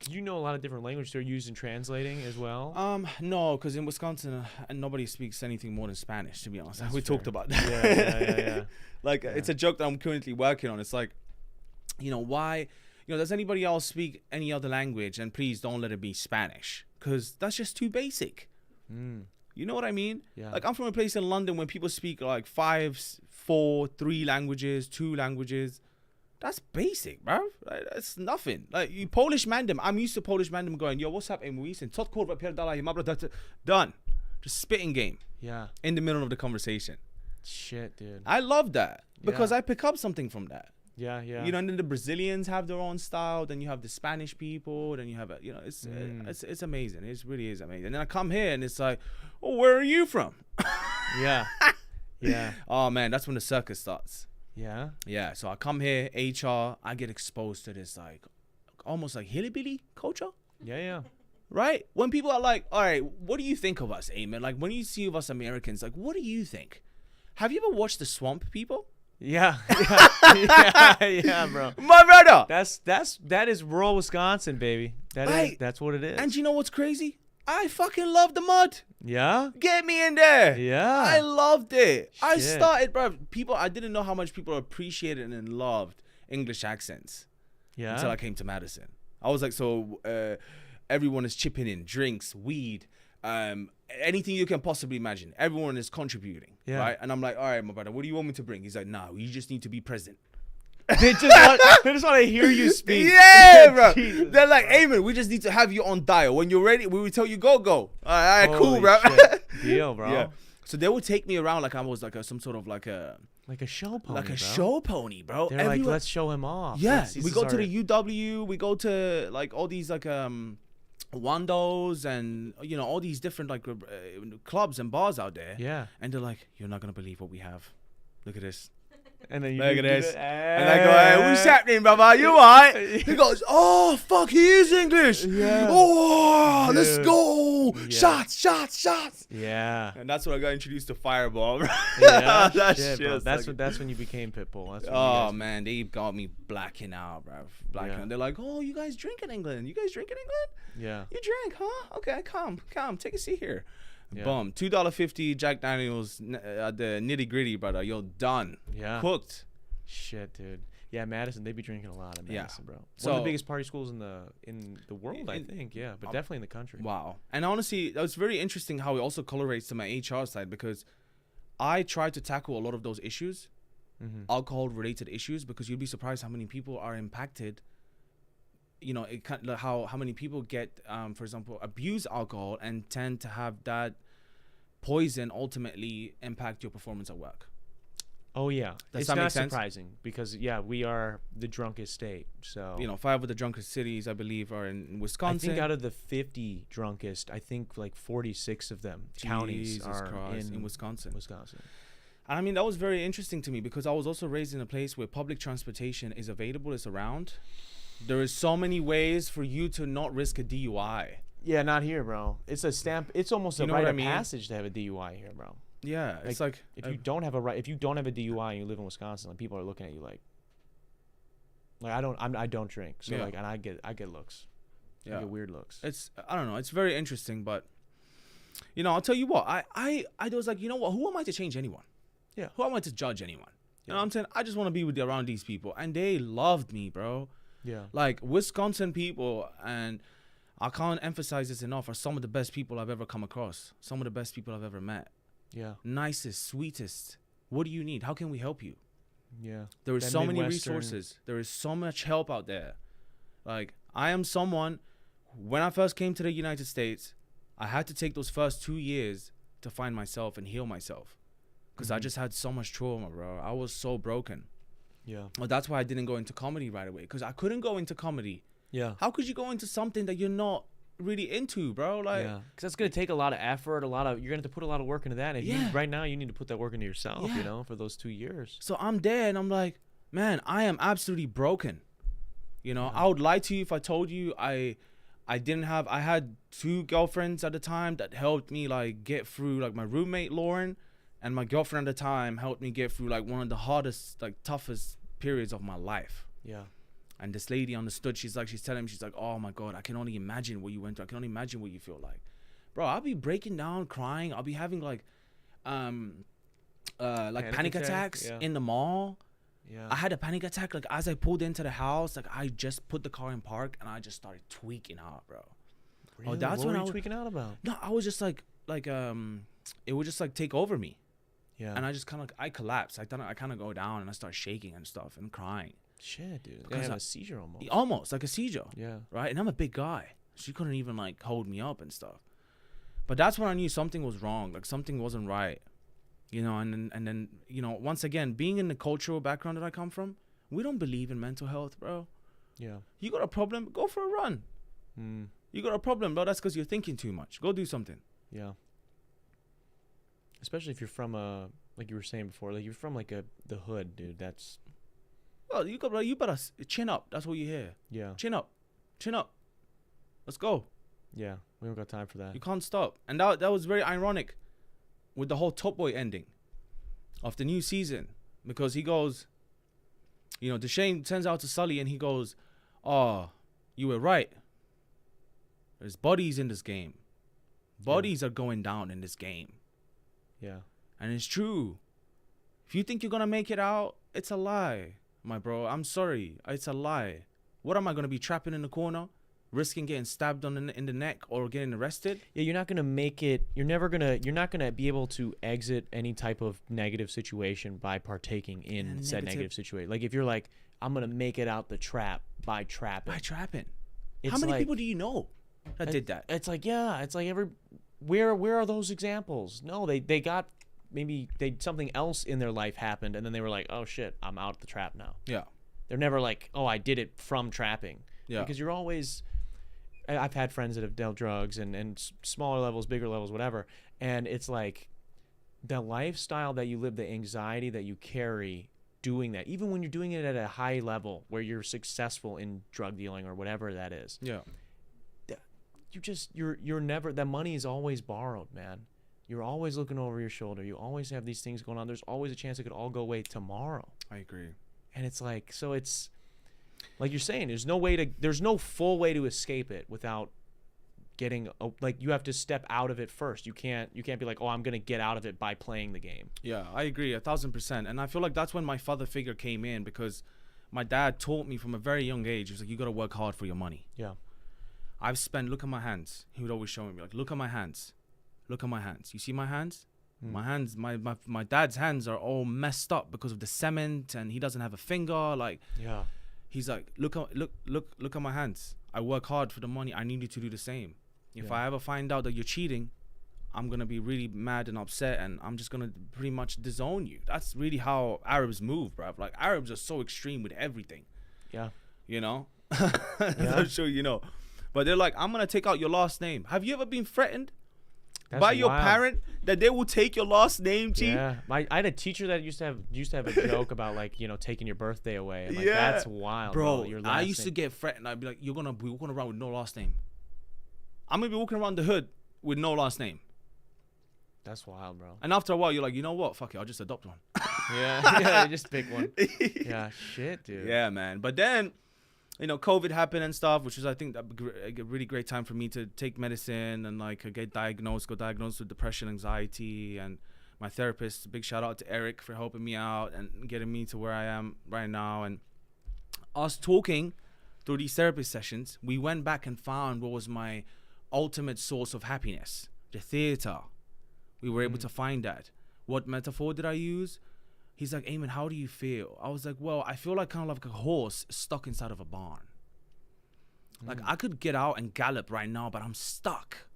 A: You know a lot of different languages they're using translating as well.
B: No, because in Wisconsin, nobody speaks anything more than Spanish, to be honest.
A: That's
B: We
A: fair.
B: talked about that.
A: Yeah.
B: Like,
A: Yeah.
B: it's a joke that I'm currently working on. It's like, why, does anybody else speak any other language? And please don't let it be Spanish, because that's just too basic. You know what I mean?
A: Yeah.
B: Like, I'm from a place in London when people speak like 5, 4, 3 languages, 2 languages. That's basic, bro. Like, that's nothing. Like, you Polish mandem. I'm used to Polish mandem going, yo, what's up, Aymans? Done. Just spitting game
A: Yeah.
B: in the middle of the conversation.
A: Shit, dude.
B: I love that because
A: Yeah.
B: I pick up something from that.
A: Yeah.
B: And then the Brazilians have their own style. Then you have the Spanish people. Then you have, it's amazing. It really is amazing. And then I come here and it's like, oh, where are you from?
A: Yeah. Yeah.
B: Oh, man, that's when the circus starts.
A: Yeah.
B: Yeah, so I come here, HR, I get exposed to this, like, almost like hillbilly culture,
A: Yeah.
B: right? When people are like, all right, what do you think of us, Ayman? Like, when you see of us Americans, like, what do you think? Have you ever watched The Swamp People?
A: Yeah. Yeah, bro.
B: My brother!
A: That is rural Wisconsin, baby. That's what it is.
B: And you know what's crazy? I fucking love the mud.
A: Yeah.
B: Get me in there.
A: Yeah.
B: I loved it. I
A: Shit.
B: started, bro. I didn't know how much people appreciated and loved English accents.
A: Yeah.
B: Until I came to Madison. I was like, everyone is chipping in, drinks, weed, anything you can possibly imagine. Everyone is contributing, right? And I'm like, all right, my brother, what do you want me to bring? He's like, nah, you just need to be present.
A: They just want to hear you speak.
B: Yeah, bro.
A: Jesus.
B: They're like, Ayman, we just need to have you on dial. When you're ready, we will tell you go. All right, cool,
A: Holy
B: bro.
A: shit. Deal, bro.
B: Yeah. So they would take me around like I was like some sort of like a
A: show pony.
B: like a
A: bro.
B: show pony, bro.
A: They're like, let's show him off.
B: Yeah,
A: This
B: we
A: is
B: go
A: our-
B: to the UW. We go to like all these like Wandos and all these different like clubs and bars out there.
A: Yeah.
B: And they're like, you're not gonna believe what we have. Look at this.
A: And then you
B: Look
A: do
B: at this.
A: it.
B: And I go, hey, what's happening, brother? You alright? He goes, oh, fuck, he is English.
A: Yeah.
B: Oh, let's
A: Dude.
B: go.
A: Yeah.
B: Shots.
A: Yeah.
B: And that's when I got introduced to Fireball.
A: Yeah.
B: That
A: shit,
B: shit
A: bro.
B: was
A: That's when you became Pitbull. That's when you
B: Oh
A: guys-
B: man, they got me blacking out, bro. Blacking
A: Yeah.
B: out. They're like, "Oh, you guys drink in England? You guys drink in England?
A: Yeah.
B: You drink, huh? Okay, come, take a seat here."
A: Yeah.
B: Boom, $2.50 Jack Daniels, the nitty gritty, brother. Yo, done,
A: Yeah.
B: cooked.
A: Shit, dude. Yeah, Madison. They be drinking a lot in
B: Yeah.
A: Madison, bro. One of
B: So-
A: the biggest party schools in the world, I think. Yeah, but definitely in the country.
B: Wow. And honestly, that was very interesting how it also correlates to my HR side because I try to tackle a lot of those issues, alcohol-related issues, because you'd be surprised how many people are impacted. It kind like how many people get, for example, abuse alcohol and tend to have that poison ultimately impact your performance at work.
A: Oh yeah,
B: Does
A: it's
B: that
A: not
B: make sense?
A: surprising because we are the drunkest state. So
B: 5 of the drunkest cities, I believe, are in Wisconsin.
A: I think out of the 50 drunkest, I think like 46 of them counties
B: Jesus
A: are
B: Christ,
A: in
B: Wisconsin.
A: Wisconsin.
B: I mean, that was very interesting to me because I was also raised in a place where public transportation is available, it's around. There is so many ways for you to not risk a DUI.
A: Yeah, not here, bro. It's a stamp. It's almost a
B: know
A: rite
B: what I
A: of
B: mean?
A: passage to have a DUI here, bro.
B: Yeah, it's like
A: if you don't have a DUI and you live in Wisconsin, like, people are looking at you like I don't drink, so
B: Yeah.
A: like, and I get looks. I
B: Yeah.
A: get weird looks.
B: I don't know. It's very interesting, but You know, I'll tell you what. I was like, you know what? Who am I to change anyone?
A: Yeah.
B: Who am I to judge anyone? You
A: Yeah.
B: know what I'm saying? I just want to be around these people, and they loved me, bro.
A: Yeah.
B: Like Wisconsin people, and I can't emphasize this enough, are some of the best people I've ever come across. Some of the best people I've ever met.
A: Yeah.
B: Nicest, sweetest. What do you need? How can we help you?
A: Yeah.
B: There is
A: That
B: so many
A: Midwestern-
B: resources. There is so much help out there. Like, I am someone, when I first came to the United States, I had to take those first 2 years to find myself and heal myself. Because I
A: Mhm.
B: just had so much trauma, bro. I was so broken.
A: Yeah.
B: Well, that's why I didn't go into comedy right away. Because I couldn't go into comedy.
A: Yeah.
B: How could you go into something that you're not really into, bro? Like,
A: Yeah, because that's gonna take a lot of effort, you're gonna have to put a lot of work into that. And
B: Yeah.
A: right now, you need to put that work into yourself,
B: Yeah.
A: you know, for those 2 years.
B: so I'm there and I'm like, man, I am absolutely broken. You know,
A: Yeah.
B: I would lie to you if I told you I had 2 girlfriends at the time that helped me like get through, like my roommate Lauren and my girlfriend at the time helped me get through like one of the hardest, like toughest periods of my life.
A: Yeah.
B: And this lady understood. She's telling me, she's like, oh my God, I can only imagine what you went through. I can only imagine what you feel like. Bro, I'll be breaking down, crying. I'll be having like panic attacks
A: Yeah.
B: in the mall.
A: Yeah.
B: I had a panic attack like as I pulled into the house. Like I just put the car in park and I just started tweaking out, bro.
A: Really?
B: that's
A: what
B: when
A: were
B: I
A: you
B: was-
A: tweaking out about?
B: No, I was just like it would just like take over me.
A: Yeah.
B: And I just kind of I collapsed. I kind of go down and I start shaking and stuff and crying.
A: Shit, dude. I
B: Because
A: have
B: I-
A: a seizure almost.
B: Almost like a seizure.
A: Yeah.
B: Right? And I'm a big guy. She couldn't even like hold me up and stuff. But that's when I knew something was wrong. Like something wasn't right. You know, and then, you know, once again, being in the cultural background that I come from, we don't believe in mental health, bro.
A: Yeah.
B: You got a problem, go for a run.
A: Mm.
B: You got a problem, bro, that's because you're thinking too much. Go do something.
A: Yeah. Especially if you're from like you were saying before, like you're from like the hood, dude. That's
B: Well, you better chin up. That's what you hear.
A: yeah.
B: Chin up. Chin up. Let's go.
A: Yeah. We don't got time for that.
B: You can't stop. And that was very ironic with the whole Top Boy ending of the new season. Because he goes, you know, Deshane sends out to Sully and he goes, oh, you were right. There's bodies in this game. Bodies are going down in this game.
A: Yeah.
B: And it's true. If you think you're going to make it out, it's a lie, my bro. I'm sorry. It's a lie. What am I going to be trapping in the corner? Risking getting stabbed in the neck or getting arrested?
A: Yeah, you're not gonna make it. You're not gonna be able to exit any type of negative situation by partaking in said negative situation. Like if you're like, I'm gonna make it out the trap by trapping.
B: By trapping.
A: It's
B: How many
A: like-
B: people do you know that did that?
A: It's like where are those examples? No, they got maybe something else in their life happened and then they were like, oh shit, I'm out the trap now.
B: Yeah.
A: They're never like, oh, I did it from trapping.
B: Yeah.
A: Because you're always. I've had friends that have dealt drugs and smaller levels, bigger levels, whatever. And it's like the lifestyle that you live, the anxiety that you carry doing that, even when you're doing it at a high level where you're successful in drug dealing or whatever that is.
B: Yeah.
A: You're never, that money is always borrowed, man. You're always looking over your shoulder. You always have these things going on. There's always a chance it could all go away tomorrow.
B: I agree.
A: And it's like, so it's like you're saying, there's no full way to escape it without getting like you have to step out of it first. You can't be like, oh, I'm gonna get out of it by playing the game.
B: Yeah, I agree 1,000%. And I feel like that's when my father figure came in, because my dad taught me from a very young age. He was like, you got to work hard for your money.
A: Yeah.
B: Look at my hands. He would always show me, like, look at my hands. Look at my hands. You see my hands?
A: Mm.
B: My hands, my dad's hands are all messed up because of the cement, and he doesn't have a finger. Like,
A: Yeah.
B: he's like, look at my hands. I work hard for the money. I need you to do the same. If
A: Yeah.
B: I ever find out that you're cheating, I'm going to be really mad and upset, and I'm just going to pretty much disown you. That's really how Arabs move, bruv. Like, Arabs are so extreme with everything,
A: Yeah.
B: you know?
A: Yeah.
B: I'm sure you know. But they're like, I'm going to take out your last name. Have you ever been threatened
A: That's
B: by your
A: wild.
B: parent that they will take your last name, G?
A: Yeah. I had a teacher that used to have a joke about, like, you know, taking your birthday away. And, like,
B: Yeah.
A: that's wild,
B: Bro,
A: Your
B: I
A: last
B: used to
A: name.
B: get threatened. I'd be like, you're going to be walking around with no last name. I'm going to be walking around the hood with no last name.
A: That's wild, bro.
B: And after a while, you're like, you know what? Fuck it. I'll just adopt one.
A: Yeah. Yeah. Just pick one. Yeah. Shit, dude.
B: Yeah, man. But then COVID happened and stuff, which was, I think, a really great time for me to take medicine and like go diagnosed with depression, anxiety, and my therapist. Big shout out to Eric for helping me out and getting me to where I am right now. And us talking through these therapist sessions, we went back and found what was my ultimate source of happiness: the theater. We were able to find that. What metaphor did I use? He's like, Ayman, how do you feel? I was like, well, I feel like kind of like a horse stuck inside of a barn. Like, I could get out and gallop right now, but I'm stuck.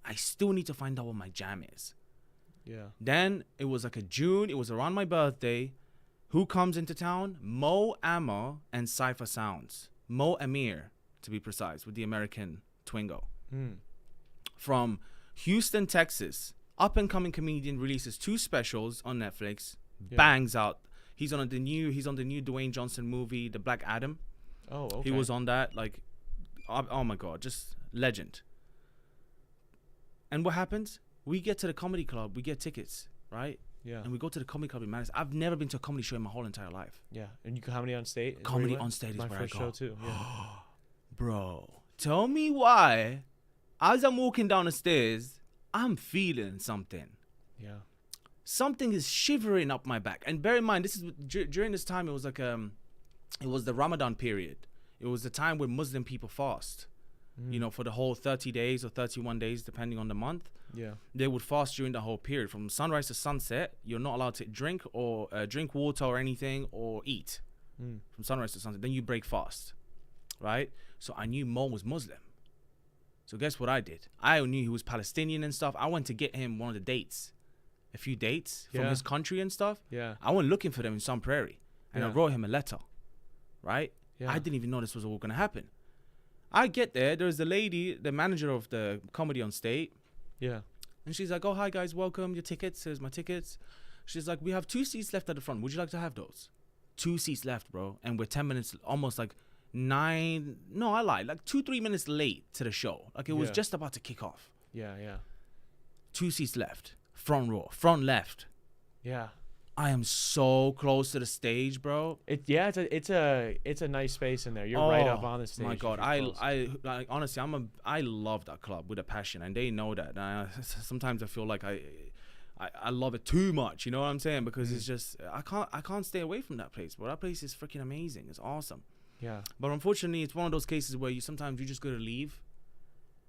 B: I still need to find out what my jam is.
A: Yeah.
B: Then it was like June. It was around my birthday. Who comes into town? Mo Ammer and Cypher Sounds. Mo Amir, to be precise, with the American Twingo. From Houston, Texas. Up-and-coming comedian releases 2 specials on Netflix. Bangs out. He's on the new Dwayne Johnson movie, The Black Adam.
A: Oh, okay.
B: He was on that. Like, oh my God, just legend. And what happens? We get to the comedy club. We get tickets, right?
A: Yeah.
B: And we go to the comedy club in Madison. I've never been to a comedy show in my whole entire life.
A: Yeah. And you comedy on state?
B: Comedy on stage is
A: my
B: where
A: first
B: I go.
A: show too. Yeah.
B: Bro, tell me why, as I'm walking down the stairs, I'm feeling something.
A: Yeah.
B: Something is shivering up my back. And bear in mind, this is during this time, it was like it was the Ramadan period. It was the time when Muslim people fast. For the whole 30 days or 31 days, depending on the month.
A: Yeah.
B: They would fast during the whole period. From sunrise to sunset, you're not allowed to drink water or anything or eat. From sunrise to sunset. Then you break fast, right? So I knew Mo was Muslim. So guess what I did? I knew he was Palestinian and stuff. I went to get him one of the dates. A few dates from his country and stuff.
A: Yeah.
B: I went looking for them in some prairie. And I wrote him a letter. Right?
A: Yeah.
B: I didn't even know this was all going to happen. I get there. There's the lady, the manager of the comedy on state.
A: Yeah.
B: And she's like, oh, hi, guys. Welcome. Your tickets. Here's my tickets. She's like, we have 2 seats left at the front. Would you like to have those? 2 seats left, bro. And we're 10 minutes, almost like 9. No, I lied. Like 2-3 minutes late to the show. Like it was just about to kick off.
A: Yeah. Yeah.
B: 2 seats left. Front row. Front left.
A: Yeah.
B: I am so close to the stage, bro.
A: It's a nice space in there. You're right up on the stage.
B: My God, I honestly, I love that club with a passion, and they know that. And sometimes I feel like I love it too much. You know what I'm saying? Because it's just I can't stay away from that place, bro. That place is freaking amazing. It's awesome.
A: Yeah.
B: But unfortunately, it's one of those cases where you just gotta leave.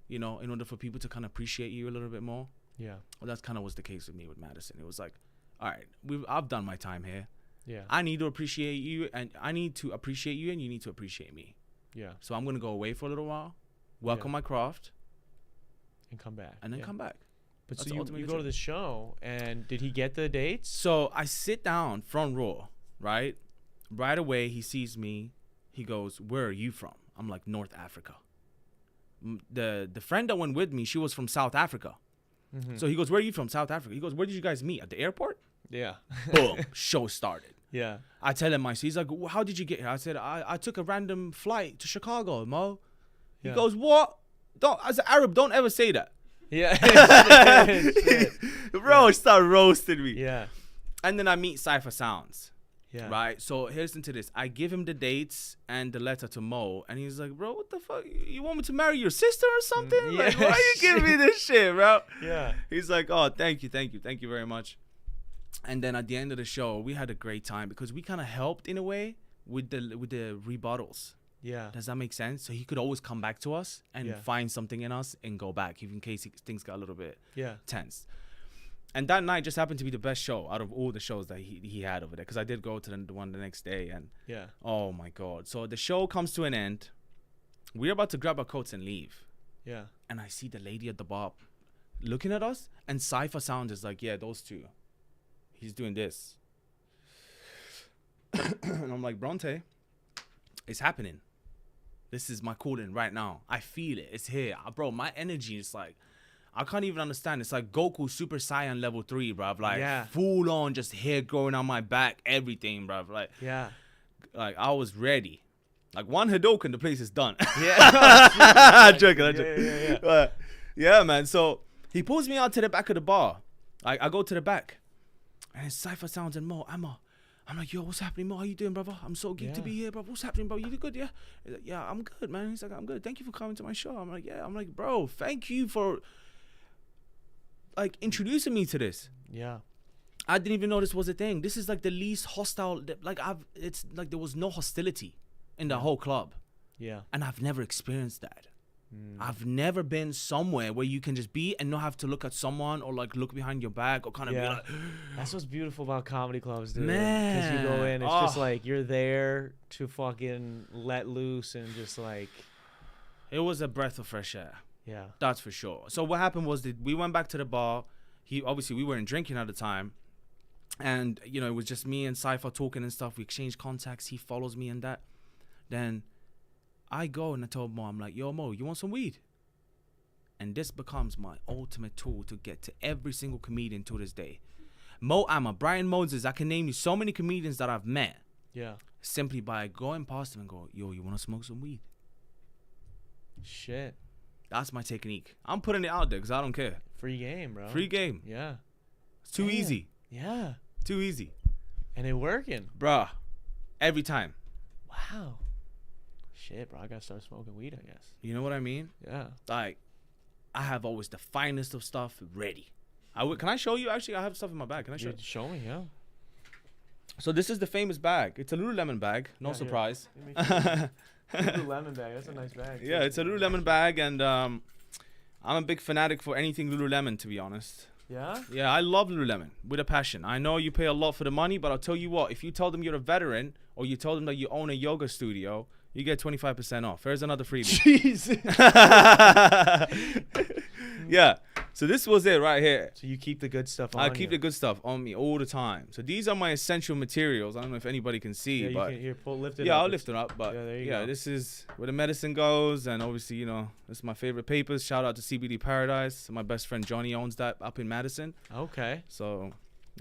B: In order for people to kind of appreciate you a little bit more.
A: Yeah.
B: Well, that's kind of was the case with me with Madison. It was like, all right, I've done my time here.
A: Yeah.
B: I need to appreciate you, and I need to appreciate you, and you need to appreciate me.
A: Yeah.
B: So I'm gonna go away for a little while, work on my craft,
A: and come back.
B: and then come back.
A: But
B: That's
A: so
B: the
A: you
B: ultimate
A: go to the show, and did he get the dates?
B: So I sit down front row, right? Right away, he sees me. He goes, "Where are you from?" I'm like, "North Africa." The friend that went with me, she was from South Africa. So he goes, "Where are you from?" South Africa. He goes, "Where did you guys meet? At the airport?"
A: Yeah.
B: Boom. Show started.
A: Yeah.
B: I tell him he's like, well, how did you get here? I said, I took a random flight to Chicago, Mo. He goes, what? As an Arab, don't ever say that.
A: Yeah.
B: Bro, start roasting me.
A: Yeah.
B: And then I meet Cypher Sounds.
A: Yeah.
B: Right? So listen to this. I give him the dates and the letter to Mo. And he's like, bro, what the fuck? You want me to marry your sister or something? Like, why are you giving me this shit, bro?
A: Yeah.
B: He's like, oh, thank you very much. And then at the end of the show, we had a great time because we kind of helped in a way with the rebuttals.
A: Yeah.
B: Does that make sense? So he could always come back to us and find something in us and go back, even in case things got a little bit tense. And that night just happened to be the best show out of all the shows that he had over there, because I did go to the one the next day, and oh my God. So the show comes to an end. We're about to grab our coats and leave. Yeah. And I see the lady at the bar looking at us, and Cypher Sound is like, yeah, those two. He's doing this. And I'm like, Bronte, it's happening. This is my calling right now. I feel it. It's here. Bro, my energy is like, I can't even understand. It's like Goku Super Saiyan level 3, bruv. Like, full on, just hair growing on my back, everything, bruv. Like, like I was ready. Like, one Hadouken, the place is done. I'm joking. Yeah, man. So he pulls me out to the back of the bar. I go to the back. And it's Cypher Sounds and Mo. I'm like, yo, what's happening, Mo? How you doing, brother? I'm so geeked to be here, bro. What's happening, bro? You doing good, yeah? He's like, yeah, I'm good, man. He's like, I'm good. Thank you for coming to my show. I'm like, yeah. I'm like, bro, thank you for like introducing me to this.
A: Yeah.
B: I didn't even know this was a thing. This is like the least hostile. Like it's like there was no hostility in the whole club.
A: Yeah.
B: And I've never experienced that. I've never been somewhere where you can just be and not have to look at someone or like look behind your back or kind of be like.
A: That's what's beautiful about comedy clubs, dude.
B: Man.
A: Because you go in, it's just like you're there to fucking let loose and just like.
B: It was a breath of fresh air.
A: Yeah.
B: That's for sure. So what happened was that we went back to the bar. Obviously we weren't drinking at the time. And, you know, it was just me and Cypher talking and stuff. We exchanged contacts. He follows me and that. Then I go and I told Mo, I'm like, yo, Mo, you want some weed? And this becomes my ultimate tool to get to every single comedian to this day. Mo Ayman, Brian Moses, I can name you so many comedians that I've met.
A: Yeah.
B: Simply by going past them and go, yo, you want to smoke some weed?
A: Shit.
B: That's my technique. I'm putting it out there because I don't care.
A: Free game, bro.
B: Free game.
A: Yeah.
B: It's too easy.
A: Yeah.
B: Too easy.
A: And it working.
B: Bruh. Every time.
A: Wow. Shit, bro. I gotta start smoking weed, I guess.
B: You know what I mean?
A: Yeah.
B: Like, I have always the finest of stuff ready. Can I show you? Actually, I have stuff in my bag. Can I show you?
A: Show me, yeah.
B: So this is the famous bag. It's a Lululemon bag. No surprise.
A: Lululemon bag. That's a nice bag.
B: Yeah, it's a Lululemon bag, and I'm a big fanatic for anything Lululemon, to be honest.
A: Yeah?
B: Yeah, I love Lululemon with a passion. I know you pay a lot for the money, but I'll tell you what. If you tell them you're a veteran or you tell them that you own a yoga studio, you get 25% off. There's another freebie.
A: Jesus.
B: Yeah. So this was it right here.
A: So you keep the good stuff on
B: I keep the good stuff on me all the time. So these are my essential materials. I don't know if anybody can see,
A: yeah,
B: but
A: you can, here, lift it up.
B: yeah, I'll lift it up. But
A: yeah, there you go.
B: this is where the medicine goes, and obviously, you know, this is my favorite papers. Shout out to CBD Paradise. My best friend Johnny owns that up in Madison.
A: Okay.
B: So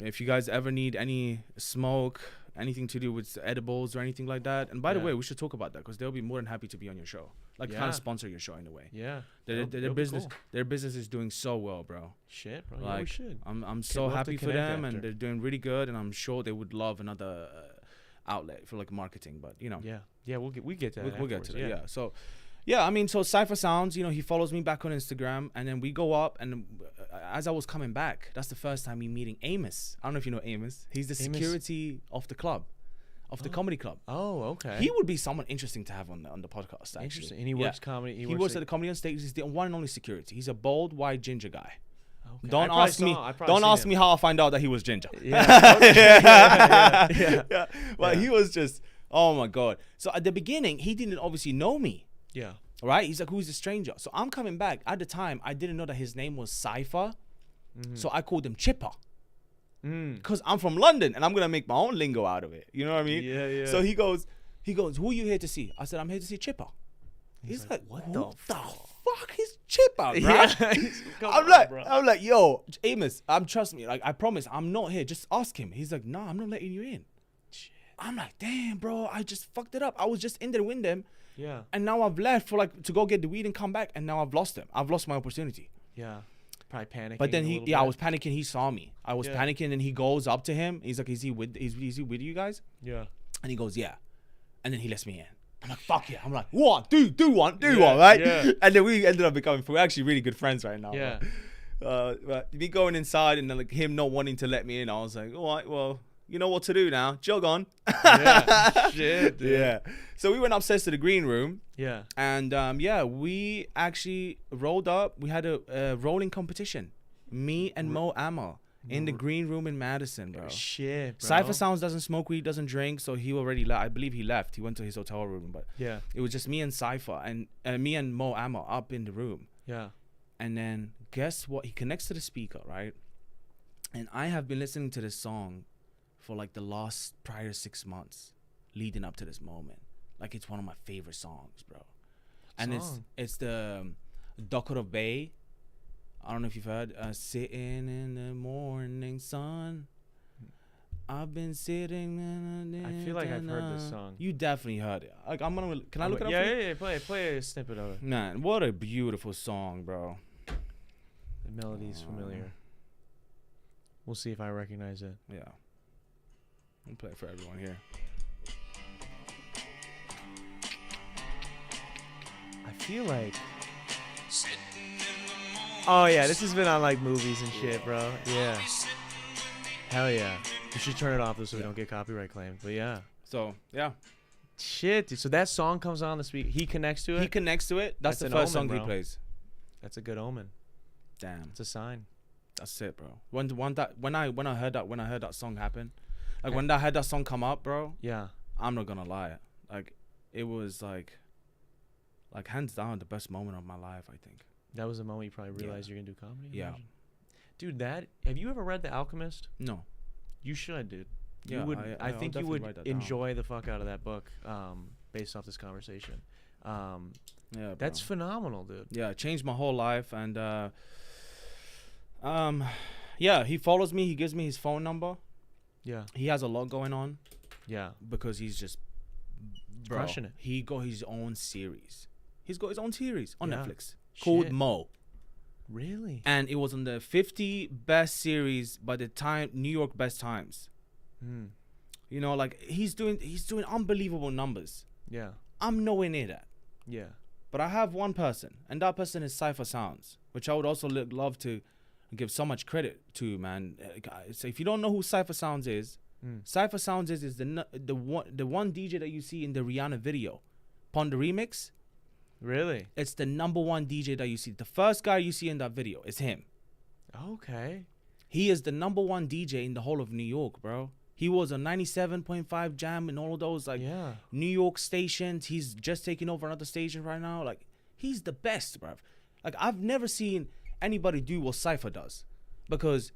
B: if you guys ever need any smoke, anything to do with edibles or anything like that, and by the way, we should talk about that because they'll be more than happy to be on your show, like kind of sponsor your show in a way.
A: Yeah.
B: Their business, their business is doing so well, bro.
A: Shit, bro.
B: Like,
A: yeah, we should.
B: I'm so happy for them, and they're doing really good, and I'm sure they would love another outlet for like marketing, but you know.
A: Yeah, we get to that.
B: We'll get to that. Yeah. So, yeah, I mean, so Cypher Sounds, you know, he follows me back on Instagram, and then we go up, and as I was coming back, that's the first time me meeting Aymans. I don't know if you know Aymans. He's the security of the club. Of the comedy club.
A: Oh, okay.
B: He would be someone interesting to have on the podcast, actually.
A: Interesting. And he works comedy.
B: He works at the comedy on stage. He's the one and only security. He's a bald, white, ginger guy.
A: Okay.
B: Don't ask me how I find out that he was ginger.
A: Yeah.
B: Yeah. Well, he was just, oh my God. So at the beginning, he didn't obviously know me.
A: Yeah.
B: Right? He's like, who's the stranger? So I'm coming back. At the time, I didn't know that his name was Cypher. So I called him Chipper. Because I'm from London and I'm going to make my own lingo out of it. You know what I mean?
A: Yeah.
B: So he goes, who are you here to see? I said, I'm here to see Chipper. He's like,
A: what the
B: fuck is Chipper, bro?
A: Yeah.
B: I'm like, yo, Amos, trust me. Like, I promise, I'm not here. Just ask him. He's like, nah, I'm not letting you in.
A: Shit.
B: I'm like, damn, bro, I just fucked it up. I was just in there with them.
A: Yeah.
B: And now I've left to go get the weed and come back. And now I've lost him. I've lost my opportunity.
A: Yeah. Probably panicking.
B: But then I was panicking. He saw me. I was panicking, and he goes up to him. He's like, "Is he with you guys?"
A: Yeah.
B: And he goes, "Yeah." And then he lets me in. I'm like, "Fuck yeah!" I'm like, "What? Do one, right?"
A: Yeah.
B: And then we ended up we're actually really good friends right now.
A: Yeah.
B: But me going inside and then like him not wanting to let me in, I was like, "All right, well, you know what to do now. Jog on."
A: Yeah. Shit, dude.
B: Yeah. So we went upstairs to the green room.
A: Yeah.
B: And we actually rolled up. We had a rolling competition. Me and Mo Ayman in the green room in Madison, bro.
A: Shit, bro.
B: Cypher Sounds doesn't smoke weed, doesn't drink, so he already left. I believe he left. He went to his hotel room, but
A: yeah,
B: it was just me and Cypher and me and Mo Ayman up in the room.
A: Yeah.
B: And then guess what? He connects to the speaker, right? And I have been listening to this song for like the last prior 6 months leading up to this moment. Like, it's one of my favorite songs, bro. And it's the Dakota Bay. I don't know if you've heard. Sitting in the morning sun. I've been sitting.
A: I feel like I've heard this song.
B: You definitely heard it. Like, can I look it up?
A: Yeah. Play a snippet of it.
B: Man, what a beautiful song, bro.
A: The melody's familiar. We'll see if I recognize it.
B: Yeah. I'll play it for everyone here.
A: I feel like. Oh yeah, this has been on like movies and shit, bro. Yeah. Hell yeah. We should turn it off though so we don't get copyright claimed. But yeah.
B: So yeah,
A: Shit, dude. So that song comes on this week. He connects to it.
B: he connects to it. That's the
A: an
B: first
A: omen,
B: song he
A: bro.
B: plays.
A: That's a good omen.
B: Damn,
A: It's a sign.
B: that's it, bro. When I heard that song happen, like when I heard that song come up, bro.
A: Yeah.
B: I'm not gonna lie, like it was like hands down the best moment of my life, I think.
A: That was the moment you probably realized you're gonna do comedy.
B: Yeah.
A: Imagine. Dude, have you ever read The Alchemist?
B: No.
A: You should, dude.
B: Yeah,
A: You would. I
B: I'll
A: think you
B: definitely
A: would
B: write that down.
A: enjoy the fuck out of that book, based off this conversation.
B: Yeah,
A: That's
B: bro.
A: phenomenal, dude.
B: Yeah, it changed my whole life, and yeah, he follows me. He gives me his phone number.
A: Yeah.
B: He has a lot going on
A: Yeah.
B: because he's just
A: Crushing it.
B: He got his own series. He's got his own series on
A: Yeah.
B: Netflix called
A: Shit.
B: Mo,
A: Really?
B: and it was on the 50 best series by the New York Best Times.
A: Hmm.
B: You know, like he's doing unbelievable numbers.
A: Yeah.
B: I'm nowhere near that.
A: Yeah.
B: But I have one person, and that person is Cypher Sounds, which I would also love to give so much credit to, man. So if you don't know who Cypher Sounds is, Cypher Sounds is the one DJ that you see in the Rihanna video, Pon the Remix.
A: Really?
B: It's the number one DJ that you see. The first guy you see in that video is him.
A: Okay.
B: He is the number one DJ in the whole of New York, bro. He was on 97.5 Jam and all of those like
A: Yeah.
B: New York stations. He's just taking over another station right now. Like he's the best, bro. Like I've never seen anybody do what Cypher does, because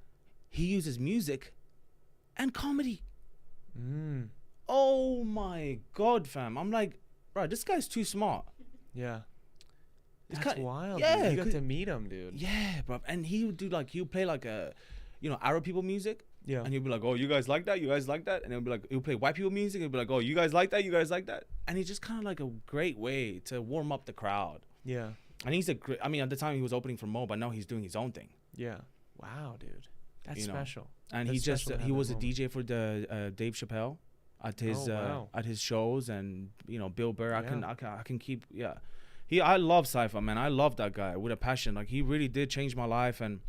B: he uses music and comedy.
A: Mm.
B: Oh my god, fam! I'm like, bro, this guy's too smart.
A: Yeah.
B: It's
A: That's
B: kinda-
A: wild.
B: yeah,
A: Dude. You got
B: 'cause-
A: to meet him, dude.
B: Yeah, bro. And he would do like he'll play like a, Arab people music.
A: Yeah.
B: And he'll be like, oh, you guys like that? You guys like that? And he'll be like, he'll play white people music. He'll be like, oh, you guys like that? You guys like that? And he's just kind of like a great way to warm up the crowd.
A: Yeah.
B: And he's a great, I mean, at the time he was opening for Mo, but now he's doing his own thing.
A: Yeah. Wow, dude. That's
B: You know.
A: special.
B: And
A: That's
B: he just,
A: special to
B: he
A: have
B: was
A: that
B: a DJ for the Dave Chappelle at his,
A: wow.
B: at his shows, and, Bill Burr.
A: Yeah.
B: I can keep, yeah. I love Cypher, man. I love that guy with a passion. Like he really did change my life. And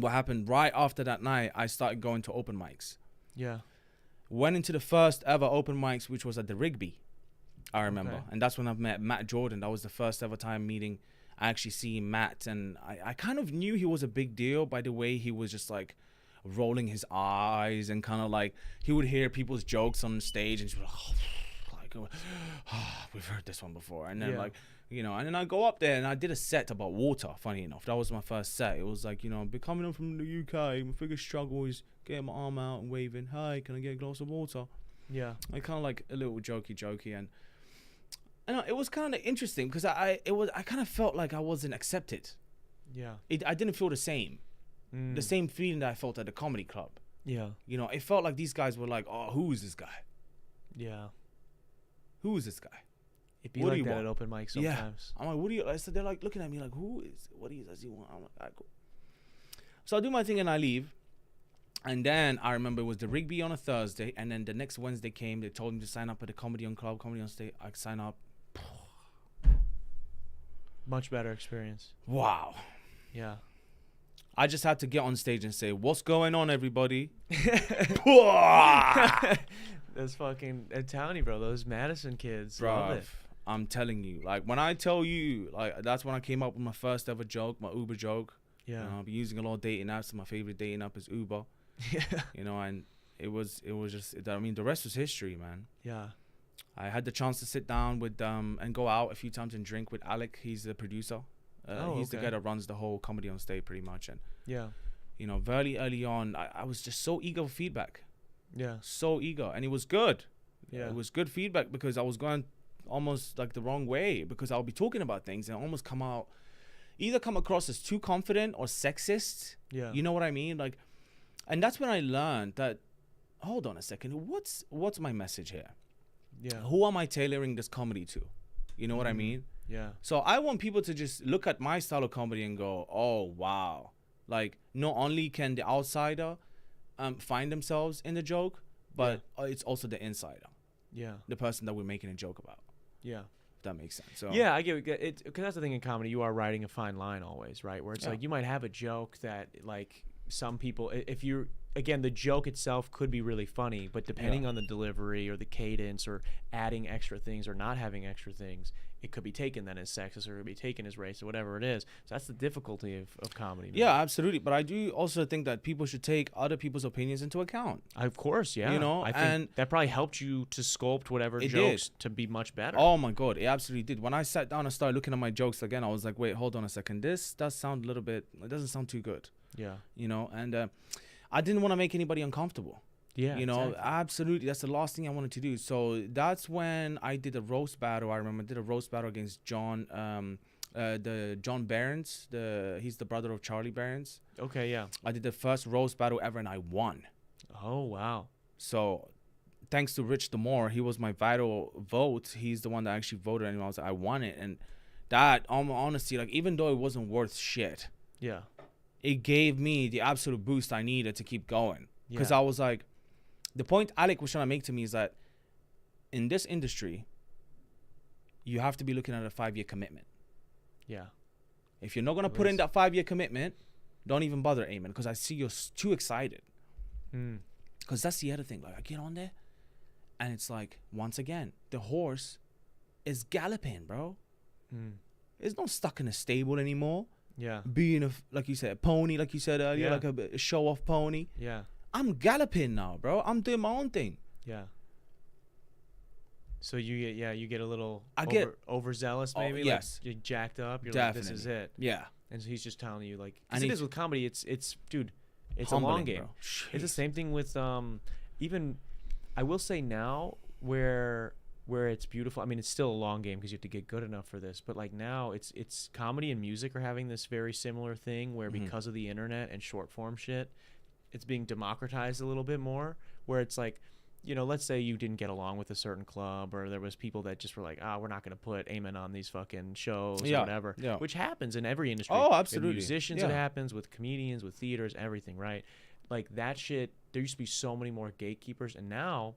B: what happened right after that night, I started going to open mics.
A: Yeah.
B: Went into the first ever open mics, which was at the Rigby, I remember.
A: Okay.
B: And that's when I met Matt Jordan. That was the first ever time meeting, actually seeing Matt. And I kind of knew he was a big deal by the way he was just like rolling his eyes, and kind of like he would hear people's jokes on stage and just like, we've heard this one before. And then
A: Yeah.
B: and then I go up there and I did a set about water, funny enough. That was my first set. It was like, coming from the UK, my biggest struggle is getting my arm out and waving, hey, can I get a glass of water?
A: Yeah.
B: Like kind of like a little jokey. And it was kind of interesting because I kind of felt like I wasn't accepted.
A: Yeah.
B: I didn't feel the same.
A: Mm.
B: The same feeling that I felt at the comedy club.
A: Yeah.
B: It felt like these guys were like, oh, who is this guy?
A: Yeah.
B: Who is this guy?
A: It'd be
B: What do
A: like
B: you
A: that
B: want?
A: at open mic
B: Yeah.
A: sometimes.
B: I'm like, what do you? So they're like looking at me like, what does he want? I'm like, all right, cool. So I do my thing and I leave. And then I remember it was the Rigby on a Thursday, and then the next Wednesday came. They told me to sign up at the Comedy on Club, Comedy on Stage. I sign up.
A: Much better experience.
B: Wow.
A: Yeah.
B: I just had to get on stage and say, what's going on, everybody?
A: That's fucking Townie, bro. Those Madison kids. Love
B: Bruv,
A: it.
B: I'm telling you. Like, when I tell you, like, that's when I came up with my first ever joke, my Uber joke.
A: Yeah.
B: I've been using a lot of dating apps. My favorite dating app is Uber.
A: Yeah.
B: And it was just, I mean, the rest was history, man.
A: Yeah.
B: I had the chance to sit down with and go out a few times and drink with Alec. He's the producer. He's the
A: okay.
B: guy that runs the whole Comedy on Stage pretty much. And,
A: Yeah.
B: very early on, I was just so eager for feedback.
A: Yeah.
B: So eager. And it was good.
A: Yeah.
B: It was good feedback because I was going almost like the wrong way, because I'll be talking about things and almost come across as too confident or sexist.
A: Yeah.
B: You know what I mean? Like, and that's when I learned that, hold on a second, what's my message here?
A: Yeah.
B: Who am I tailoring this comedy to? You know what I mean?
A: Yeah.
B: So I want people to just look at my style of comedy and go, oh, wow. Like, not only can the outsider find themselves in the joke, but it's also the insider,
A: Yeah.
B: the person that we're making a joke about.
A: Yeah.
B: If that makes sense. So
A: Yeah, I get it. Because that's the thing in comedy, you are riding a fine line always, right? Where it's
B: Yeah.
A: like you might have a joke that like some people, if you're again, the joke itself could be really funny, but depending on the delivery or the cadence or adding extra things or not having extra things, it could be taken then as sexist or it could be taken as racist or whatever it is. So that's the difficulty of comedy. Man.
B: yeah, absolutely. But I do also think that people should take other people's opinions into account.
A: Of course, yeah.
B: You know,
A: I think
B: and
A: that probably helped you to sculpt whatever
B: It
A: jokes to be much better.
B: Oh my God, it absolutely did. When I sat down and started looking at my jokes again, I was like, wait, hold on a second. This does sound a little bit, it doesn't sound too good.
A: Yeah.
B: You know, and I didn't want to make anybody uncomfortable.
A: Yeah.
B: You know,
A: exactly.
B: absolutely. That's the last thing I wanted to do. So that's when I did a roast battle. I remember I did a roast battle against John, the John Barons. He's the brother of Charlie Barons.
A: Okay, yeah.
B: I did the first roast battle ever and I won.
A: Oh, wow.
B: So thanks to Rich Damore, he was my vital vote. He's the one that actually voted and I was like, I won it. And that, honestly, like even though it wasn't worth shit,
A: Yeah.
B: it gave me the absolute boost I needed to keep going. Because
A: Yeah.
B: I was like, the point Alec was trying to make to me is that in this industry, you have to be looking at a 5-year commitment.
A: Yeah.
B: If you're not going to put in that 5-year commitment, don't even bother, Ayman, because I see you're too excited.
A: Mm.
B: Because that's the other thing. Like, I get on there, and it's like, once again, the horse is galloping, bro.
A: Mm.
B: It's not stuck in a stable anymore.
A: Yeah.
B: Being, like you said, a pony, like you said earlier,
A: Yeah.
B: like a show-off pony.
A: Yeah.
B: I'm galloping now, bro. I'm doing my own thing.
A: Yeah. So you get a little
B: I get-
A: overzealous
B: Oh,
A: maybe.
B: yes.
A: Like you're jacked up. You're like, this is
B: Definitely.
A: it.
B: Yeah.
A: And so he's just telling you like,
B: I
A: cause it
B: need
A: is with comedy. It's dude, it's a
B: Humbling,
A: long game.
B: bro.
A: It's the
B: Jeez.
A: same thing with even I will say now where it's beautiful. I mean, it's still a long game because you have to get good enough for this. But like now, it's comedy and music are having this very similar thing where because of the internet and short form shit, it's being democratized a little bit more. Where it's like, you know, let's say you didn't get along with a certain club, or there was people that just were like, we're not going to put Ayman on these fucking shows or whatever.
B: Yeah.
A: Which happens in every industry.
B: Oh,
A: With
B: absolutely.
A: musicians,
B: Yeah.
A: it happens with comedians, with theaters, everything, right? Like that shit. There used to be so many more gatekeepers, and now,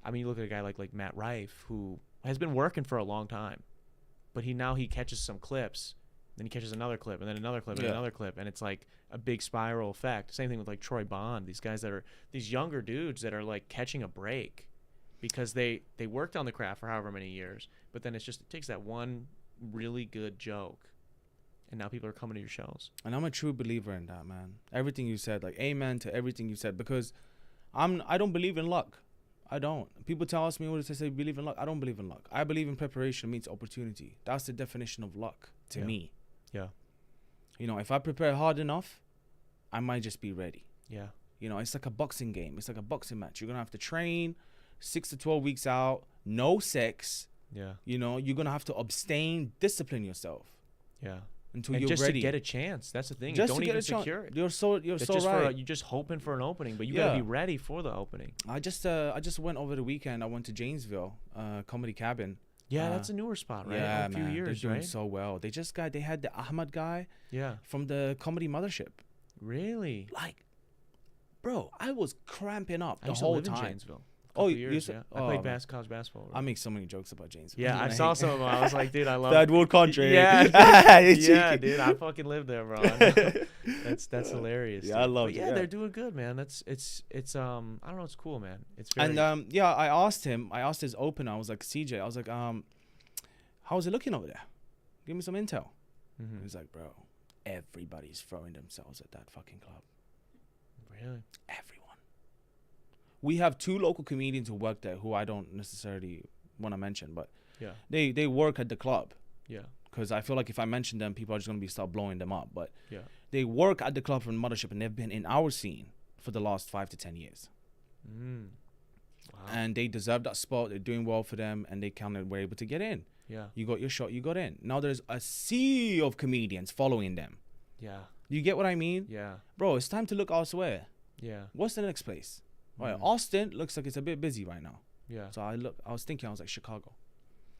A: I mean, you look at a guy like Matt Rife, who has been working for a long time, but he catches some clips, then he catches another clip, and then another clip, and another clip, and it's like a big spiral effect. Same thing with like Troy Bond. These guys that are these younger dudes that are like catching a break because they worked on the craft for however many years, but then it takes that one really good joke, and now people are coming to your shows.
B: And I'm a true believer in that, man. Everything you said, like amen to everything you said, because I don't believe in luck. I don't. People tell me what they say, believe in luck. I don't believe in luck. I believe in preparation meets opportunity. That's the definition of luck to me.
A: Yeah.
B: You know, if I prepare hard enough, I might just be ready.
A: Yeah.
B: You know, it's like a boxing game. It's like a boxing match. You're going to have to train 6 to 12 weeks out, no sex.
A: Yeah.
B: You know, you're going to have to abstain, discipline yourself
A: Yeah.
B: until
A: And
B: you're
A: just
B: ready.
A: to get a chance. That's the thing.
B: Just
A: Don't
B: to get
A: even
B: a chance.
A: secure it.
B: You're so
A: It's
B: so
A: just
B: right.
A: you're just hoping for an opening, but you
B: Yeah.
A: gotta be ready for the opening.
B: I just went over the weekend. I went to Janesville, Comedy Cabin.
A: Yeah, that's a newer spot, right?
B: Yeah,
A: a few
B: man,
A: years,
B: they're doing
A: right?
B: so well. They had the Ahmad guy
A: Yeah.
B: from the Comedy Mothership.
A: Really?
B: Like, bro, I was cramping up
A: I
B: the
A: used
B: whole
A: to live
B: time.
A: in Janesville.
B: Oh,
A: Years,
B: you said-
A: yeah.
B: oh,
A: I played
B: man.
A: college basketball.
B: I make so many jokes about Janesville.
A: Yeah, I saw some of them. I was like, dude, I love
B: Third world country.
A: Yeah,
B: It's
A: yeah,
B: cheeky.
A: dude, I fucking lived there, bro. I know. That's hilarious.
B: Yeah,
A: dude.
B: I love
A: But
B: it,
A: yeah,
B: yeah.
A: they're doing good, man. It's I don't know, it's cool, man. It's very
B: And yeah, I asked his opener. I was like, CJ, I was like, how's it looking over there? Give me some intel.
A: Mhm.
B: He's like, bro, everybody's throwing themselves at that fucking club.
A: Really?
B: Everyone. We have 2 local comedians who work there who I don't necessarily want to mention, but
A: Yeah.
B: they work at the club.
A: Yeah.
B: Because I feel like if I mention them, people are just going to start blowing them up. But
A: Yeah.
B: they work at the club from Mothership, and they've been in our scene for the last 5 to 10 years.
A: Mm. Wow.
B: And they deserve that spot. They're doing well for them, and they were able to get in.
A: Yeah.
B: You got your shot, you got in. Now there's a sea of comedians following them.
A: Yeah.
B: You get what I mean?
A: Yeah.
B: Bro, it's time to look elsewhere.
A: Yeah.
B: What's the next place? Right,
A: Mm.
B: Austin looks like it's a bit busy right now.
A: Yeah.
B: So I was thinking, I was like, Chicago.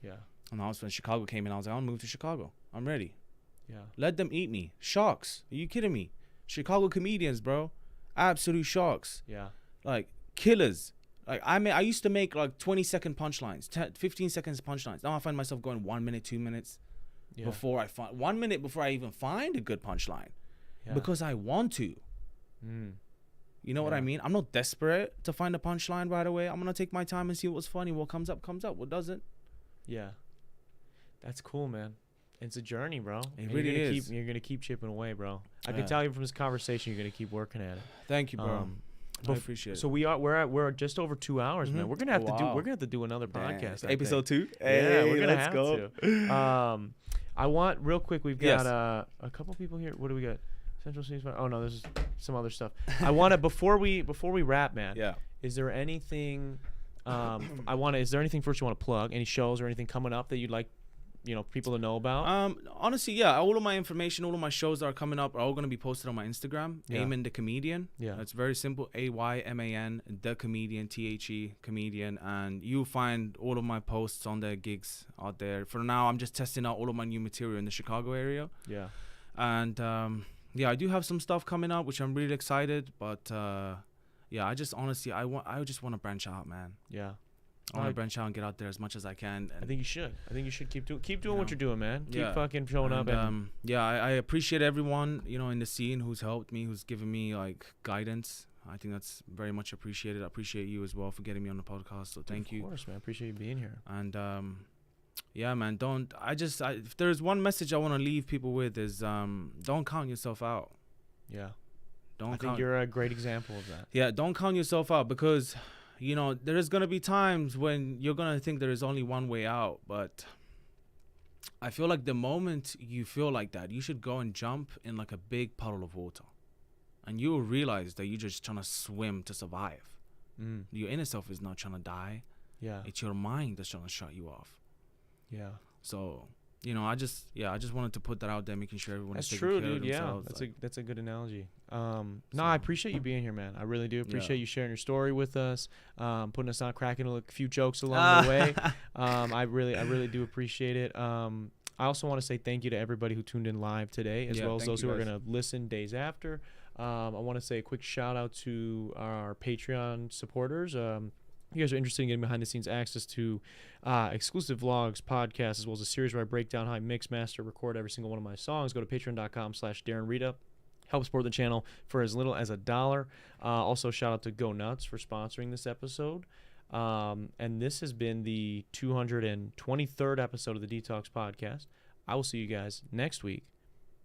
A: Yeah.
B: And when Chicago came in, I was like, I'll move to Chicago. I'm ready.
A: Yeah.
B: Let them eat me. Sharks. Are you kidding me? Chicago comedians, bro. Absolute sharks.
A: Yeah.
B: Like, killers. Like I used to make like 20-second punchlines, 15 seconds punchlines. Now I find myself going 1 minute, 2 minutes before I find 1 minute before I even find a good punchline, because I want to. You know what I mean? I'm not desperate to find a punchline right away. I'm gonna take my time and see what's funny. What comes up, comes up. What doesn't?
A: Yeah, that's cool, man. It's a journey, bro.
B: It really is.
A: You're gonna keep chipping away, bro. I can tell you from this conversation, you're gonna keep working at it.
B: Thank you, bro. I appreciate it.
A: So we're just over 2 hours, man. We're gonna have to do another podcast.
B: Episode 2.
A: Yeah, we're gonna have
B: go.
A: to. I want real quick. We've got a couple people here. What do we got? Central City. Oh no, there's some other stuff. I want to before we wrap, man.
B: Yeah.
A: Is there anything? Is there anything first you want to plug? Any shows or anything coming up that you'd like, people to know about?
B: Honestly, yeah. All of my information, all of my shows that are coming up are all going to be posted on my Instagram.
A: Yeah.
B: Ayman the Comedian.
A: Yeah.
B: It's very simple. AYMAN the Comedian, THE Comedian, and you'll find all of my posts on the gigs out there. For now, I'm just testing out all of my new material in the Chicago area.
A: Yeah.
B: And I do have some stuff coming up, which I'm really excited. But I just honestly, I just want to branch out, man.
A: Yeah.
B: I want to branch out and get out there as much as I can. And
A: I think you should keep doing what you're doing, man. Keep fucking showing up.
B: And I appreciate everyone, in the scene who's helped me, who's given me like guidance. I think that's very much appreciated. I appreciate you as well for getting me on the podcast. So thank you.
A: Of course, man. I appreciate you being here.
B: And man, if there's one message I want to leave people with is don't count yourself out.
A: Yeah. I think you're a great example of that.
B: Yeah, don't count yourself out, because there's going to be times when you're going to think there is only one way out. But I feel like the moment you feel like that, you should go and jump in like a big puddle of water. And you will realize that you're just trying to swim to survive. Your inner self is not trying to die.
A: Yeah.
B: It's your mind that's trying to shut you off.
A: Yeah.
B: So, I just wanted to put that out there, making sure everyone is taking
A: true,
B: care
A: dude.
B: of themselves.
A: Yeah, that's a good analogy. I appreciate you being here, man. I really do appreciate you sharing your story with us, putting us on, cracking a few jokes along the way. I really do appreciate it. I also want to say thank you to everybody who tuned in live today, as well as those who are going to listen days after. I want to say a quick shout out to our Patreon supporters. You guys are interested in getting behind the scenes access to exclusive vlogs, podcasts, as well as a series where I break down how I mix, master, record every single one of my songs. Go to patreon.com/Darren Rita. Help support the channel for as little as $1. Also, shout out to Go Nuts for sponsoring this episode. And this has been the 223rd episode of the dtalks podcast. I will see you guys next week.